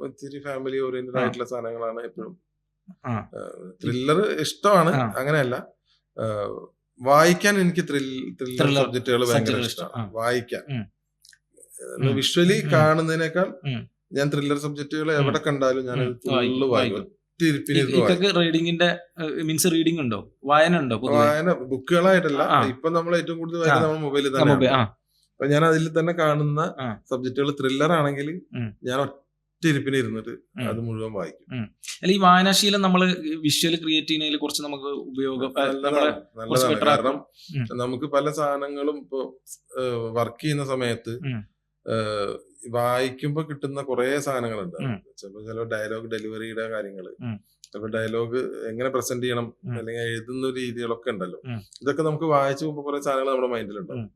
ഇത്തിരി ഫാമിലി ഓറിയന്റഡ് ആ. ആയിട്ടുള്ള സാധനങ്ങളാണ് എപ്പോഴും. ആ ത്രില്ലർ ഇഷ്ടമാണ്, ആ. അങ്ങനെയല്ല. വായിക്കാൻ എനിക്ക് ത്രില്ലർ Thriller സബ്ജക്റ്റുകൾ ഭയങ്കര subject ഇഷ്ടമാണ്. ഇഷ്ടം. വായിക്കാൻ ഉം. വിഷ്വലി ഉം. കാണുന്നതിനേക്കാൾ ഉം. ഞാൻ ത്രില്ലർ സബ്ജക്റ്റുകൾ എവിടെ കണ്ടാലും ഞാൻ ഫുള്ള് വായിക്കും. ഇക്കക്ക് റീഡിങ്ങിന്റെ മീൻസ് റീഡിംഗ് ഉണ്ടോ, വായന ഉണ്ടോ പൊതുവെ? വായന ബുക്കുകളായിട്ടല്ല, ആ. ഇപ്പൊ നമ്മൾ ഏറ്റവും കൂടുതൽ വായിക്കുന്നത് നമ്മുടെ മൊബൈലിൽ ആ, മൊബൈൽ. തന്നെ. ആ അപ്പൊ ഞാൻ അതിൽ തന്നെ കാണുന്ന ആ. സബ്ജക്റ്റുകൾ ത്രില്ലർ ആണെങ്കിൽ ഉം. ഞാൻ ഒറ്റ ഇരിപ്പിന് ഇരുന്നിട്ട് ഉം. അത് മുഴുവൻ വായിക്കും. അല്ല, ഈ വായനാശീലം നമ്മൾ വിഷ്വൽ ക്രിയേറ്റ് ചെയ്യുന്നതിൽ കുറച്ച് നമുക്ക് ഉപയോഗം നമ്മളെ കുറച്ച് നല്ലതാണ്. better കാരണം ആക്കും. നമുക്ക് പല സാധനങ്ങളും ഇപ്പൊ വർക്ക് ചെയ്യുന്ന സമയത്ത് ഉം. വായിക്കുമ്പോ കിട്ടുന്ന കുറെ സാധനങ്ങളുണ്ട്. ഉം. ചില ഡയലോഗ് ഡെലിവറിയുടെ കാര്യങ്ങള്, ഉം. ചിലപ്പോ ഡയലോഗ് എങ്ങനെ പ്രസന്റ് ചെയ്യണം, ഉം. അല്ലെങ്കിൽ എഴുതുന്ന രീതികളൊക്കെ ഉണ്ടല്ലോ. ഉം. ഇതൊക്കെ നമുക്ക് വായിച്ചു പോകുമ്പോ കുറെ സാധനങ്ങൾ നമ്മുടെ മൈൻഡിലുണ്ടാവും. ഉം.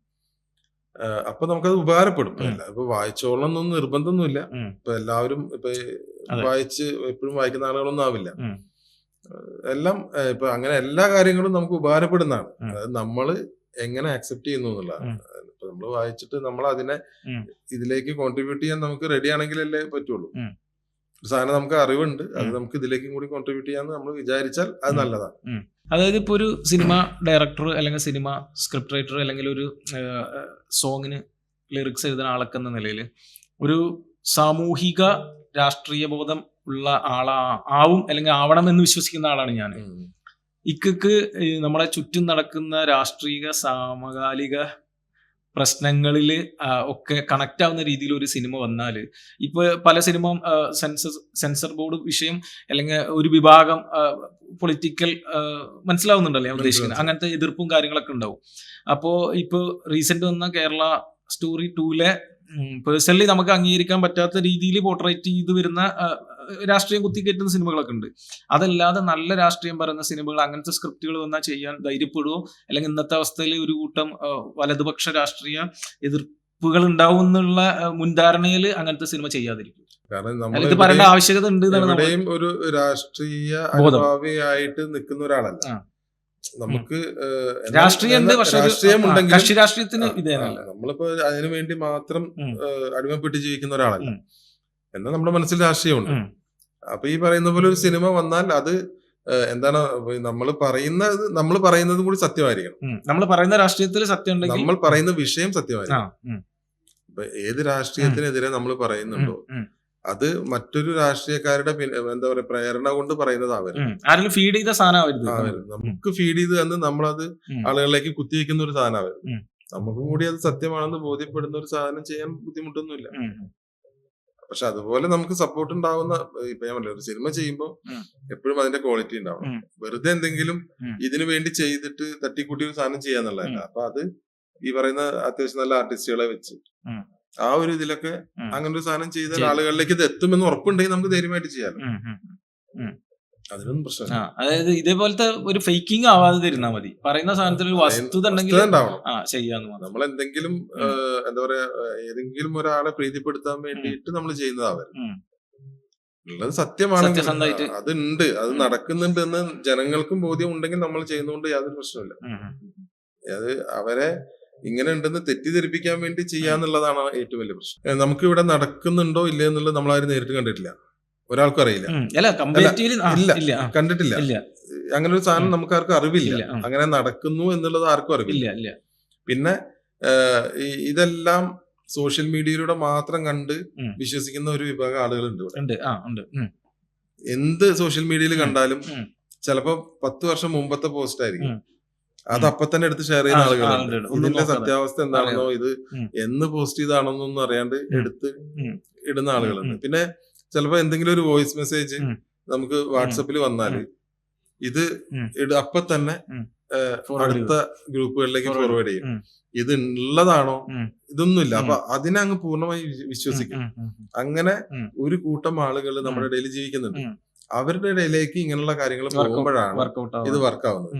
അപ്പൊ നമുക്കത് ഉപകാരപ്പെടും. ഉം. ഇപ്പൊ വായിച്ചോളണം എന്നൊന്നും നിർബന്ധമൊന്നുമില്ല. ഉം. ഇപ്പൊ എല്ലാവരും ഇപ്പൊ അതെ. വായിച്ച് എപ്പോഴും വായിക്കുന്ന ആളുകളൊന്നും ആവില്ല. ഉം. എല്ലാം ഇപ്പൊ അങ്ങനെ എല്ലാ കാര്യങ്ങളും നമുക്ക് ഉപകാരപ്പെടുന്നതാണ്. ഉം. അതായത് നമ്മള് എങ്ങനെ അക്സെപ്റ്റ് ചെയ്യുന്നു എന്നുള്ളതാണ്. ഉം. ഇപ്പൊ നമ്മൾ വായിച്ചിട്ട് നമ്മൾ അതിനെ ഉം. ഇതിലേക്ക് കോൺട്രിബ്യൂട്ട് ചെയ്യാൻ നമുക്ക് റെഡി ആണെങ്കിലല്ലേ പറ്റുള്ളൂ. ഉം. ഒരു സാധനം നമുക്ക് അറിവുണ്ട്, അത് ഉം. നമുക്ക് ഇതിലേക്കും കൂടി കോൺട്രിബ്യൂട്ട് ചെയ്യാന്ന് നമ്മൾ വിചാരിച്ചാൽ അത് ഉം. നല്ലതാണ്. അതായത് ഇപ്പോൾ ഒരു സിനിമ ഡയറക്ടർ അല്ലെങ്കിൽ സിനിമ സ്ക്രിപ്റ്റ് റൈറ്റർ അല്ലെങ്കിൽ ഒരു സോങ്ങിന് ലിറിക്സ് എഴുതുന്ന ആളൊക്കെ എന്ന നിലയിൽ ഒരു സാമൂഹിക രാഷ്ട്രീയ ബോധം ഉള്ള ആവും അല്ലെങ്കിൽ ആവണം എന്ന് വിശ്വസിക്കുന്ന ആളാണ് ഞാൻ. ഇക്കക്ക് നമ്മളെ ചുറ്റും നടക്കുന്ന രാഷ്ട്രീയ സമകാലിക പ്രശ്നങ്ങളിൽ ഒക്കെ കണക്ട് ആവുന്ന രീതിയിൽ ഒരു സിനിമ വന്നാൽ, ഇപ്പൊ പല സിനിമ സെൻസർ ബോർഡ് വിഷയം അല്ലെങ്കിൽ ഒരു വിഭാഗം പൊളിറ്റിക്കൽ മനസ്സിലാവുന്നുണ്ടല്ലോ ഞാൻ ഉദ്ദേശിക്കുന്നത്, അങ്ങനത്തെ എതിർപ്പും കാര്യങ്ങളൊക്കെ ഉണ്ടാവും. അപ്പോൾ ഇപ്പോൾ റീസെന്റ് വന്ന കേരള സ്റ്റോറി 2-ലെ പേഴ്സണലി നമുക്ക് അംഗീകരിക്കാൻ പറ്റാത്ത രീതിയിൽ പോർട്രേറ്റ് ചെയ്ത് വരുന്ന രാഷ്ട്രീയം കുത്തിക്കയറ്റുന്ന സിനിമകളൊക്കെ ഉണ്ട്. അതല്ലാതെ നല്ല രാഷ്ട്രീയം പറയുന്ന സിനിമകൾ, അങ്ങനത്തെ സ്ക്രിപ്റ്റുകൾ വന്നാൽ ചെയ്യാൻ ധൈര്യപ്പെടുവോ? അല്ലെങ്കിൽ ഇന്നത്തെ അവസ്ഥയിൽ ഒരു കൂട്ടം വലതുപക്ഷ രാഷ്ട്രീയ എതിർപ്പുകൾ ഉണ്ടാവും എന്നുള്ള മുൻധാരണയിൽ അങ്ങനത്തെ സിനിമ ചെയ്യാതിരിക്കും? കാരണം ഇത് പറയേണ്ട ആവശ്യകത ഉണ്ട് എവിടെയും ഒരു രാഷ്ട്രീയ അനുഭാവിയായിട്ട് നിൽക്കുന്ന ഒരാളല്ല. നമുക്ക് രാഷ്ട്രീയം രാഷ്ട്രീയമുണ്ടെങ്കിൽ കക്ഷി രാഷ്ട്രീയത്തിന് ഇതേനല്ല. നമ്മളിപ്പോ അതിനു വേണ്ടി മാത്രം അടിമപ്പെട്ട് ജീവിക്കുന്ന ഒരാളല്ല. എന്നാൽ നമ്മുടെ മനസ്സിൽ രാഷ്ട്രീയമുണ്ട്. അപ്പൊ ഈ പറയുന്ന പോലെ ഒരു സിനിമ വന്നാൽ അത് എന്താണ്, നമ്മൾ പറയുന്നതും കൂടി സത്യമായിരിക്കണം. നമ്മൾ പറയുന്ന രാഷ്ട്രീയത്തിൽ സത്യം ഉണ്ടെങ്കിൽ നമ്മൾ പറയുന്ന വിഷയം സത്യമായിരിക്കണം. ഇപ്പൊ ഏത് രാഷ്ട്രീയത്തിനെതിരെ നമ്മൾ പറയുന്നുണ്ടോ അത് മറ്റൊരു രാഷ്ട്രീയക്കാരുടെ എന്താ പറയാ പ്രേരണ കൊണ്ട് പറയുന്നതാവരുത്. ആരെങ്കിലും ഫീഡ് ചെയ്ത സാധനമാവരുത്. നമുക്ക് ഫീഡ് ചെയ്ത് തന്ന് നമ്മളത് ആളുകളിലേക്ക് കുത്തിവെക്കുന്ന ഒരു സാധനമാവരുത്. നമുക്കും കൂടി അത് സത്യമാണെന്ന് ബോധ്യപ്പെടുന്ന ഒരു സാധനം ചെയ്യാൻ ബുദ്ധിമുട്ടൊന്നുമില്ല. പക്ഷെ അതുപോലെ നമുക്ക് സപ്പോർട്ട് ഉണ്ടാവുന്ന, ഇപ്പൊ ഞാൻ പറഞ്ഞില്ല, ഒരു സിനിമ ചെയ്യുമ്പോൾ എപ്പോഴും അതിന്റെ ക്വാളിറ്റി ഉണ്ടാവണം. വെറുതെ എന്തെങ്കിലും ഇതിനു വേണ്ടി ചെയ്തിട്ട് തട്ടിക്കൂട്ടി ഒരു സാധനം ചെയ്യാന്നുള്ളതല്ല. അപ്പൊ അത് ഈ പറയുന്ന അത്യാവശ്യം നല്ല ആർട്ടിസ്റ്റുകളെ വെച്ച് ആ ഒരു ഇതിലൊക്കെ അങ്ങനെ ഒരു സാധനം ചെയ്താൽ ആളുകളിലേക്ക് ഇത് എത്തുമെന്ന് ഉറപ്പുണ്ടെങ്കിൽ നമുക്ക് ധൈര്യമായിട്ട് ചെയ്യാം. അതിനൊന്നും പ്രശ്നമില്ല. അതായത് ഇതേപോലത്തെ ഒരു ഫേക്കിംഗ് ആവാതെ തരുന്നാ മതി. പറയുന്ന സാധനത്തിൽ ഒരു വസ്തുത ഉണ്ടെങ്കിൽ ചെയ്യാന്ന്. നമ്മൾ എന്തെങ്കിലും എന്താ പറയാ ഏതെങ്കിലും ഒരാളെ പ്രീതിപ്പെടുത്താൻ വേണ്ടിയിട്ട് നമ്മൾ ചെയ്യുന്നതാവരുത്. ഉള്ളത് സത്യമാണെങ്കിൽ അതുണ്ട്, അത് നടക്കുന്നുണ്ട് എന്ന് ജനങ്ങൾക്കും ബോധ്യം ഉണ്ടെങ്കിൽ നമ്മൾ ചെയ്യുന്നതുകൊണ്ട് യാതൊരു പ്രശ്നമില്ല. അത് അവരെ ഇങ്ങനെ ഉണ്ടെന്ന് തെറ്റിദ്ധരിപ്പിക്കാൻ വേണ്ടി ചെയ്യാന്നുള്ളതാണ് ഏറ്റവും വലിയ പ്രശ്നം. നമുക്ക് ഇവിടെ നടക്കുന്നുണ്ടോ ഇല്ല എന്നുള്ളത് നമ്മളാരും നേരിട്ട് കണ്ടിട്ടില്ല, ഒരാൾക്കും അറിയില്ല, കണ്ടിട്ടില്ല. അങ്ങനെ ഒരു സാധനം നമുക്ക് ആർക്കും അറിവില്ല. അങ്ങനെ നടക്കുന്നു എന്നുള്ളത് ആർക്കും അറിവില്ല. പിന്നെ ഇതെല്ലാം സോഷ്യൽ മീഡിയയിലൂടെ മാത്രം കണ്ട് വിശ്വസിക്കുന്ന ഒരു വിഭാഗം ആളുകളുണ്ട് ഇവിടെ. എന്ത് സോഷ്യൽ മീഡിയയിൽ കണ്ടാലും ചിലപ്പോ 10 വർഷം മുമ്പത്തെ പോസ്റ്റ് ആയിരിക്കും, അത് അപ്പൊ തന്നെ എടുത്ത് ഷെയർ ചെയ്യുന്ന ആളുകളുണ്ട്. ഇതിന്റെ സത്യാവസ്ഥ എന്താണെന്നോ ഇത് എന്ന് പോസ്റ്റ് ചെയ്താണെന്നൊന്നും അറിയാണ്ട് എടുത്ത് ഇടുന്ന ആളുകളുണ്ട്. പിന്നെ ചിലപ്പോ എന്തെങ്കിലും ഒരു വോയിസ് മെസ്സേജ് നമുക്ക് വാട്സപ്പിൽ വന്നാല് ഇത് അപ്പൊ തന്നെ അടുത്ത ഗ്രൂപ്പുകളിലേക്ക് ഫോർവേഡ് ചെയ്യും. ഇത് ഉള്ളതാണോ, ഇതൊന്നുമില്ല. അപ്പൊ അതിനെ അങ്ങ് പൂർണ്ണമായി വിശ്വസിക്കും. അങ്ങനെ ഒരു കൂട്ടം ആളുകൾ നമ്മുടെ ഇടയിൽ ജീവിക്കുന്നുണ്ട്. അവരുടെ ഇടയിലേക്ക് ഇങ്ങനെയുള്ള കാര്യങ്ങൾ പോകുമ്പോഴാണ് ഇത് വർക്കാവുന്നത്.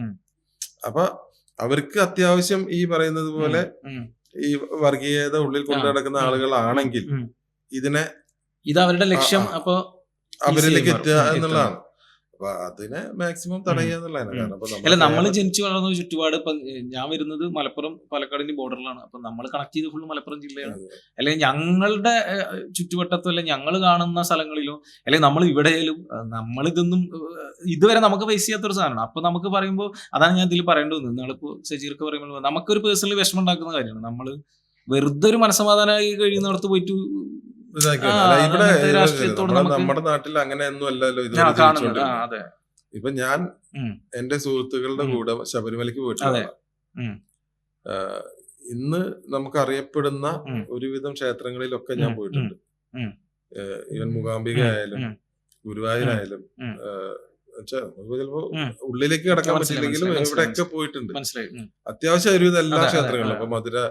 അപ്പൊ അവർക്ക് അത്യാവശ്യം ഈ പറയുന്നത് പോലെ ഉം. ഈ വർഗീയത ഉള്ളിൽ കൊണ്ടു നടക്കുന്ന ആളുകളാണെങ്കിൽ ഇതിനെ ഇത് അവരുടെ ലക്ഷ്യം. ആ, അപ്പൊ അവരിലേക്ക് എത്തുക എത്തുക. എന്നുള്ളതാണ്. അപ്പൊ അതിനെ മാക്സിമം തടയുക എന്നുള്ളതാണ്. കാരണം അപ്പൊ അല്ല, നമ്മൾ കേരളത്തിൽ- ജനിച്ചു വളർന്ന ഒരു ചുറ്റുപാട്. ഇപ്പൊ ഞാൻ വരുന്നത് മലപ്പുറം പാലക്കാടിന്റെ ബോർഡറിലാണ്. അപ്പൊ നമ്മൾ കണക്ട് ചെയ്ത് ഫുള്ള് മലപ്പുറം ജില്ലയാണ്. അല്ലെങ്കിൽ ഞങ്ങളുടെ ചുറ്റുവട്ടത്തോ അല്ലെങ്കിൽ ഞങ്ങൾ കാണുന്ന സ്ഥലങ്ങളിലോ അല്ലെങ്കിൽ നമ്മൾ ഇവിടെയാലും നമ്മളിതൊന്നും ഇതുവരെ നമുക്ക് ഫേസ് ചെയ്യാത്തൊരു സാധനമാണ്. അപ്പൊ നമുക്ക് പറയുമ്പോൾ അതാണ് ഞാൻ ഇതിൽ പറയേണ്ടത്. നിങ്ങളിപ്പോ സജീർക്ക് പറയുമ്പോൾ നമുക്കൊരു പേഴ്സണലി വിഷമം ഉണ്ടാക്കുന്ന കാര്യമാണ്. നമ്മൾ വെറുതെ ഒരു മനസ്സമാധാനമായി കഴിയുന്നിടത്ത് പോയിട്ട് ഇതാക്കിയല്ല. ആ, അല്ല, ഇവിടെ അങ്ങനത്തെ രാഷ്ട്രീയത്തോട് നമുക്ക് നമ്മുടെ നാട്ടിൽ അങ്ങനെയൊന്നും അല്ലല്ലോ ഇത് കാണുന്നത്. ജീവിച്ചുകൊണ്ടിരിക്കുന്നത്. അതെ. ഇപ്പൊ ഞാൻ ഉം. എന്റെ സുഹൃത്തുക്കളുടെ കൂടെ ശബരിമലയ്ക്ക് പോയിട്ടുള്ള അതെ. ആളാ. ഉം. ഇന്ന് നമുക്ക് അറിയപ്പെടുന്ന ഉം. ഒരുവിധം ക്ഷേത്രങ്ങളിലൊക്കെ ഞാൻ പോയിട്ടുണ്ട്. ഉം. ഈവൻ മൂകാംബിക ആയാലും ഉം. ഗുരുവായൂരായാലും ഉം. നമുക്ക് ചിലപ്പോ ഉം. ഉള്ളിലേക്ക് കടക്കാൻ മനസ്സിലായി, പറ്റില്ലെങ്കിലും മനസ്സിലായി, ഇവിടെയൊക്കെ പോയിട്ടുണ്ട്. മനസ്സിലായി. അത്യാവശ്യം ഒരുവിധം എല്ലാ അതെ, അതെ, ക്ഷേത്രങ്ങളിലും അതെ. ഇപ്പൊ മധുര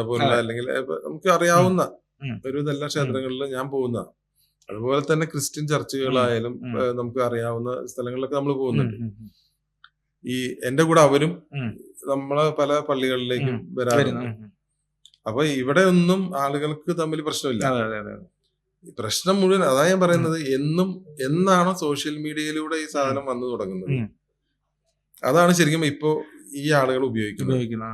പോലുള്ള അതെ. അല്ലെങ്കിൽ ഇപ്പൊ നമുക്ക് അറിയാവുന്ന ഉം. ഒരുവിധം എല്ലാ ക്ഷേത്രങ്ങളിലും ഞാൻ പോകുന്ന. അതുപോലെ തന്നെ ക്രിസ്ത്യൻ ചർച്ചുകളായാലും ഉം. നമുക്ക് അറിയാവുന്ന സ്ഥലങ്ങളിലൊക്കെ നമ്മൾ പോകുന്നുണ്ട്. ഉം. ഈ എന്റെ കൂടെ അവരും ഉം. നമ്മളെ പല പള്ളികളിലേക്കും വരുന്നു. വരാറുണ്ട്. അപ്പൊ ഇവിടെ ഒന്നും ആളുകൾക്ക് തമ്മിൽ പ്രശ്നമില്ല. അതെ, അതെ, അതെ. ഈ പ്രശ്നം മുഴുവൻ അതാ ഞാൻ പറയുന്നത്, എന്നാണോ സോഷ്യൽ മീഡിയയിലൂടെ ഈ സാധനം വന്നു തുടങ്ങുന്നത്, ഉം. അതാണ് ശരിക്കും ഇപ്പോ ഈ ആളുകൾ ഉപയോഗിക്കുന്നത്. ഉപയോഗിക്കുന്ന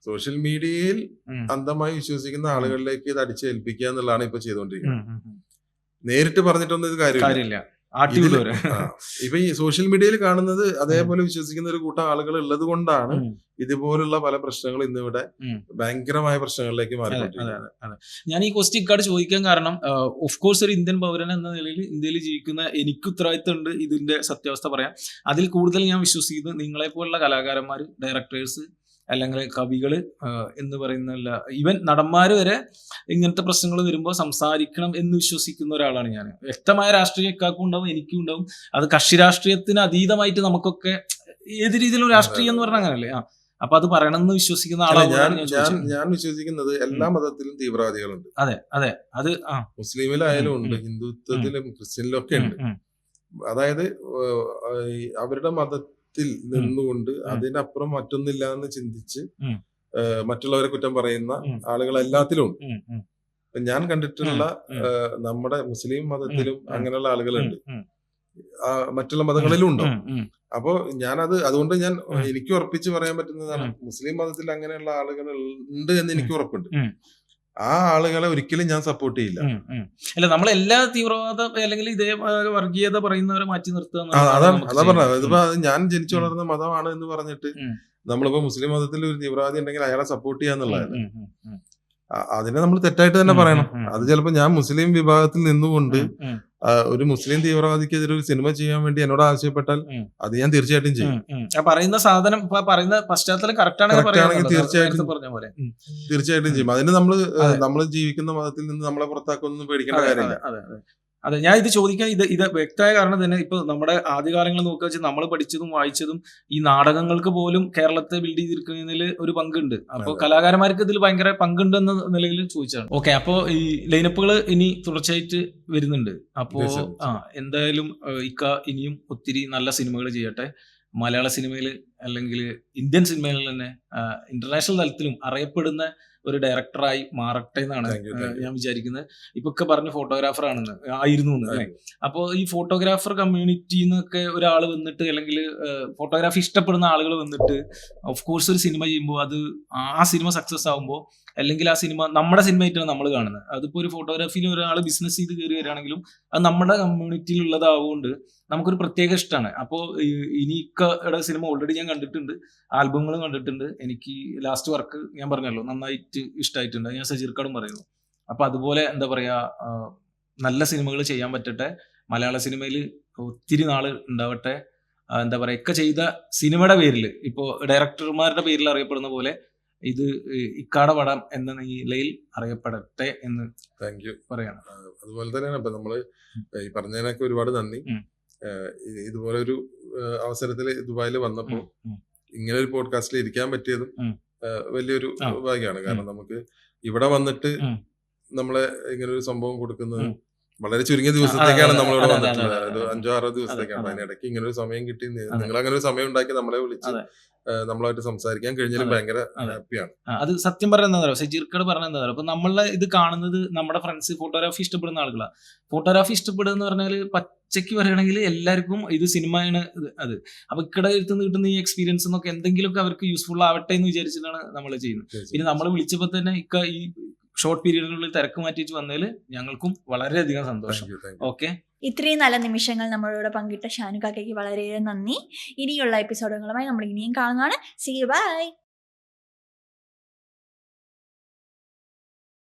സോഷ്യൽ മീഡിയയിൽ ഉം. അന്ധമായി വിശ്വസിക്കുന്ന ആളുകളിലേക്ക് ഇത് അടിച്ചേൽപ്പിക്കുക എന്നുള്ളതാണ് ഇപ്പൊ ചെയ്തുകൊണ്ടിരിക്കുന്നത്. ഉം. ഉം. നേരിട്ട് പറഞ്ഞിട്ടൊന്നും ഇത് കാര്യമില്ല. കാര്യമില്ല. ആട്ടിയുള്ളവര്. ഇപ്പൊ ഈ സോഷ്യൽ മീഡിയയിൽ കാണുന്നത് അതേപോലെ വിശ്വസിക്കുന്ന ഒരു കൂട്ടം ആളുകൾ ഉള്ളത് കൊണ്ടാണ് ഇതുപോലുള്ള പല പ്രശ്നങ്ങൾ ഇന്നിവിടെ ഭയങ്കരമായ പ്രശ്നങ്ങളിലേക്ക് മാറിക്കൊണ്ടിരിക്കുന്നത്. ഞാൻ ഈ ക്വസ്റ്റ്യൻ കാർഡ് ചോദിക്കാൻ കാരണം ഓഫ് കോഴ്സ് ഒരു ഇന്ത്യൻ പൗരൻ എന്ന നിലയിൽ ഇന്ത്യയിൽ ജീവിക്കുന്ന എനിക്ക് ഉത്തരവാദിത്തമുണ്ട് ഇതിന്റെ സത്യാവസ്ഥ പറയാൻ. അതിൽ കൂടുതൽ ഞാൻ വിശ്വസിക്കുന്നത് നിങ്ങളെ പോലുള്ള കലാകാരന്മാർ, ഡയറക്ടേഴ്സ് അല്ലെങ്കിൽ കവികള് എന്ന് പറയുന്നില്ല, ഈവൻ നടന്മാര് വരെ ഇങ്ങനത്തെ പ്രശ്നങ്ങൾ വരുമ്പോൾ സംസാരിക്കണം എന്ന് വിശ്വസിക്കുന്ന ഒരാളാണ് ഞാൻ. വ്യക്തമായ രാഷ്ട്രീയ ഇക്കാക്കും ഉണ്ടാവും, എനിക്കും ഉണ്ടാവും. അത് കക്ഷി രാഷ്ട്രീയത്തിന് അതീതമായിട്ട് നമുക്കൊക്കെ ഏത് രീതിയിലും രാഷ്ട്രീയം എന്ന് പറഞ്ഞാൽ അങ്ങനല്ലേ. അപ്പൊ അത് പറയണമെന്ന് വിശ്വസിക്കുന്ന ആളാണ് ഞാൻ വിശ്വസിക്കുന്നത്. എല്ലാ മതത്തിലും തീവ്രവാദികളുണ്ട്. അതെ, അതെ. അത് മുസ്ലിമിലായാലും ഉണ്ട്, ഹിന്ദുത്വത്തിലും ക്രിസ്ത്യനിലും ഒക്കെ ഉണ്ട്. അതായത് അവരുടെ മതത്തിൽ നിന്നുകൊണ്ട് അതിനപ്പുറം മറ്റൊന്നില്ല എന്ന് ചിന്തിച്ച് മറ്റുള്ളവരെ കുറ്റം പറയുന്ന ആളുകൾ എല്ലാത്തിലും ഉണ്ട്. ഞാൻ കണ്ടിട്ടുള്ള നമ്മുടെ മുസ്ലിം മതത്തിലും അങ്ങനെയുള്ള ആളുകളുണ്ട്, മറ്റുള്ള മതങ്ങളിലും ഉണ്ടോ. അപ്പോ അതുകൊണ്ട് എനിക്ക് ഉറപ്പിച്ച് പറയാൻ പറ്റുന്നതാണ്, മുസ്ലിം മതത്തിൽ അങ്ങനെയുള്ള ആളുകൾ ഉണ്ട് എന്ന് എനിക്ക് ഉറപ്പുണ്ട്. ആ ആളുകളെ ഒരിക്കലും ഞാൻ സപ്പോർട്ട് ചെയ്യില്ല. അല്ല, നമ്മളെല്ലാ തീവ്രവാദ അല്ലെങ്കിൽ ഇതേ വർഗീയത പറയുന്നവരെ മാറ്റി നിർത്തുക. അതാ പറഞ്ഞത്. ഇതിപ്പോ ഞാൻ ജനിച്ചു വളർന്ന മതമാണ് എന്ന് പറഞ്ഞിട്ട് നമ്മളിപ്പോ മുസ്ലിം മതത്തിൽ ഒരു തീവ്രവാദി ഉണ്ടെങ്കിൽ അയാളെ സപ്പോർട്ട് ചെയ്യാന്നുള്ളതാണ്. അതിനെ നമ്മൾ തെറ്റായിട്ട് തന്നെ പറയണം. അത് ചിലപ്പോ ഞാൻ മുസ്ലിം വിഭാഗത്തിൽ നിന്നുകൊണ്ട് ഒരു മുസ്ലിം തീവ്രവാദിക്കെതിരെ ഒരു സിനിമ ചെയ്യാൻ വേണ്ടി എന്നോട് ആവശ്യപ്പെട്ടാൽ അത് ഞാൻ തീർച്ചയായിട്ടും ചെയ്യും. പറയുന്ന സാധനം പറയുന്ന പശ്ചാത്തലം കറക്റ്റ് ആണെങ്കിൽ തീർച്ചയായിട്ടും ചെയ്യും. അതിന് നമ്മൾ ജീവിക്കുന്ന മതത്തിൽ നിന്ന് നമ്മളെ പുറത്താക്കൊന്നും പേടിക്കേണ്ട കാര്യമില്ല. അതെ, ഞാൻ ഇത് ചോദിക്കാൻ ഇത് വ്യക്തമായ കാരണം തന്നെ ഇപ്പൊ നമ്മുടെ ആദ്യകാലങ്ങൾ നോക്കുക വെച്ചാൽ നമ്മൾ പഠിച്ചതും വായിച്ചതും ഈ നാടകങ്ങൾക്ക് പോലും കേരളത്തെ ബിൽഡ് ചെയ്തിരിക്കുന്നതിൽ ഒരു പങ്കുണ്ട്. അപ്പോൾ കലാകാരന്മാർക്ക് ഇതിൽ ഭയങ്കര പങ്കുണ്ട് എന്ന നിലയിൽ ചോദിച്ചാണ്. ഓക്കെ, അപ്പോ ഈ ലൈനപ്പുകൾ ഇനി തുടർച്ചയായിട്ട് വരുന്നുണ്ട്. അപ്പോ എന്തായാലും ഇക്ക ഇനിയും ഒത്തിരി നല്ല സിനിമകൾ ചെയ്യട്ടെ. മലയാള സിനിമയിൽ അല്ലെങ്കിൽ ഇന്ത്യൻ സിനിമയിൽ തന്നെ ഇന്റർനാഷണൽ തലത്തിലും അറിയപ്പെടുന്ന ഒരു ഡയറക്ടറായി മാറട്ടെ എന്നാണ് ഞാൻ വിചാരിക്കുന്നത്. ഇപ്പൊ ഒക്കെ പറഞ്ഞ ഫോട്ടോഗ്രാഫർ ആയിരുന്നു അല്ലേ. അപ്പോൾ ഈ ഫോട്ടോഗ്രാഫർ കമ്മ്യൂണിറ്റിന്നൊക്കെ ഒരാൾ വന്നിട്ട് അല്ലെങ്കിൽ ഫോട്ടോഗ്രാഫി ഇഷ്ടപ്പെടുന്ന ആളുകൾ വന്നിട്ട് ഓഫ് കോഴ്സ് ഒരു സിനിമ ചെയ്യുമ്പോൾ അത് ആ സിനിമ സക്സസ് ആകുമ്പോൾ അല്ലെങ്കിൽ ആ സിനിമ നമ്മുടെ സിനിമയായിട്ടാണ് നമ്മൾ കാണുന്നത്. അതിപ്പോൾ ഒരു ഫോട്ടോഗ്രാഫിയിൽ ഒരാൾ ബിസിനസ് ചെയ്ത് കയറി വരികയാണെങ്കിലും അത് നമ്മുടെ കമ്മ്യൂണിറ്റിയിൽ ഉള്ളതാവുകൊണ്ട് നമുക്കൊരു പ്രത്യേക ഇഷ്ടമാണ്. അപ്പോൾ ഇനിയുടെ സിനിമ ഓൾറെഡി ഞാൻ കണ്ടിട്ടുണ്ട്, ആൽബങ്ങളും കണ്ടിട്ടുണ്ട്. എനിക്ക് ലാസ്റ്റ് വർക്ക് ഞാൻ പറഞ്ഞല്ലോ നന്നായിട്ട് ഇഷ്ടമായിട്ടുണ്ട്, ഞാൻ സജീർക്കാടും പറയുന്നു. അപ്പൊ അതുപോലെ എന്താ പറയാ, നല്ല സിനിമകൾ ചെയ്യാൻ പറ്റട്ടെ, മലയാള സിനിമയിൽ ഒത്തിരി നാള് ഉണ്ടാവട്ടെ. എന്താ പറയാ, ഒക്കെ ചെയ്ത സിനിമയുടെ പേരിൽ ഇപ്പോൾ ഡയറക്ടർമാരുടെ പേരിൽ അറിയപ്പെടുന്ന പോലെ ഇത് ഇക്കാട പടം എന്ന നിലയിൽ അറിയപ്പെടട്ടെ എന്ന് പറയണം. അതുപോലെ തന്നെയാണ് ഇപ്പൊ നമ്മള് ഈ പറഞ്ഞതിനൊക്കെ ഒരുപാട് നന്ദി. ഇതുപോലെ ഒരു അവസരത്തിൽ ദുബായിൽ വന്നപ്പോൾ ഇങ്ങനെ ഒരു പോഡ്കാസ്റ്റിൽ ഇരിക്കാൻ പറ്റിയതും വലിയൊരു ഭാഗ്യമാണ്. കാരണം നമുക്ക് ഇവിടെ വന്നിട്ട് നമ്മളെ ഇങ്ങനെ ഒരു സംഭവം കൊടുക്കുന്നത് വളരെ ചുരുങ്ങിയ ദിവസത്തേക്കാണ് നമ്മളിവിടെ വന്നിട്ടുള്ളത്. ഒരു 5-6 ദിവസത്തേക്കാണ്. അതിനിടയ്ക്ക് ഇങ്ങനെ ഒരു സമയം കിട്ടി, നിങ്ങൾ അങ്ങനെ ഒരു സമയം ഉണ്ടാക്കി നമ്മളെ വിളിച്ച് നമ്മളായിട്ട് സംസാരിക്കാൻ കഴിഞ്ഞാലും അതെ. ഭയങ്കര അതെ. ഹാപ്പിയാണ്. അത് സത്യം പറഞ്ഞ എന്താ പറയുക, സജീർക്കട് പറഞ്ഞ എന്താ പറയുക, അപ്പൊ നമ്മളെ ഇത് കാണുന്നത് നമ്മുടെ ഫ്രണ്ട്സ് ഫോട്ടോഗ്രാഫി ഇഷ്ടപ്പെടുന്ന ആളുകളാണ്. ഫോട്ടോഗ്രാഫി ഇഷ്ടപ്പെടുക എന്ന് പറഞ്ഞാൽ പച്ചയ്ക്ക് പറയുകയാണെങ്കിൽ എല്ലാവർക്കും ഇത് സിനിമയാണ് അത്. അപ്പൊ ഇക്കടെ അടുത്ത് കിട്ടുന്ന ഈ എക്സ്പീരിയൻസ് എന്നൊക്കെ എന്തെങ്കിലുമൊക്കെ അവർക്ക് യൂസ്ഫുൾ ആവട്ടെ എന്ന് വിചാരിച്ചിട്ടാണ് നമ്മൾ ചെയ്യുന്നത്. പിന്നെ നമ്മൾ വിളിച്ചപ്പോൾ തന്നെ ഇക്ക ഈ ഷോർട്ട് പീരീഡിനുള്ളിൽ തിരക്ക് മാറ്റി വെച്ച് വന്നതിൽ ഞങ്ങൾക്കും വളരെയധികം സന്തോഷം. Thank you. ഓക്കെ, ഇത്രയും നല്ല നിമിഷങ്ങൾ നമ്മളോട് പങ്കിട്ട ഷാനുക്കാക്കയ്ക്ക് വളരെയേറെ നന്ദി. ഇനിയുള്ള എപ്പിസോഡുകളുമായി നമ്മൾ ഇനിയും കാണുന്നതാണ്. See you, by.